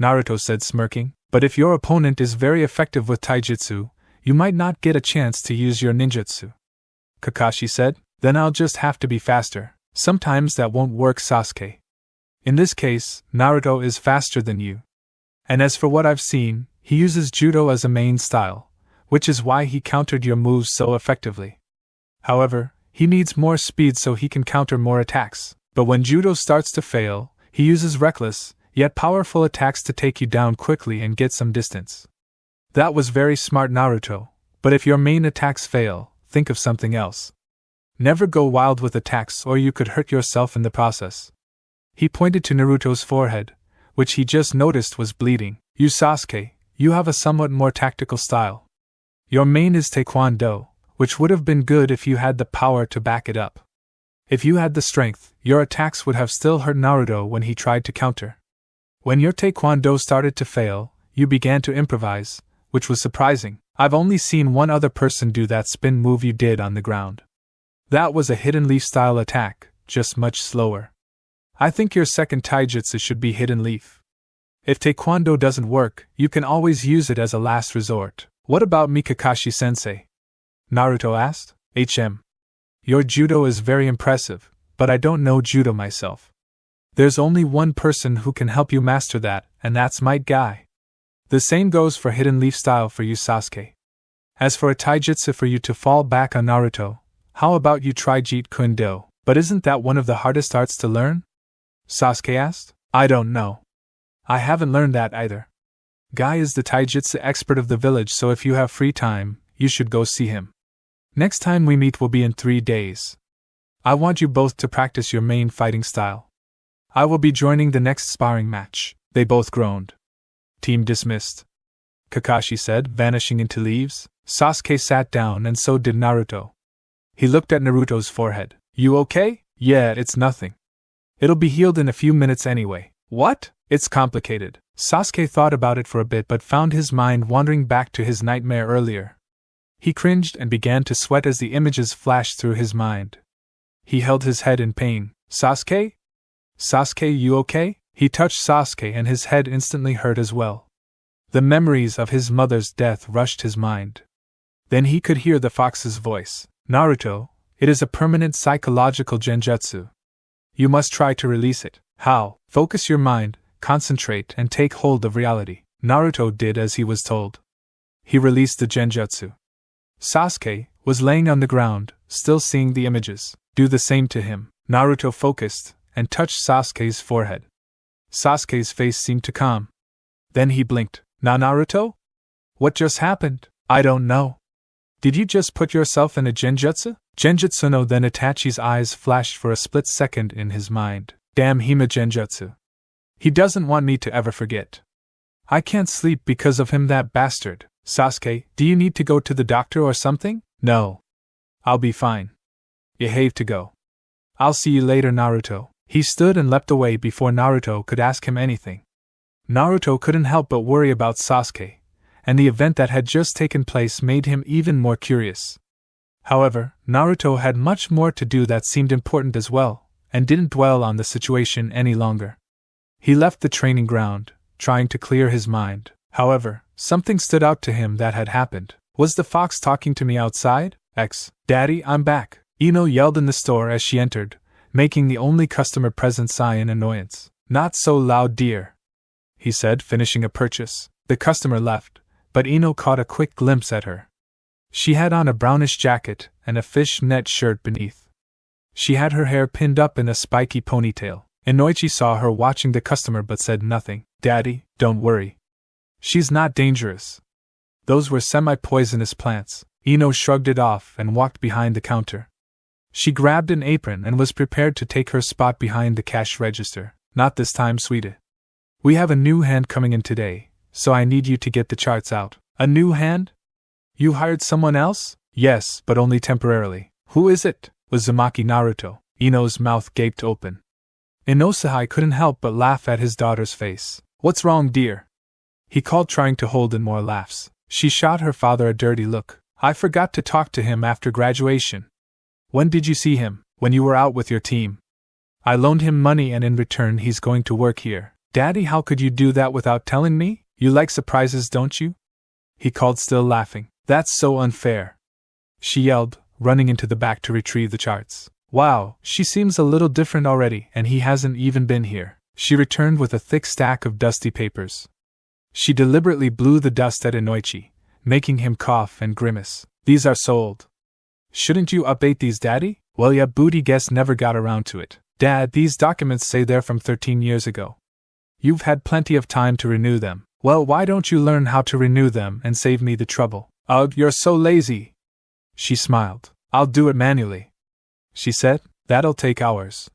Naruto said, smirking. But if your opponent is very effective with taijutsu, you might not get a chance to use your ninjutsu. Kakashi said, then I'll just have to be faster. Sometimes that won't work, Sasuke. In this case, Naruto is faster than you. And as for what I've seen, he uses judo as a main style, which is why he countered your moves so effectively. However, he needs more speed so he can counter more attacks. But when judo starts to fail, he uses reckless, yet powerful attacks to take you down quickly and get some distance. That was very smart, Naruto, but if your main attacks fail, think of something else. Never go wild with attacks or you could hurt yourself in the process. He pointed to Naruto's forehead, which he just noticed was bleeding. You, Sasuke, you have a somewhat more tactical style. Your main is taekwondo, which would have been good if you had the power to back it up. If you had the strength, your attacks would have still hurt Naruto when he tried to counter. When your taekwondo started to fail, you began to improvise, which was surprising. I've only seen one other person do that spin move you did on the ground. That was a hidden leaf style attack, just much slower. I think your second taijutsu should be hidden leaf. If taekwondo doesn't work, you can always use it as a last resort. What about me, Kakashi-sensei? Naruto asked. Your judo is very impressive, but I don't know judo myself. There's only one person who can help you master that, and that's my guy. The same goes for hidden leaf style for you, Sasuke. As for a taijutsu for you to fall back on Naruto, how about you try Jeet Kune Do? But isn't that one of the hardest arts to learn? Sasuke asked. I don't know. I haven't learned that either. Guy is the taijutsu expert of the village, so if you have free time, you should go see him. Next time we meet will be in 3 days. I want you both to practice your main fighting style. I will be joining the next sparring match. They both groaned. Team dismissed, Kakashi said, vanishing into leaves. Sasuke sat down and so did Naruto. He looked at Naruto's forehead. You okay? Yeah, it's nothing. It'll be healed in a few minutes anyway. What? It's complicated. Sasuke thought about it for a bit but found his mind wandering back to his nightmare earlier. He cringed and began to sweat as the images flashed through his mind. He held his head in pain. Sasuke? Sasuke, you okay? He touched Sasuke and his head instantly hurt as well. The memories of his mother's death rushed his mind. Then he could hear the fox's voice. Naruto, it is a permanent psychological genjutsu. You must try to release it. How? Focus your mind, concentrate and take hold of reality. Naruto did as he was told. He released the genjutsu. Sasuke was laying on the ground, still seeing the images. Do the same to him. Naruto focused and touched Sasuke's forehead. Sasuke's face seemed to calm. Then he blinked. Now Naruto? What just happened? I don't know. Did you just put yourself in a genjutsu? Genjutsu no. Then Itachi's eyes flashed for a split second in his mind. Damn Hima genjutsu. He doesn't want me to ever forget. I can't sleep because of him, that bastard. Sasuke, do you need to go to the doctor or something? No. I'll be fine. You have to go. I'll see you later, Naruto. He stood and leapt away before Naruto could ask him anything. Naruto couldn't help but worry about Sasuke, and the event that had just taken place made him even more curious. However, Naruto had much more to do that seemed important as well, and didn't dwell on the situation any longer. He left the training ground, trying to clear his mind. However, something stood out to him that had happened. Was the fox talking to me outside? Daddy, I'm back. Ino yelled in the store as she entered, making the only customer present sigh in annoyance. Not so loud, dear, he said, finishing a purchase. The customer left, but Ino caught a quick glimpse at her. She had on a brownish jacket and a fish-net shirt beneath. She had her hair pinned up in a spiky ponytail. Kunoichi saw her watching the customer but said nothing. Daddy, don't worry. She's not dangerous. Those were semi-poisonous plants. Ino shrugged it off and walked behind the counter. She grabbed an apron and was prepared to take her spot behind the cash register. Not this time, sweetie. We have a new hand coming in today, so I need you to get the charts out. A new hand? You hired someone else? Yes, but only temporarily. Who is it? Was Uzumaki Naruto. Ino's mouth gaped open. Inosuke couldn't help but laugh at his daughter's face. What's wrong, dear? He called, trying to hold in more laughs. She shot her father a dirty look. I forgot to talk to him after graduation. When did you see him? When you were out with your team. I loaned him money and in return he's going to work here. Daddy, how could you do that without telling me? You like surprises, don't you? He called, still laughing. That's so unfair, she yelled, running into the back to retrieve the charts. Wow, she seems a little different already, and he hasn't even been here, she returned with a thick stack of dusty papers. She deliberately blew the dust at Kunoichi, making him cough and grimace. These are sold. Shouldn't you update these, Daddy? Well, yeah, booty guess never got around to it. Dad, these documents say they're from 13 years ago. You've had plenty of time to renew them. Well, why don't you learn how to renew them and save me the trouble? Ugh, you're so lazy. She smiled. I'll do it manually, she said. That'll take hours.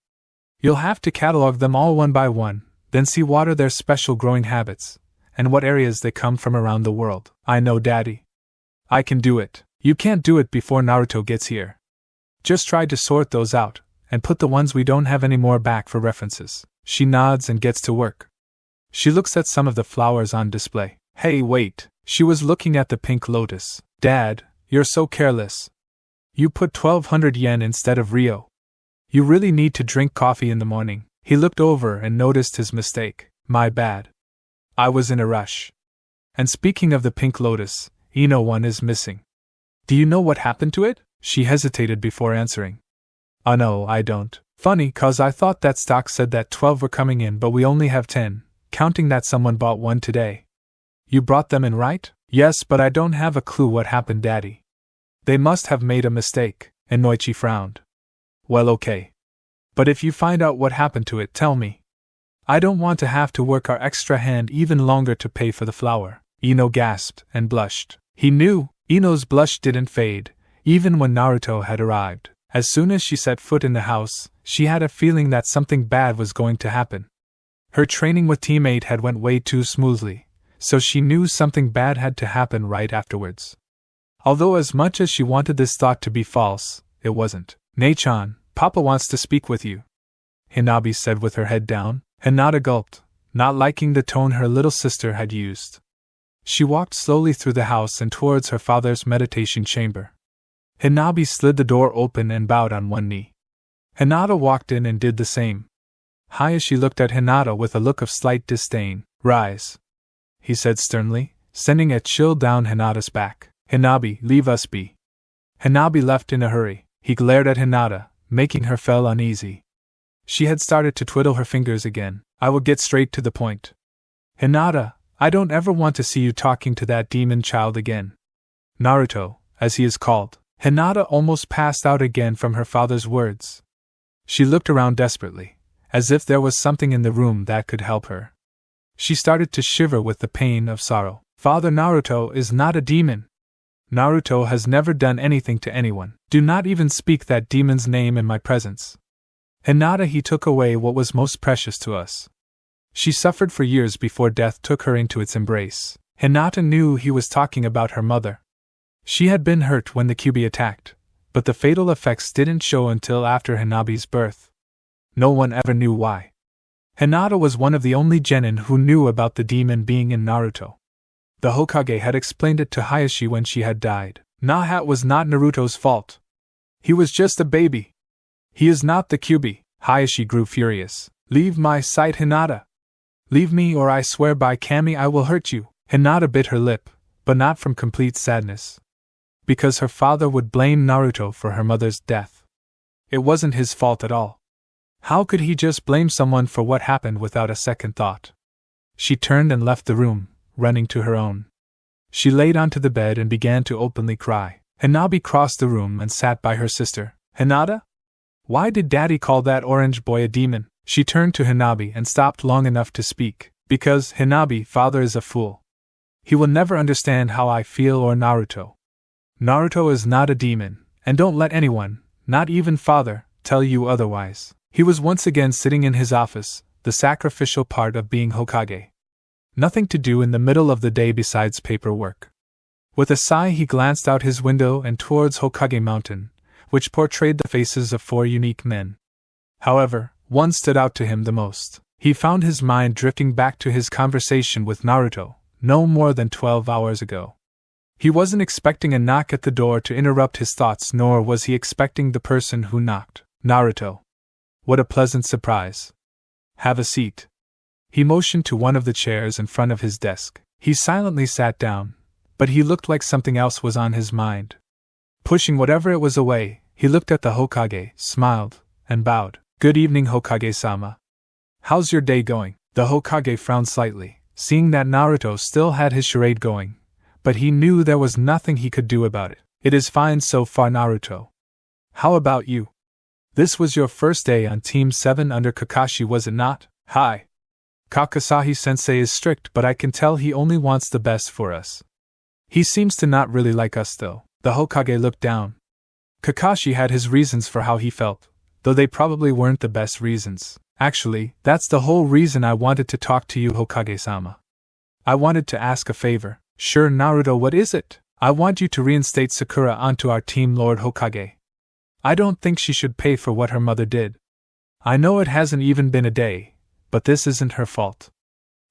You'll have to catalog them all one by one, then see what are their special growing habits, and what areas they come from around the world. I know, Daddy. I can do it. You can't do it before Naruto gets here. Just try to sort those out, and put the ones we don't have any more back for references. She nods and gets to work. She looks at some of the flowers on display. Hey, wait. She was looking at the pink lotus. Dad, you're so careless. You put 1,200 yen instead of Rio. You really need to drink coffee in the morning. He looked over and noticed his mistake. My bad. I was in a rush. And speaking of the pink lotus, one is missing. Do you know what happened to it? She hesitated before answering. Oh no, I don't. Funny, 'cause I thought that stock said that 12 were coming in, but we only have 10, counting that someone bought one today. You brought them in, right? Yes, but I don't have a clue what happened, Daddy. They must have made a mistake. Kunoichi frowned. Well, okay. But if you find out what happened to it, tell me. I don't want to have to work our extra hand even longer to pay for the flour. Ino gasped and blushed. He knew. Ino's blush didn't fade, even when Naruto had arrived. As soon as she set foot in the house, she had a feeling that something bad was going to happen. Her training with Team 8 had went way too smoothly, so she knew something bad had to happen right afterwards. Although as much as she wanted this thought to be false, it wasn't. Nei-chan, Papa wants to speak with you, Hinabi said with her head down. Hinata gulped, not liking the tone her little sister had used. She walked slowly through the house and towards her father's meditation chamber. Hinabi slid the door open and bowed on one knee. Hinata walked in and did the same. Hayashi looked at Hinata with a look of slight disdain. Rise, he said sternly, sending a chill down Hinata's back. Hinabi, leave us be. Hinabi left in a hurry. He glared at Hinata, making her feel uneasy. She had started to twiddle her fingers again. I will get straight to the point. Hinata, I don't ever want to see you talking to that demon child again. Naruto, as he is called. Hinata almost passed out again from her father's words. She looked around desperately, as if there was something in the room that could help her. She started to shiver with the pain of sorrow. Father, Naruto is not a demon. Naruto has never done anything to anyone. Do not even speak that demon's name in my presence. Hinata, he took away what was most precious to us. She suffered for years before death took her into its embrace. Hinata knew he was talking about her mother. She had been hurt when the Kyuubi attacked, but the fatal effects didn't show until after Hinabi's birth. No one ever knew why. Hinata was one of the only genin who knew about the demon being in Naruto. The Hokage had explained it to Hayashi when she had died. Nahat was not Naruto's fault. He was just a baby. He is not the Kyuubi. Hayashi grew furious. Leave my sight, Hinata. Leave me, or I swear by Kami I will hurt you. Hinata bit her lip, but not from complete sadness. Because her father would blame Naruto for her mother's death. It wasn't his fault at all. How could he just blame someone for what happened without a second thought? She turned and left the room, running to her own. She laid onto the bed and began to openly cry. Hinabi crossed the room and sat by her sister. Hinata? Why did Daddy call that orange boy a demon? She turned to Hinabi and stopped long enough to speak. Because, Hinabi, father is a fool. He will never understand how I feel or Naruto. Naruto is not a demon, and don't let anyone, not even father, tell you otherwise. He was once again sitting in his office, the sacrificial part of being Hokage. Nothing to do in the middle of the day besides paperwork. With a sigh he glanced out his window and towards Hokage Mountain, which portrayed the faces of 4 unique men. However, one stood out to him the most. He found his mind drifting back to his conversation with Naruto, no more than 12 hours ago. He wasn't expecting a knock at the door to interrupt his thoughts, nor was he expecting the person who knocked. Naruto. What a pleasant surprise. Have a seat. He motioned to one of the chairs in front of his desk. He silently sat down, but he looked like something else was on his mind. Pushing whatever it was away, he looked at the Hokage, smiled, and bowed. "Good evening, Hokage-sama. How's your day going?" The Hokage frowned slightly, seeing that Naruto still had his charade going, but he knew there was nothing he could do about it. "It is fine so far, Naruto. How about you? This was your first day on Team 7 under Kakashi, was it not?" "Hi. Kakashi-sensei is strict, but I can tell he only wants the best for us. He seems to not really like us though." The Hokage looked down. Kakashi had his reasons for how he felt, though they probably weren't the best reasons. "Actually, that's the whole reason I wanted to talk to you, Hokage-sama. I wanted to ask a favor." "Sure, Naruto, what is it?" "I want you to reinstate Sakura onto our team, Lord Hokage. I don't think she should pay for what her mother did. I know it hasn't even been a day, but this isn't her fault.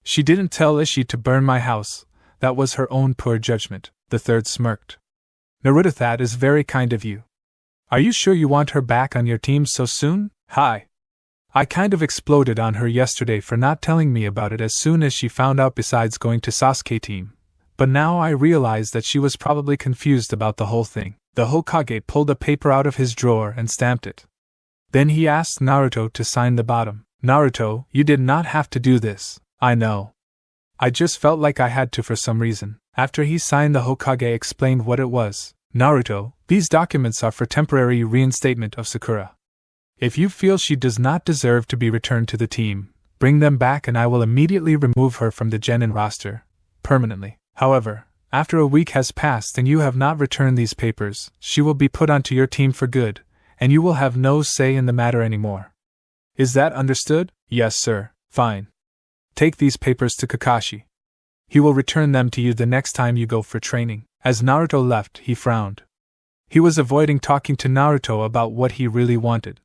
She didn't tell Ishii to burn my house, that was her own poor judgment." The third smirked. "Naruto, that is very kind of you. Are you sure you want her back on your team so soon?" "Hi. I kind of exploded on her yesterday for not telling me about it as soon as she found out, besides going to Sasuke team. But now I realize that she was probably confused about the whole thing." The Hokage pulled a paper out of his drawer and stamped it. Then he asked Naruto to sign the bottom. "Naruto, you did not have to do this, I know. I just felt like I had to for some reason." After he signed, the Hokage explained what it was. "Naruto, these documents are for temporary reinstatement of Sakura. If you feel she does not deserve to be returned to the team, bring them back and I will immediately remove her from the Jenin roster, permanently. However, after a week has passed and you have not returned these papers, she will be put onto your team for good, and you will have no say in the matter anymore. Is that understood?" "Yes, sir." "Fine. Take these papers to Kakashi. He will return them to you the next time you go for training." As Naruto left, he frowned. He was avoiding talking to Naruto about what he really wanted.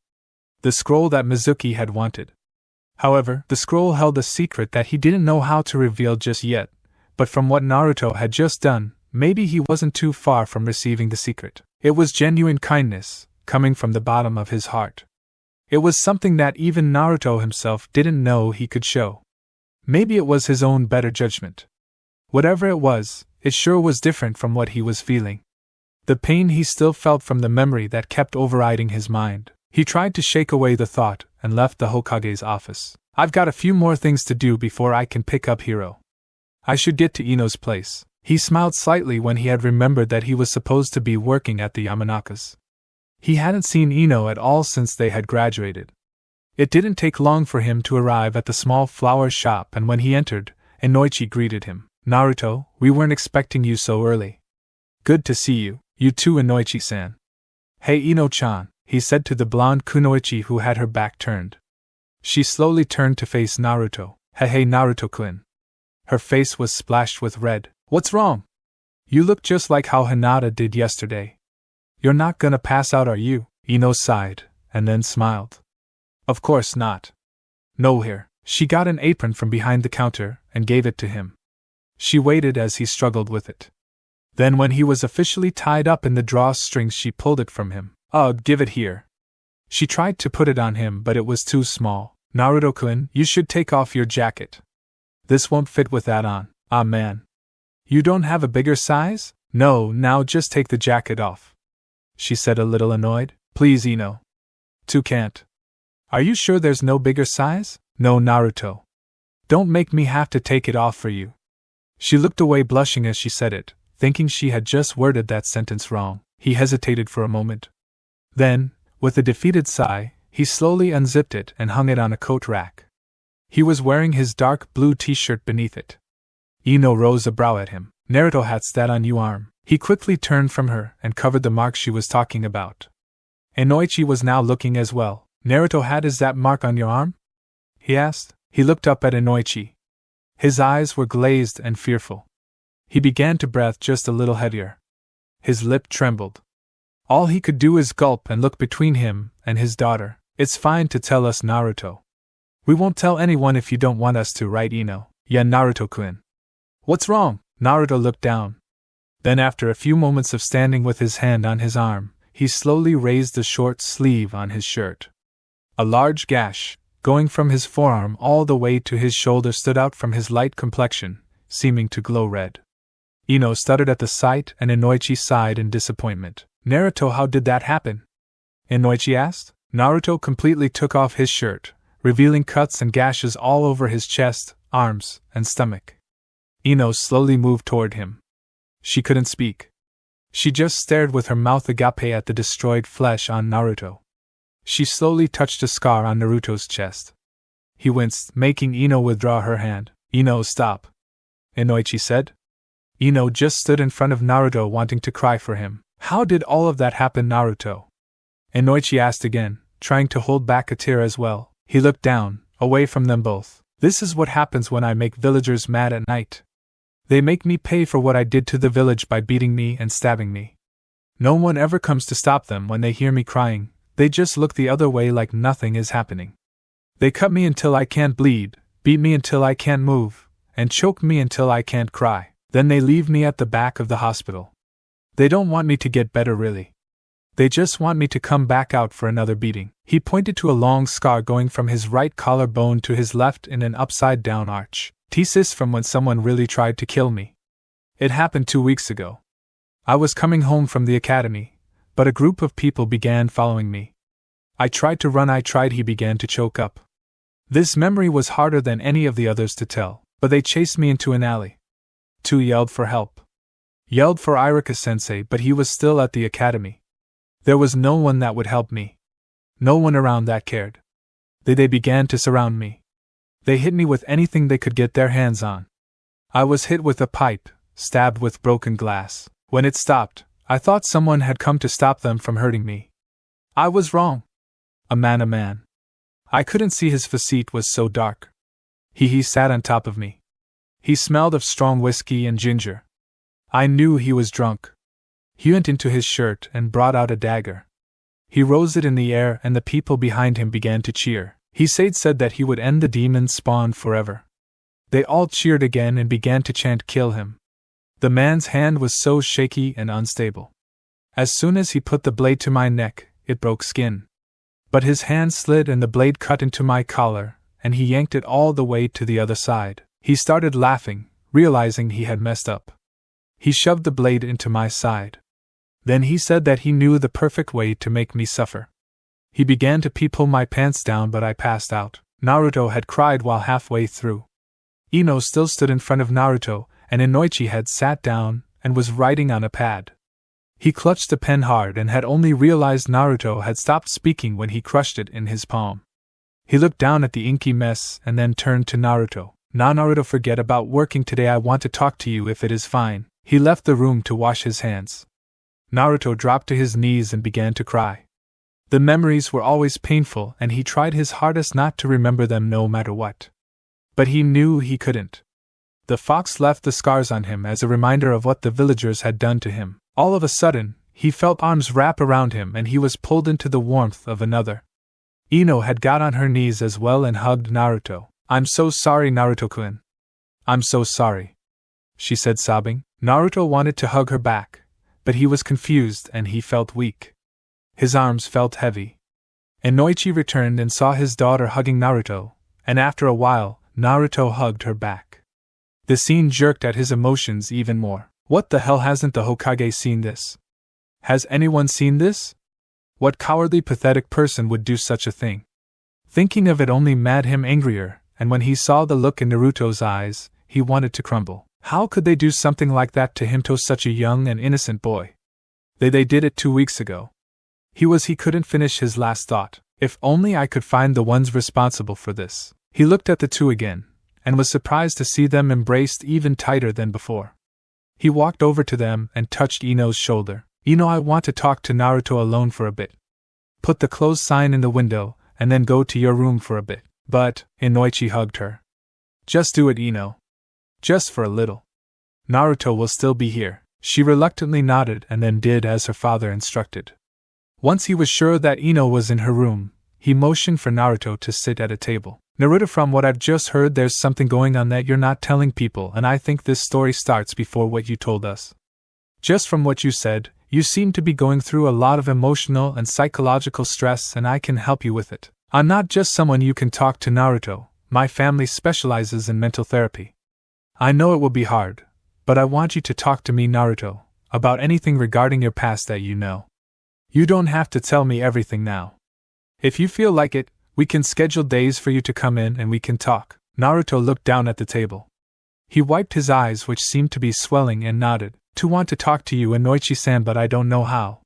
The scroll that Mizuki had wanted. However, the scroll held a secret that he didn't know how to reveal just yet, but from what Naruto had just done, maybe he wasn't too far from receiving the secret. It was genuine kindness, coming from the bottom of his heart. It was something that even Naruto himself didn't know he could show. Maybe it was his own better judgment. Whatever it was, it sure was different from what he was feeling. The pain he still felt from the memory that kept overriding his mind. He tried to shake away the thought and left the Hokage's office. "I've got a few more things to do before I can pick up Hiro. I should get to Ino's place." He smiled slightly when he had remembered that he was supposed to be working at the Yamanaka's. He hadn't seen Ino at all since they had graduated. It didn't take long for him to arrive at the small flower shop, and when he entered, Kunoichi greeted him. "Naruto, we weren't expecting you so early." "Good to see you. You too, Kunoichi-san." "Hey Ino-chan," he said to the blonde Kunoichi who had her back turned. She slowly turned to face Naruto. Hey Naruto-kun." Her face was splashed with red. "What's wrong? You look just like how Hinata did yesterday. You're not gonna pass out, are you?" Ino sighed, and then smiled. "Of course not. No, here." She got an apron from behind the counter and gave it to him. She waited as he struggled with it. Then when he was officially tied up in the drawstrings, she pulled it from him. "Ugh, give it here." She tried to put it on him, but it was too small. "Naruto-kun, you should take off your jacket. This won't fit with that on." "Ah man. You don't have a bigger size?" "No, now just take the jacket off," she said, a little annoyed. "Please, Ino. Two can't." "Are you sure there's no bigger size?" "No, Naruto. Don't make me have to take it off for you." She looked away, blushing as she said it, thinking she had just worded that sentence wrong. He hesitated for a moment. Then, with a defeated sigh, he slowly unzipped it and hung it on a coat rack. He was wearing his dark blue t-shirt beneath it. Ino rose a brow at him. "Naruto, hat's that on you arm?" He quickly turned from her and covered the mark she was talking about. Kunoichi was now looking as well. "Naruto, hat, is that mark on your arm?" he asked. He looked up at Kunoichi. His eyes were glazed and fearful. He began to breathe just a little heavier. His lip trembled. All he could do is gulp and look between him and his daughter. "It's fine to tell us, Naruto. We won't tell anyone if you don't want us to, right, Ino?" "Yeah, Naruto-kun." "What's wrong?" Naruto looked down. Then, after a few moments of standing with his hand on his arm, he slowly raised the short sleeve on his shirt. A large gash, going from his forearm all the way to his shoulder, stood out from his light complexion, seeming to glow red. Ino stuttered at the sight, and Kunoichi sighed in disappointment. "Naruto, how did that happen?" Kunoichi asked. Naruto completely took off his shirt, revealing cuts and gashes all over his chest, arms, and stomach. Ino slowly moved toward him. She couldn't speak. She just stared with her mouth agape at the destroyed flesh on Naruto. She slowly touched a scar on Naruto's chest. He winced, making Ino withdraw her hand. "Ino, stop," Kunoichi said. Ino just stood in front of Naruto, wanting to cry for him. "How did all of that happen, Naruto?" Kunoichi asked again, trying to hold back a tear as well. He looked down, away from them both. "This is what happens when I make villagers mad at night. They make me pay for what I did to the village by beating me and stabbing me. No one ever comes to stop them when they hear me crying, they just look the other way like nothing is happening. They cut me until I can't bleed, beat me until I can't move, and choke me until I can't cry. Then they leave me at the back of the hospital. They don't want me to get better really. They just want me to come back out for another beating." He pointed to a long scar going from his right collarbone to his left in an upside-down arch. "Thesis from when someone really tried to kill me. It happened 2 weeks ago. I was coming home from the academy, but a group of people began following me. I tried to run, he began to choke up. This memory was harder than any of the others to tell, but they chased me into an alley. 2 yelled for help. Yelled for Iruka-sensei, but he was still at the academy. There was no one that would help me. No one around that cared. They began to surround me. They hit me with anything they could get their hands on. I was hit with a pipe, stabbed with broken glass. When it stopped, I thought someone had come to stop them from hurting me. I was wrong. A man. I couldn't see, his facade was so dark. He sat on top of me. He smelled of strong whiskey and ginger. I knew he was drunk. He went into his shirt and brought out a dagger. He rose it in the air and the people behind him began to cheer. He said that he would end the demon spawn forever. They all cheered again and began to chant, "Kill him." The man's hand was so shaky and unstable. As soon as he put the blade to my neck, it broke skin. But his hand slid and the blade cut into my collar, and he yanked it all the way to the other side. He started laughing, realizing he had messed up. He shoved the blade into my side. Then he said that he knew the perfect way to make me suffer. He began to pull my pants down, but I passed out. Naruto had cried while halfway through. Ino still stood in front of Naruto, and Kunoichi had sat down and was writing on a pad. He clutched the pen hard and had only realized Naruto had stopped speaking when he crushed it in his palm. He looked down at the inky mess and then turned to Naruto. "Now Naruto, forget about working today, I want to talk to you if it is fine." He left the room to wash his hands. Naruto dropped to his knees and began to cry. The memories were always painful and he tried his hardest not to remember them no matter what. But he knew he couldn't. The fox left the scars on him as a reminder of what the villagers had done to him. All of a sudden, he felt arms wrap around him and he was pulled into the warmth of another. Ino had got on her knees as well and hugged Naruto. "I'm so sorry, Naruto-kun. I'm so sorry," she said, sobbing. Naruto wanted to hug her back, but he was confused and he felt weak. His arms felt heavy. Kunoichi returned and saw his daughter hugging Naruto, and after a while, Naruto hugged her back. The scene jerked at his emotions even more. What the hell, hasn't the Hokage seen this? Has anyone seen this? What cowardly, pathetic person would do such a thing? Thinking of it only made him angrier, and when he saw the look in Naruto's eyes, he wanted to crumble. How could they do something like that to him, to such a young and innocent boy? They did it 2 weeks ago. He couldn't finish his last thought. If only I could find the ones responsible for this. He looked at the two again, and was surprised to see them embraced even tighter than before. He walked over to them and touched Ino's shoulder. "Ino, I want to talk to Naruto alone for a bit. Put the close sign in the window, and then go to your room for a bit." "But," Kunoichi hugged her. "Just do it, Ino. Just for a little. Naruto will still be here." She reluctantly nodded and then did as her father instructed. Once he was sure that Ino was in her room, he motioned for Naruto to sit at a table. "Naruto, from what I've just heard, there's something going on that you're not telling people, and I think this story starts before what you told us. Just from what you said, you seem to be going through a lot of emotional and psychological stress, and I can help you with it. I'm not just someone you can talk to, Naruto. My family specializes in mental therapy. I know it will be hard, but I want you to talk to me, Naruto, about anything regarding your past that you know. You don't have to tell me everything now. If you feel like it, we can schedule days for you to come in and we can talk. Naruto looked down at the table. He wiped his eyes, which seemed to be swelling, and nodded. To want to talk to you, Inoichi-san, but I don't know how.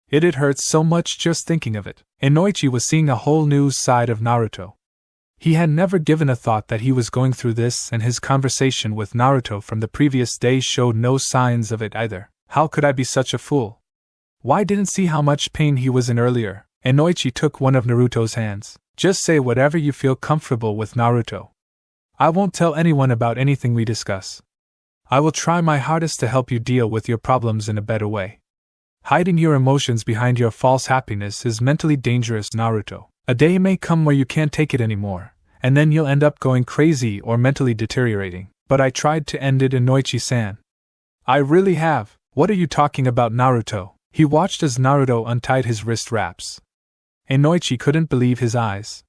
It hurts so much just thinking of it. Inoichi was seeing a whole new side of Naruto. He had never given a thought that he was going through this, and his conversation with Naruto from the previous day showed no signs of it either. How could I be such a fool? Why didn't see how much pain he was in earlier? Inoichi took one of Naruto's hands. Just say whatever you feel comfortable with, Naruto. I won't tell anyone about anything we discuss. I will try my hardest to help you deal with your problems in a better way. Hiding your emotions behind your false happiness is mentally dangerous, Naruto. A day may come where you can't take it anymore, and then you'll end up going crazy or mentally deteriorating. But I tried to end it, Inoichi-san. I really have. What are you talking about, Naruto? He watched as Naruto untied his wrist wraps. Inoichi couldn't believe his eyes.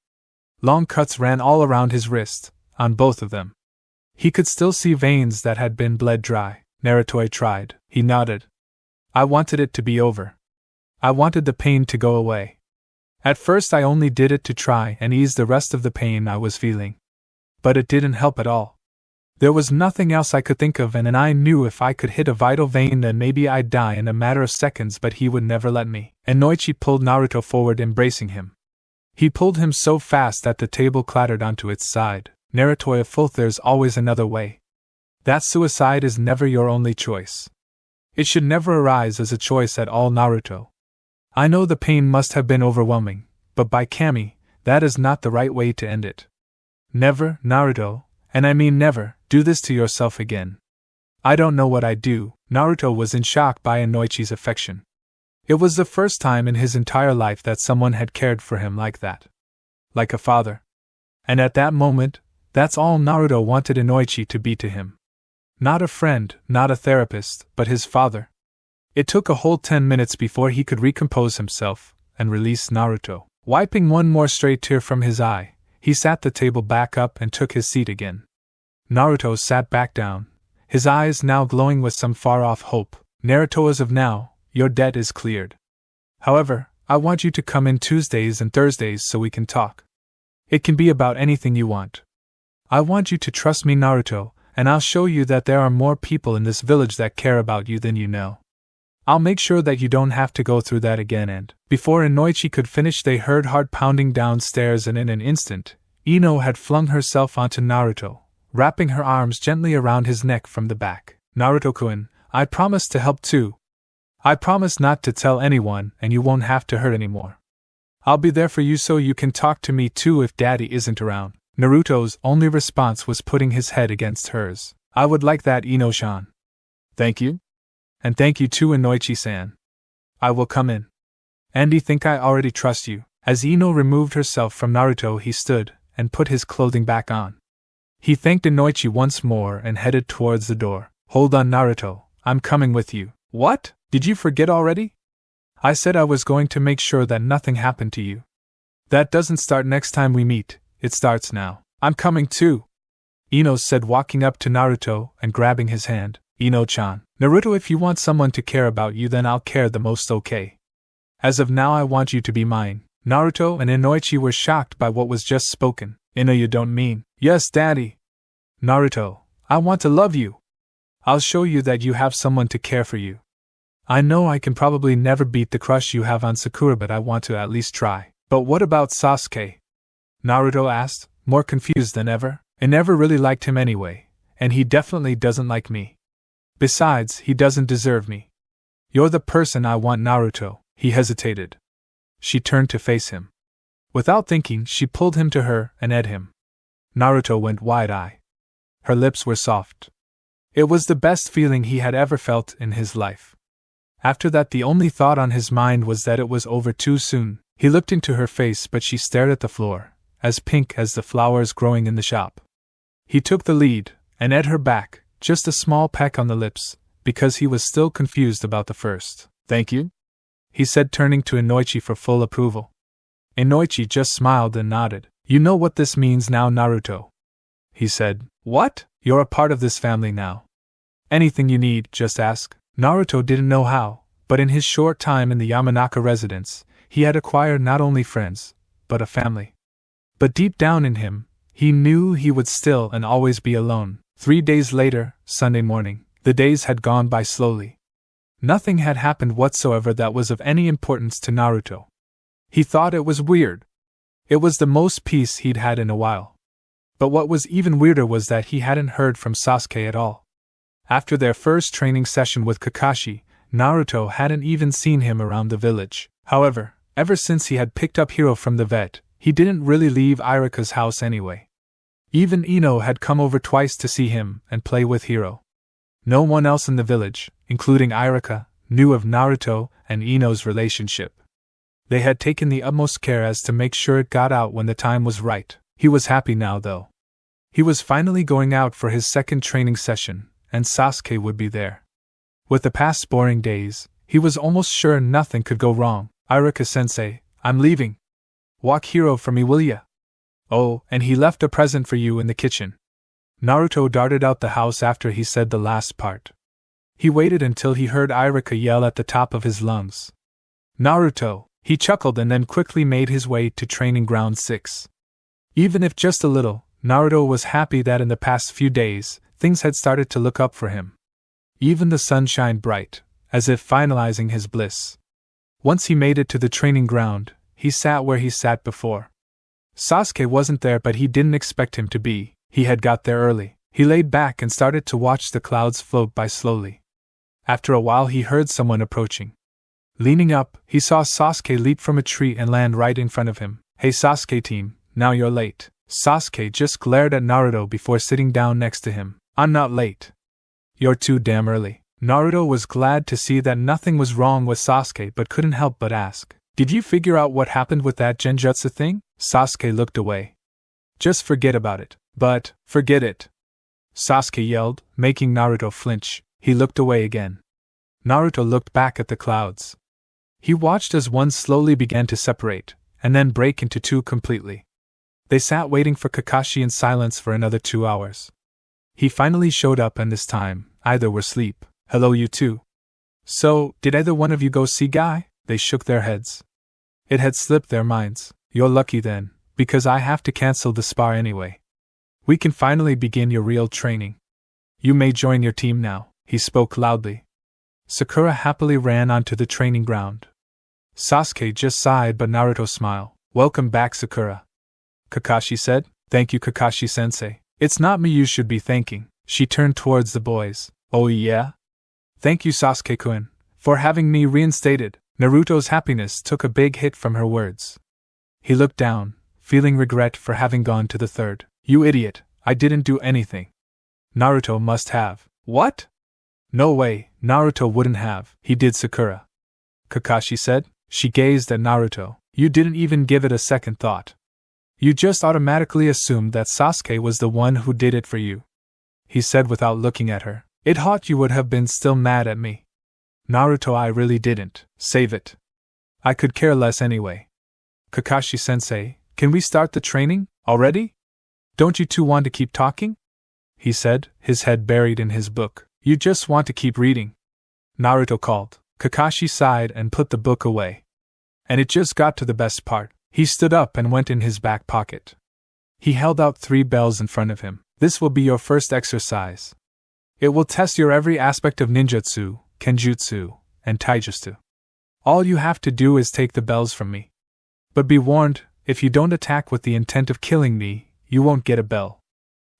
Long cuts ran all around his wrist, on both of them. He could still see veins that had been bled dry. Naruto tried. He nodded. I wanted it to be over. I wanted the pain to go away. At first I only did it to try and ease the rest of the pain I was feeling. But it didn't help at all. There was nothing else I could think of, and I knew if I could hit a vital vein then maybe I'd die in a matter of seconds, but he would never let me. Inoichi pulled Naruto forward, embracing him. He pulled him so fast that the table clattered onto its side. Naruto, there's always another way. That suicide is never your only choice. It should never arise as a choice at all, Naruto. I know the pain must have been overwhelming, but by Kami, that is not the right way to end it. Never, Naruto, and I mean never, do this to yourself again. I don't know what I'd do. Naruto was in shock by Inoichi's affection. It was the first time in his entire life that someone had cared for him like that. Like a father. And at that moment, that's all Naruto wanted Inoichi to be to him. Not a friend, not a therapist, but his father. It took a whole 10 minutes before he could recompose himself and release Naruto. Wiping one more stray tear from his eye, he sat the table back up and took his seat again. Naruto sat back down, his eyes now glowing with some far-off hope. Naruto, as of now, your debt is cleared. However, I want you to come in Tuesdays and Thursdays so we can talk. It can be about anything you want. I want you to trust me, Naruto, and I'll show you that there are more people in this village that care about you than you know. I'll make sure that you don't have to go through that again. And before Inoichi could finish, they heard hard pounding downstairs, and in an instant, Ino had flung herself onto Naruto, wrapping her arms gently around his neck from the back. Naruto-kun, I promise to help too. I promise not to tell anyone, and you won't have to hurt anymore. I'll be there for you so you can talk to me too if Daddy isn't around. Naruto's only response was putting his head against hers. I would like that, Ino-chan. Thank you. And thank you too, Inoichi-san. I will come in. And think I already trust you. As Ino removed herself from Naruto, he stood and put his clothing back on. He thanked Inoichi once more and headed towards the door. Hold on, Naruto, I'm coming with you. What? Did you forget already? I said I was going to make sure that nothing happened to you. That doesn't start next time we meet, it starts now. I'm coming too, Ino said, walking up to Naruto and grabbing his hand. Ino-chan. Naruto, if you want someone to care about you, then I'll care the most, okay? As of now, I want you to be mine. Naruto and Inoichi were shocked by what was just spoken. Ino, you don't mean? Yes, Daddy. Naruto, I want to love you. I'll show you that you have someone to care for you. I know I can probably never beat the crush you have on Sakura, but I want to at least try. But what about Sasuke? Naruto asked, more confused than ever. I never really liked him anyway, and he definitely doesn't like me. Besides, he doesn't deserve me. You're the person I want, Naruto. He hesitated. She turned to face him. Without thinking, she pulled him to her and ate him. Naruto went wide-eyed. Her lips were soft. It was the best feeling he had ever felt in his life. After that, the only thought on his mind was that it was over too soon. He looked into her face, but she stared at the floor, as pink as the flowers growing in the shop. He took the lead and ate her back. Just a small peck on the lips, because he was still confused about the first. Thank you? He said, turning to Inoichi for full approval. Inoichi just smiled and nodded. You know what this means now, Naruto? He said. What? You're a part of this family now. Anything you need, just ask. Naruto didn't know how, but in his short time in the Yamanaka residence, he had acquired not only friends, but a family. But deep down in him, he knew he would still and always be alone. 3 days later, Sunday morning, the days had gone by slowly. Nothing had happened whatsoever that was of any importance to Naruto. He thought it was weird. It was the most peace he'd had in a while. But what was even weirder was that he hadn't heard from Sasuke at all. After their first training session with Kakashi, Naruto hadn't even seen him around the village. However, ever since he had picked up Hiro from the vet, he didn't really leave Iruka's house anyway. Even Ino had come over twice to see him and play with Hiro. No one else in the village, including Iruka, knew of Naruto and Ino's relationship. They had taken the utmost care as to make sure it got out when the time was right. He was happy now, though. He was finally going out for his second training session, and Sasuke would be there. With the past boring days, he was almost sure nothing could go wrong. Iruka-sensei, I'm leaving. Walk Hiro for me, will ya? Oh, and he left a present for you in the kitchen. Naruto darted out the house after he said the last part. He waited until he heard Iruka yell at the top of his lungs. Naruto! He chuckled and then quickly made his way to Training Ground 6. Even if just a little, Naruto was happy that in the past few days, things had started to look up for him. Even the sun shined bright, as if finalizing his bliss. Once he made it to the training ground, he sat where he sat before. Sasuke wasn't there, but he didn't expect him to be. He had got there early. He laid back and started to watch the clouds float by slowly. After a while he heard someone approaching. Leaning up, he saw Sasuke leap from a tree and land right in front of him. Hey Sasuke team, now you're late. Sasuke just glared at Naruto before sitting down next to him. I'm not late. You're too damn early. Naruto was glad to see that nothing was wrong with Sasuke but couldn't help but ask. Did you figure out what happened with that genjutsu thing? Sasuke looked away. Just forget about it. But, forget it. Sasuke yelled, making Naruto flinch. He looked away again. Naruto looked back at the clouds. He watched as one slowly began to separate, and then break into two completely. They sat waiting for Kakashi in silence for another 2 hours. He finally showed up, and this time, either were asleep. Hello you two. So, did either one of you go see Guy? They shook their heads. It had slipped their minds. You're lucky then, because I have to cancel the spar anyway. We can finally begin your real training. You may join your team now, he spoke loudly. Sakura happily ran onto the training ground. Sasuke just sighed, but Naruto smiled. Welcome back, Sakura. Kakashi said. Thank you, Kakashi-sensei. It's not me you should be thanking. She turned towards the boys. Oh yeah? Thank you, Sasuke-kun, for having me reinstated. Naruto's happiness took a big hit from her words. He looked down, feeling regret for having gone to the third. You idiot, I didn't do anything. Naruto must have. What? No way, Naruto wouldn't have. He did, Sakura. Kakashi said. She gazed at Naruto. You didn't even give it a second thought. You just automatically assumed that Sasuke was the one who did it for you. He said without looking at her. It thought you would have been still mad at me. Naruto, I really didn't. Save it. I could care less anyway. Kakashi-sensei, can we start the training, already? Don't you two want to keep talking? He said, his head buried in his book. You just want to keep reading. Naruto called. Kakashi sighed and put the book away. And it just got to the best part. He stood up and went in his back pocket. He held out 3 bells in front of him. This will be your first exercise. It will test your every aspect of ninjutsu, kenjutsu, and taijutsu. All you have to do is take the bells from me. But be warned, if you don't attack with the intent of killing me, you won't get a bell.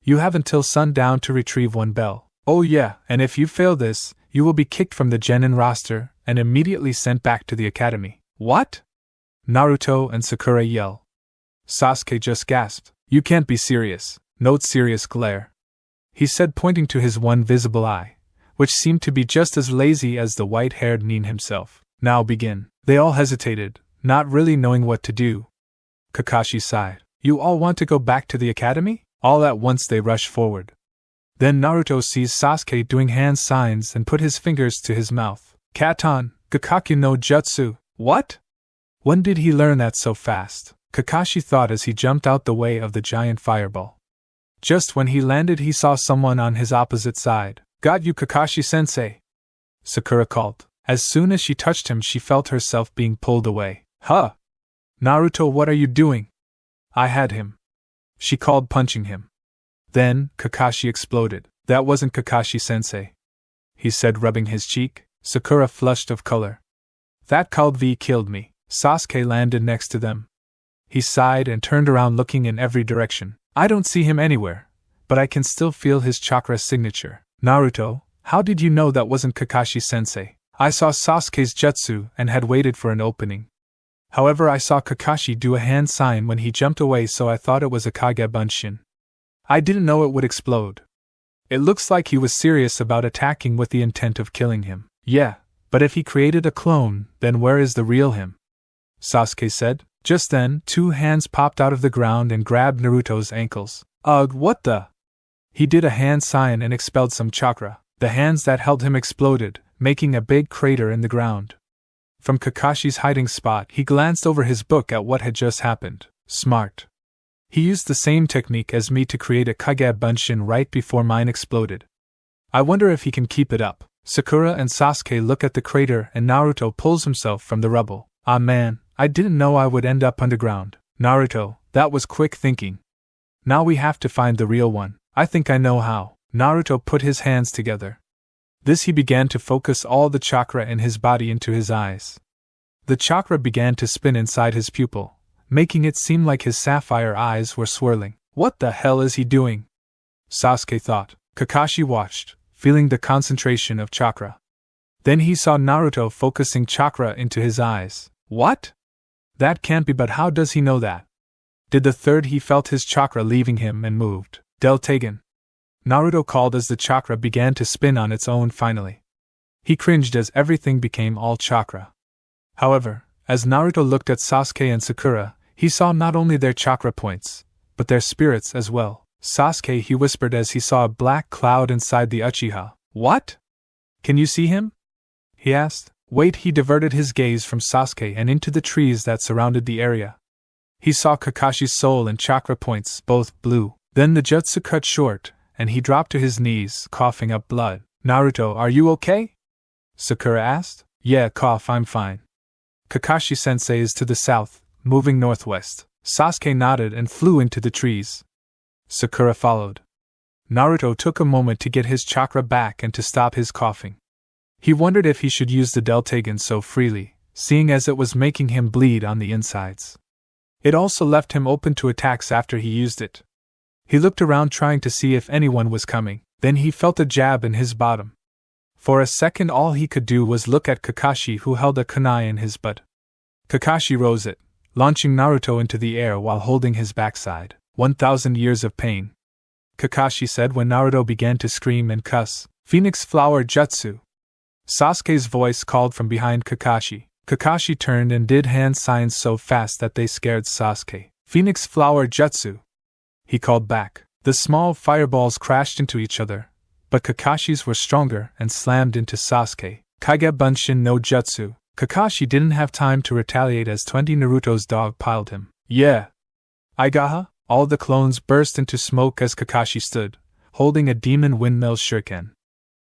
You have until sundown to retrieve 1 bell. Oh yeah, and if you fail this, you will be kicked from the Jenin roster and immediately sent back to the academy. What? Naruto and Sakura yell. Sasuke just gasped. You can't be serious. Note serious glare. He said, pointing to his one visible eye, which seemed to be just as lazy as the white-haired Nin himself. Now begin. They all hesitated, not really knowing what to do. Kakashi sighed. You all want to go back to the academy? All at once they rushed forward. Then Naruto sees Sasuke doing hand signs and put his fingers to his mouth. Katon, Gakkaku no Jutsu. What? When did he learn that so fast? Kakashi thought as he jumped out the way of the giant fireball. Just when he landed, he saw someone on his opposite side. "Got you, Kakashi-sensei," Sakura called. As soon as she touched him, she felt herself being pulled away. "Huh! Naruto, what are you doing?" "I had him," she called, punching him. Then, Kakashi exploded. "That wasn't Kakashi-sensei," he said, rubbing his cheek. Sakura flushed of color. "That called V killed me." Sasuke landed next to them. He sighed and turned around, looking in every direction. "I don't see him anywhere, but I can still feel his chakra signature." "Naruto, how did you know that wasn't Kakashi-sensei?" "I saw Sasuke's jutsu and had waited for an opening. However, I saw Kakashi do a hand sign when he jumped away, so I thought it was a Kage Bunshin. I didn't know it would explode. It looks like he was serious about attacking with the intent of killing him." "Yeah, but if he created a clone, then where is the real him?" Sasuke said. Just then, 2 hands popped out of the ground and grabbed Naruto's ankles. "Ugh, what the?" He did a hand sign and expelled some chakra. The hands that held him exploded, making a big crater in the ground. From Kakashi's hiding spot, he glanced over his book at what had just happened. Smart. He used the same technique as me to create a Kage Bunshin right before mine exploded. I wonder if he can keep it up. Sakura and Sasuke look at the crater and Naruto pulls himself from the rubble. "Ah man, I didn't know I would end up underground." "Naruto, that was quick thinking. Now we have to find the real one." "I think I know how." Naruto put his hands together. This he began to focus all the chakra in his body into his eyes. The chakra began to spin inside his pupil, making it seem like his sapphire eyes were swirling. "What the hell is he doing?" Sasuke thought. Kakashi watched, feeling the concentration of chakra. Then he saw Naruto focusing chakra into his eyes. "What? That can't be, but how does he know that?" Did the third he felt his chakra leaving him and moved. "Deltagon," Naruto called as the chakra began to spin on its own finally. He cringed as everything became all chakra. However, as Naruto looked at Sasuke and Sakura, he saw not only their chakra points, but their spirits as well. "Sasuke," he whispered as he saw a black cloud inside the Uchiha. "What? Can you see him?" he asked. "Wait," he diverted his gaze from Sasuke and into the trees that surrounded the area. He saw Kakashi's soul and chakra points, both blue. Then the jutsu cut short, and he dropped to his knees, coughing up blood. "Naruto, are you okay?" Sakura asked. "Yeah, I'm fine. Kakashi-sensei is to the south, moving northwest." Sasuke nodded and flew into the trees. Sakura followed. Naruto took a moment to get his chakra back and to stop his coughing. He wondered if he should use the Deltagon so freely, seeing as it was making him bleed on the insides. It also left him open to attacks after he used it. He looked around trying to see if anyone was coming, then he felt a jab in his bottom. For a second all he could do was look at Kakashi, who held a kunai in his butt. Kakashi rose it, launching Naruto into the air while holding his backside. 1,000 years of pain, Kakashi said when Naruto began to scream and cuss. "Phoenix Flower Jutsu," Sasuke's voice called from behind Kakashi. Kakashi turned and did hand signs so fast that they scared Sasuke. "Phoenix Flower Jutsu," he called back. The small fireballs crashed into each other, but Kakashi's were stronger and slammed into Sasuke. "Kage Bunshin no Jutsu." Kakashi didn't have time to retaliate as 20 Naruto's dog piled him. "Yeah! Igaha!" All the clones burst into smoke as Kakashi stood, holding a demon windmill shuriken.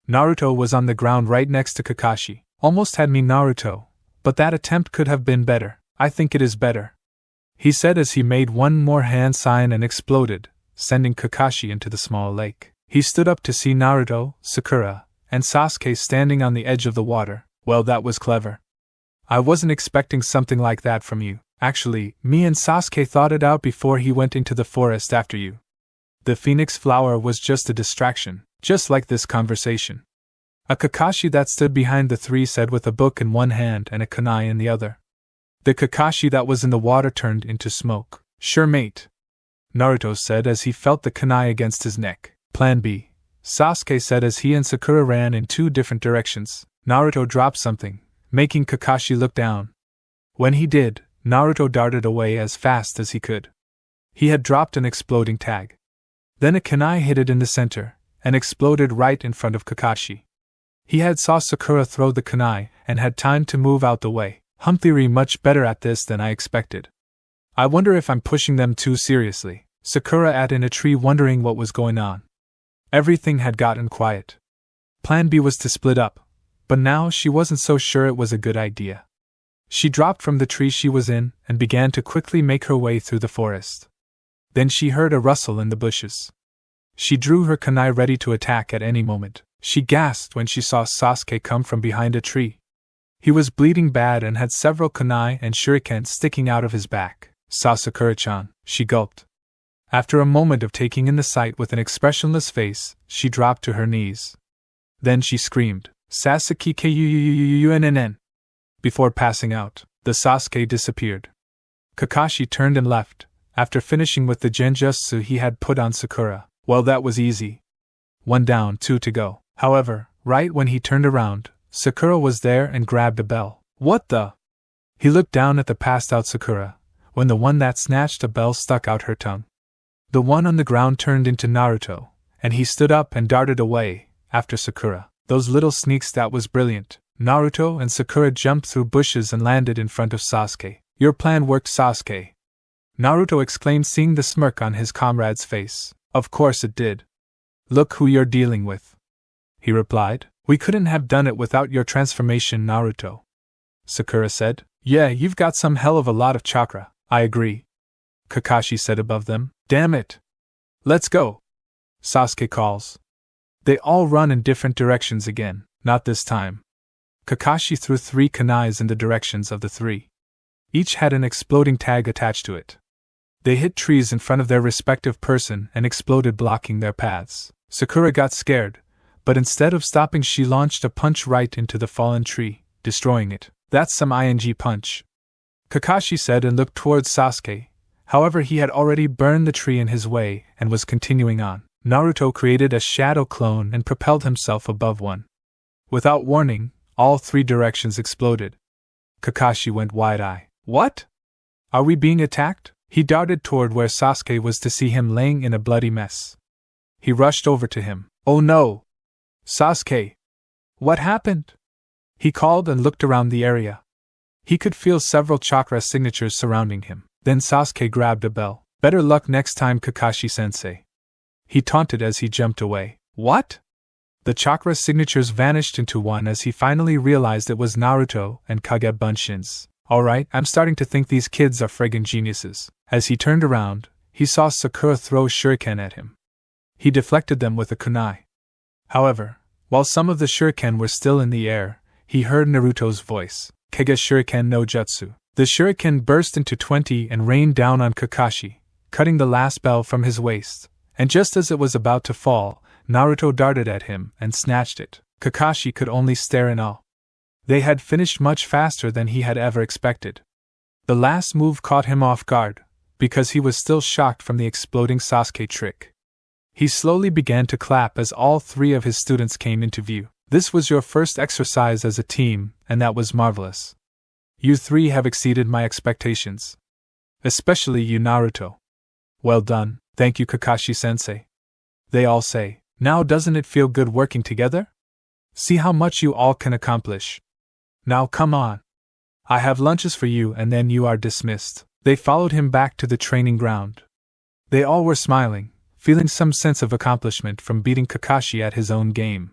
Naruto was on the ground right next to Kakashi. "Almost had me, Naruto, but that attempt could have been better." "I think it is better," he said as he made one more hand sign and exploded, sending Kakashi into the small lake. He stood up to see Naruto, Sakura, and Sasuke standing on the edge of the water. "Well, that was clever. I wasn't expecting something like that from you. Actually, me and Sasuke thought it out before he went into the forest after you. The Phoenix Flower was just a distraction, just like this conversation." A Kakashi that stood behind the three said with a book in one hand and a kunai in the other. The Kakashi that was in the water turned into smoke. "Sure, mate," Naruto said as he felt the kunai against his neck. "Plan B," Sasuke said as he and Sakura ran in 2 different directions. Naruto dropped something, making Kakashi look down. When he did, Naruto darted away as fast as he could. He had dropped an exploding tag. Then a kunai hit it in the center, and exploded right in front of Kakashi. He had saw Sakura throw the kunai, and had time to move out the way. "Theory much better at this than I expected. I wonder if I'm pushing them too seriously." Sakura sat in a tree wondering what was going on. Everything had gotten quiet. Plan B was to split up, but now she wasn't so sure it was a good idea. She dropped from the tree she was in and began to quickly make her way through the forest. Then she heard a rustle in the bushes. She drew her kunai ready to attack at any moment. She gasped when she saw Sasuke come from behind a tree. He was bleeding bad and had several kunai and shuriken sticking out of his back. Sakura-chan, she gulped. After a moment of taking in the sight with an expressionless face, she dropped to her knees. Then she screamed, Sasuke kunnn. Before passing out, the Sasuke disappeared. Kakashi turned and left, after finishing with the genjutsu he had put on Sakura. Well, that was easy. 1 down, 2 to go. However, right when he turned around, Sakura was there and grabbed a bell. What the? He looked down at the passed-out Sakura, when the one that snatched a bell stuck out her tongue. The one on the ground turned into Naruto, and he stood up and darted away, after Sakura. Those little sneaks, that was brilliant. Naruto and Sakura jumped through bushes and landed in front of Sasuke. Your plan worked, Sasuke. Naruto exclaimed, seeing the smirk on his comrade's face. Of course it did. Look who you're dealing with, he replied. We couldn't have done it without your transformation, Naruto, Sakura said. Yeah, you've got some hell of a lot of chakra, I agree, Kakashi said above them. Damn it. Let's go, Sasuke calls. They all run in different directions again, not this time. Kakashi threw 3 kunais in the directions of the 3. Each had an exploding tag attached to it. They hit trees in front of their respective person and exploded, blocking their paths. Sakura got scared, but instead of stopping she launched a punch right into the fallen tree, destroying it. That's some ing punch, Kakashi said and looked towards Sasuke. However, he had already burned the tree in his way and was continuing on. Naruto created a shadow clone and propelled himself above one. Without warning, all 3 directions exploded. Kakashi went wide-eyed. What? Are we being attacked? He darted toward where Sasuke was to see him laying in a bloody mess. He rushed over to him. Oh no! Sasuke! What happened? He called and looked around the area. He could feel several chakra signatures surrounding him. Then Sasuke grabbed a bell. Better luck next time, Kakashi-sensei, he taunted as he jumped away. What? The chakra signatures vanished into one as he finally realized it was Naruto and Kage Bunshin's. Alright, I'm starting to think these kids are friggin' geniuses. As he turned around, he saw Sakura throw shuriken at him. He deflected them with a kunai. However, while some of the shuriken were still in the air, he heard Naruto's voice. Kage Shuriken no Jutsu. The shuriken burst into 20 and rained down on Kakashi, cutting the last bell from his waist. And just as it was about to fall, Naruto darted at him and snatched it. Kakashi could only stare in awe. They had finished much faster than he had ever expected. The last move caught him off guard, because he was still shocked from the exploding Sasuke trick. He slowly began to clap as all 3 of his students came into view. This was your first exercise as a team, and that was marvelous. You 3 have exceeded my expectations. Especially you, Naruto. Well done, thank you, Kakashi-sensei. They all say. Now doesn't it feel good working together? See how much you all can accomplish. Now come on. I have lunches for you and then you are dismissed. They followed him back to the training ground. They all were smiling, feeling some sense of accomplishment from beating Kakashi at his own game.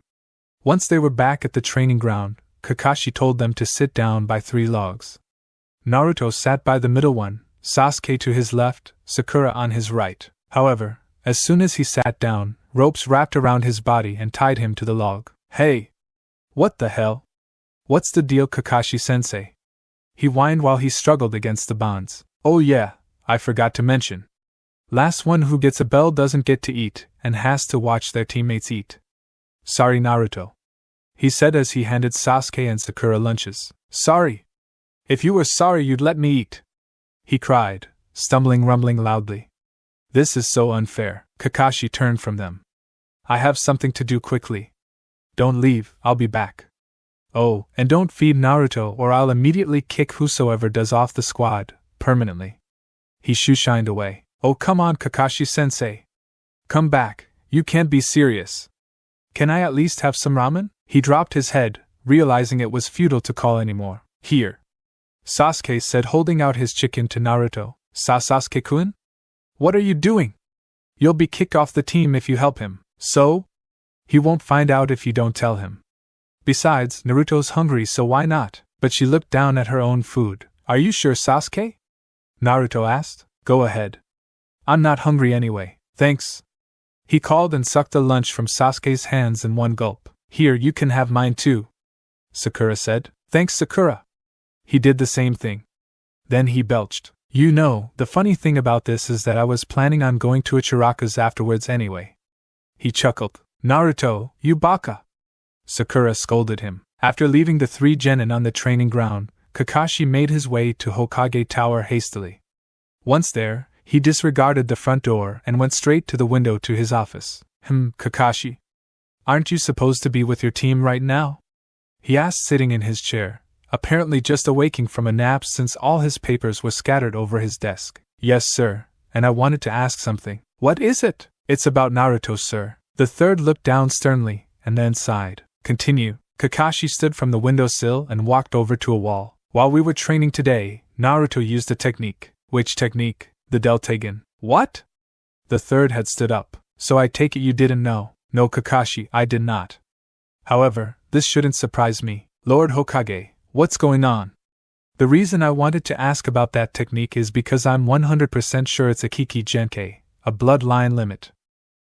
Once they were back at the training ground, Kakashi told them to sit down by 3 logs. Naruto sat by the middle one, Sasuke to his left, Sakura on his right. However, as soon as he sat down, ropes wrapped around his body and tied him to the log. Hey! What the hell? What's the deal, Kakashi-sensei? He whined while he struggled against the bonds. Oh yeah, I forgot to mention. Last one who gets a bell doesn't get to eat, and has to watch their teammates eat. Sorry, Naruto, he said as he handed Sasuke and Sakura lunches. Sorry? If you were sorry you'd let me eat, he cried, rumbling loudly. This is so unfair. Kakashi turned from them. I have something to do quickly. Don't leave, I'll be back. Oh, and don't feed Naruto or I'll immediately kick whosoever does off the squad, permanently. He shoo-shined away. Oh come on, Kakashi-sensei. Come back, you can't be serious. Can I at least have some ramen? He dropped his head, realizing it was futile to call anymore. Here, Sasuke said, holding out his chicken to Naruto. Sasuke-kun? What are you doing? You'll be kicked off the team if you help him, so? He won't find out if you don't tell him. Besides, Naruto's hungry, so why not? But she looked down at her own food. Are you sure, Sasuke? Naruto asked. Go ahead. I'm not hungry anyway, thanks. He called and sucked the lunch from Sasuke's hands in one gulp. Here, you can have mine too, Sakura said. Thanks, Sakura. He did the same thing. Then he belched. You know, the funny thing about this is that I was planning on going to Ichiraku's afterwards anyway. He chuckled. Naruto, you baka! Sakura scolded him. After leaving the 3 Jenin on the training ground, Kakashi made his way to Hokage Tower hastily. Once there, he disregarded the front door and went straight to the window to his office. Kakashi. Aren't you supposed to be with your team right now? He asked, sitting in his chair, apparently just awaking from a nap since all his papers were scattered over his desk. Yes, sir, and I wanted to ask something. What is it? It's about Naruto, sir. The third looked down sternly, and then sighed. Continue. Kakashi stood from the windowsill and walked over to a wall. While we were training today, Naruto used a technique. Which technique? The Deltagon. What? The third had stood up. So I take it you didn't know. No, Kakashi, I did not. However, this shouldn't surprise me. Lord Hokage, what's going on? The reason I wanted to ask about that technique is because I'm 100% sure it's a Kiki Genkei, a bloodline limit.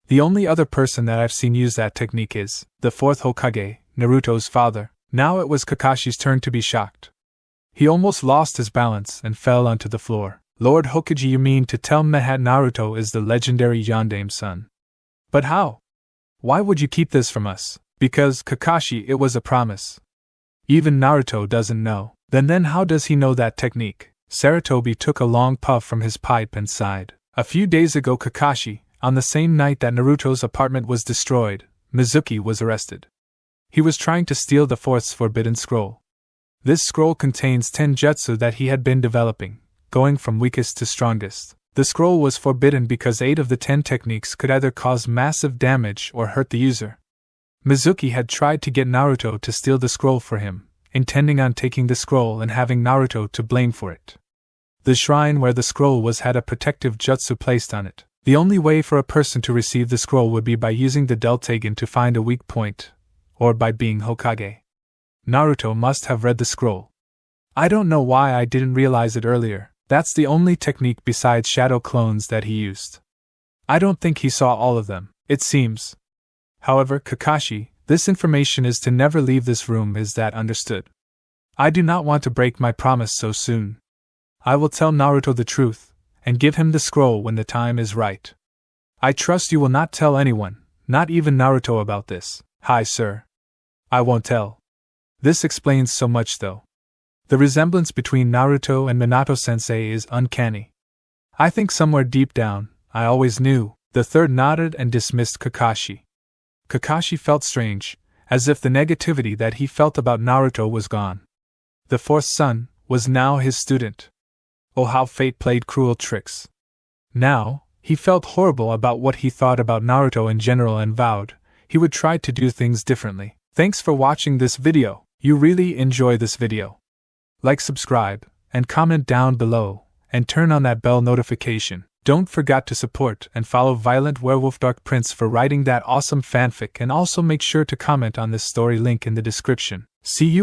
The only other person that I've seen use that technique is the 4th Hokage, Naruto's father. Now it was Kakashi's turn to be shocked. He almost lost his balance and fell onto the floor. Lord Hokage, you mean to tell me that Naruto is the legendary Yandame's son? But how? Why would you keep this from us? Because, Kakashi, it was a promise. Even Naruto doesn't know. Then how does he know that technique? Sarutobi took a long puff from his pipe and sighed. A few days ago, Kakashi, on the same night that Naruto's apartment was destroyed, Mizuki was arrested. He was trying to steal the 4th forbidden scroll. This scroll contains 10 jutsu that he had been developing, going from weakest to strongest. The scroll was forbidden because 8 of the 10 techniques could either cause massive damage or hurt the user. Mizuki had tried to get Naruto to steal the scroll for him, intending on taking the scroll and having Naruto to blame for it. The shrine where the scroll was had a protective jutsu placed on it. The only way for a person to receive the scroll would be by using the Deltagon to find a weak point, or by being Hokage. Naruto must have read the scroll. I don't know why I didn't realize it earlier. That's the only technique besides shadow clones that he used. I don't think he saw all of them, it seems. However, Kakashi, this information is to never leave this room, is that understood? I do not want to break my promise so soon. I will tell Naruto the truth, and give him the scroll when the time is right. I trust you will not tell anyone, not even Naruto, about this. Hi, sir. I won't tell. This explains so much, though. The resemblance between Naruto and Minato-sensei is uncanny. I think somewhere deep down, I always knew. The third nodded and dismissed Kakashi. Kakashi felt strange, as if the negativity that he felt about Naruto was gone. The 4th son was now his student. Oh, how fate played cruel tricks. Now, he felt horrible about what he thought about Naruto in general and vowed he would try to do things differently. Thanks for watching this video. You really enjoy this video. Like, subscribe, and comment down below, and turn on that bell notification. Don't forget to support and follow Violent Werewolf Dark Prince for writing that awesome fanfic, and also make sure to comment on this story, link in the description. See you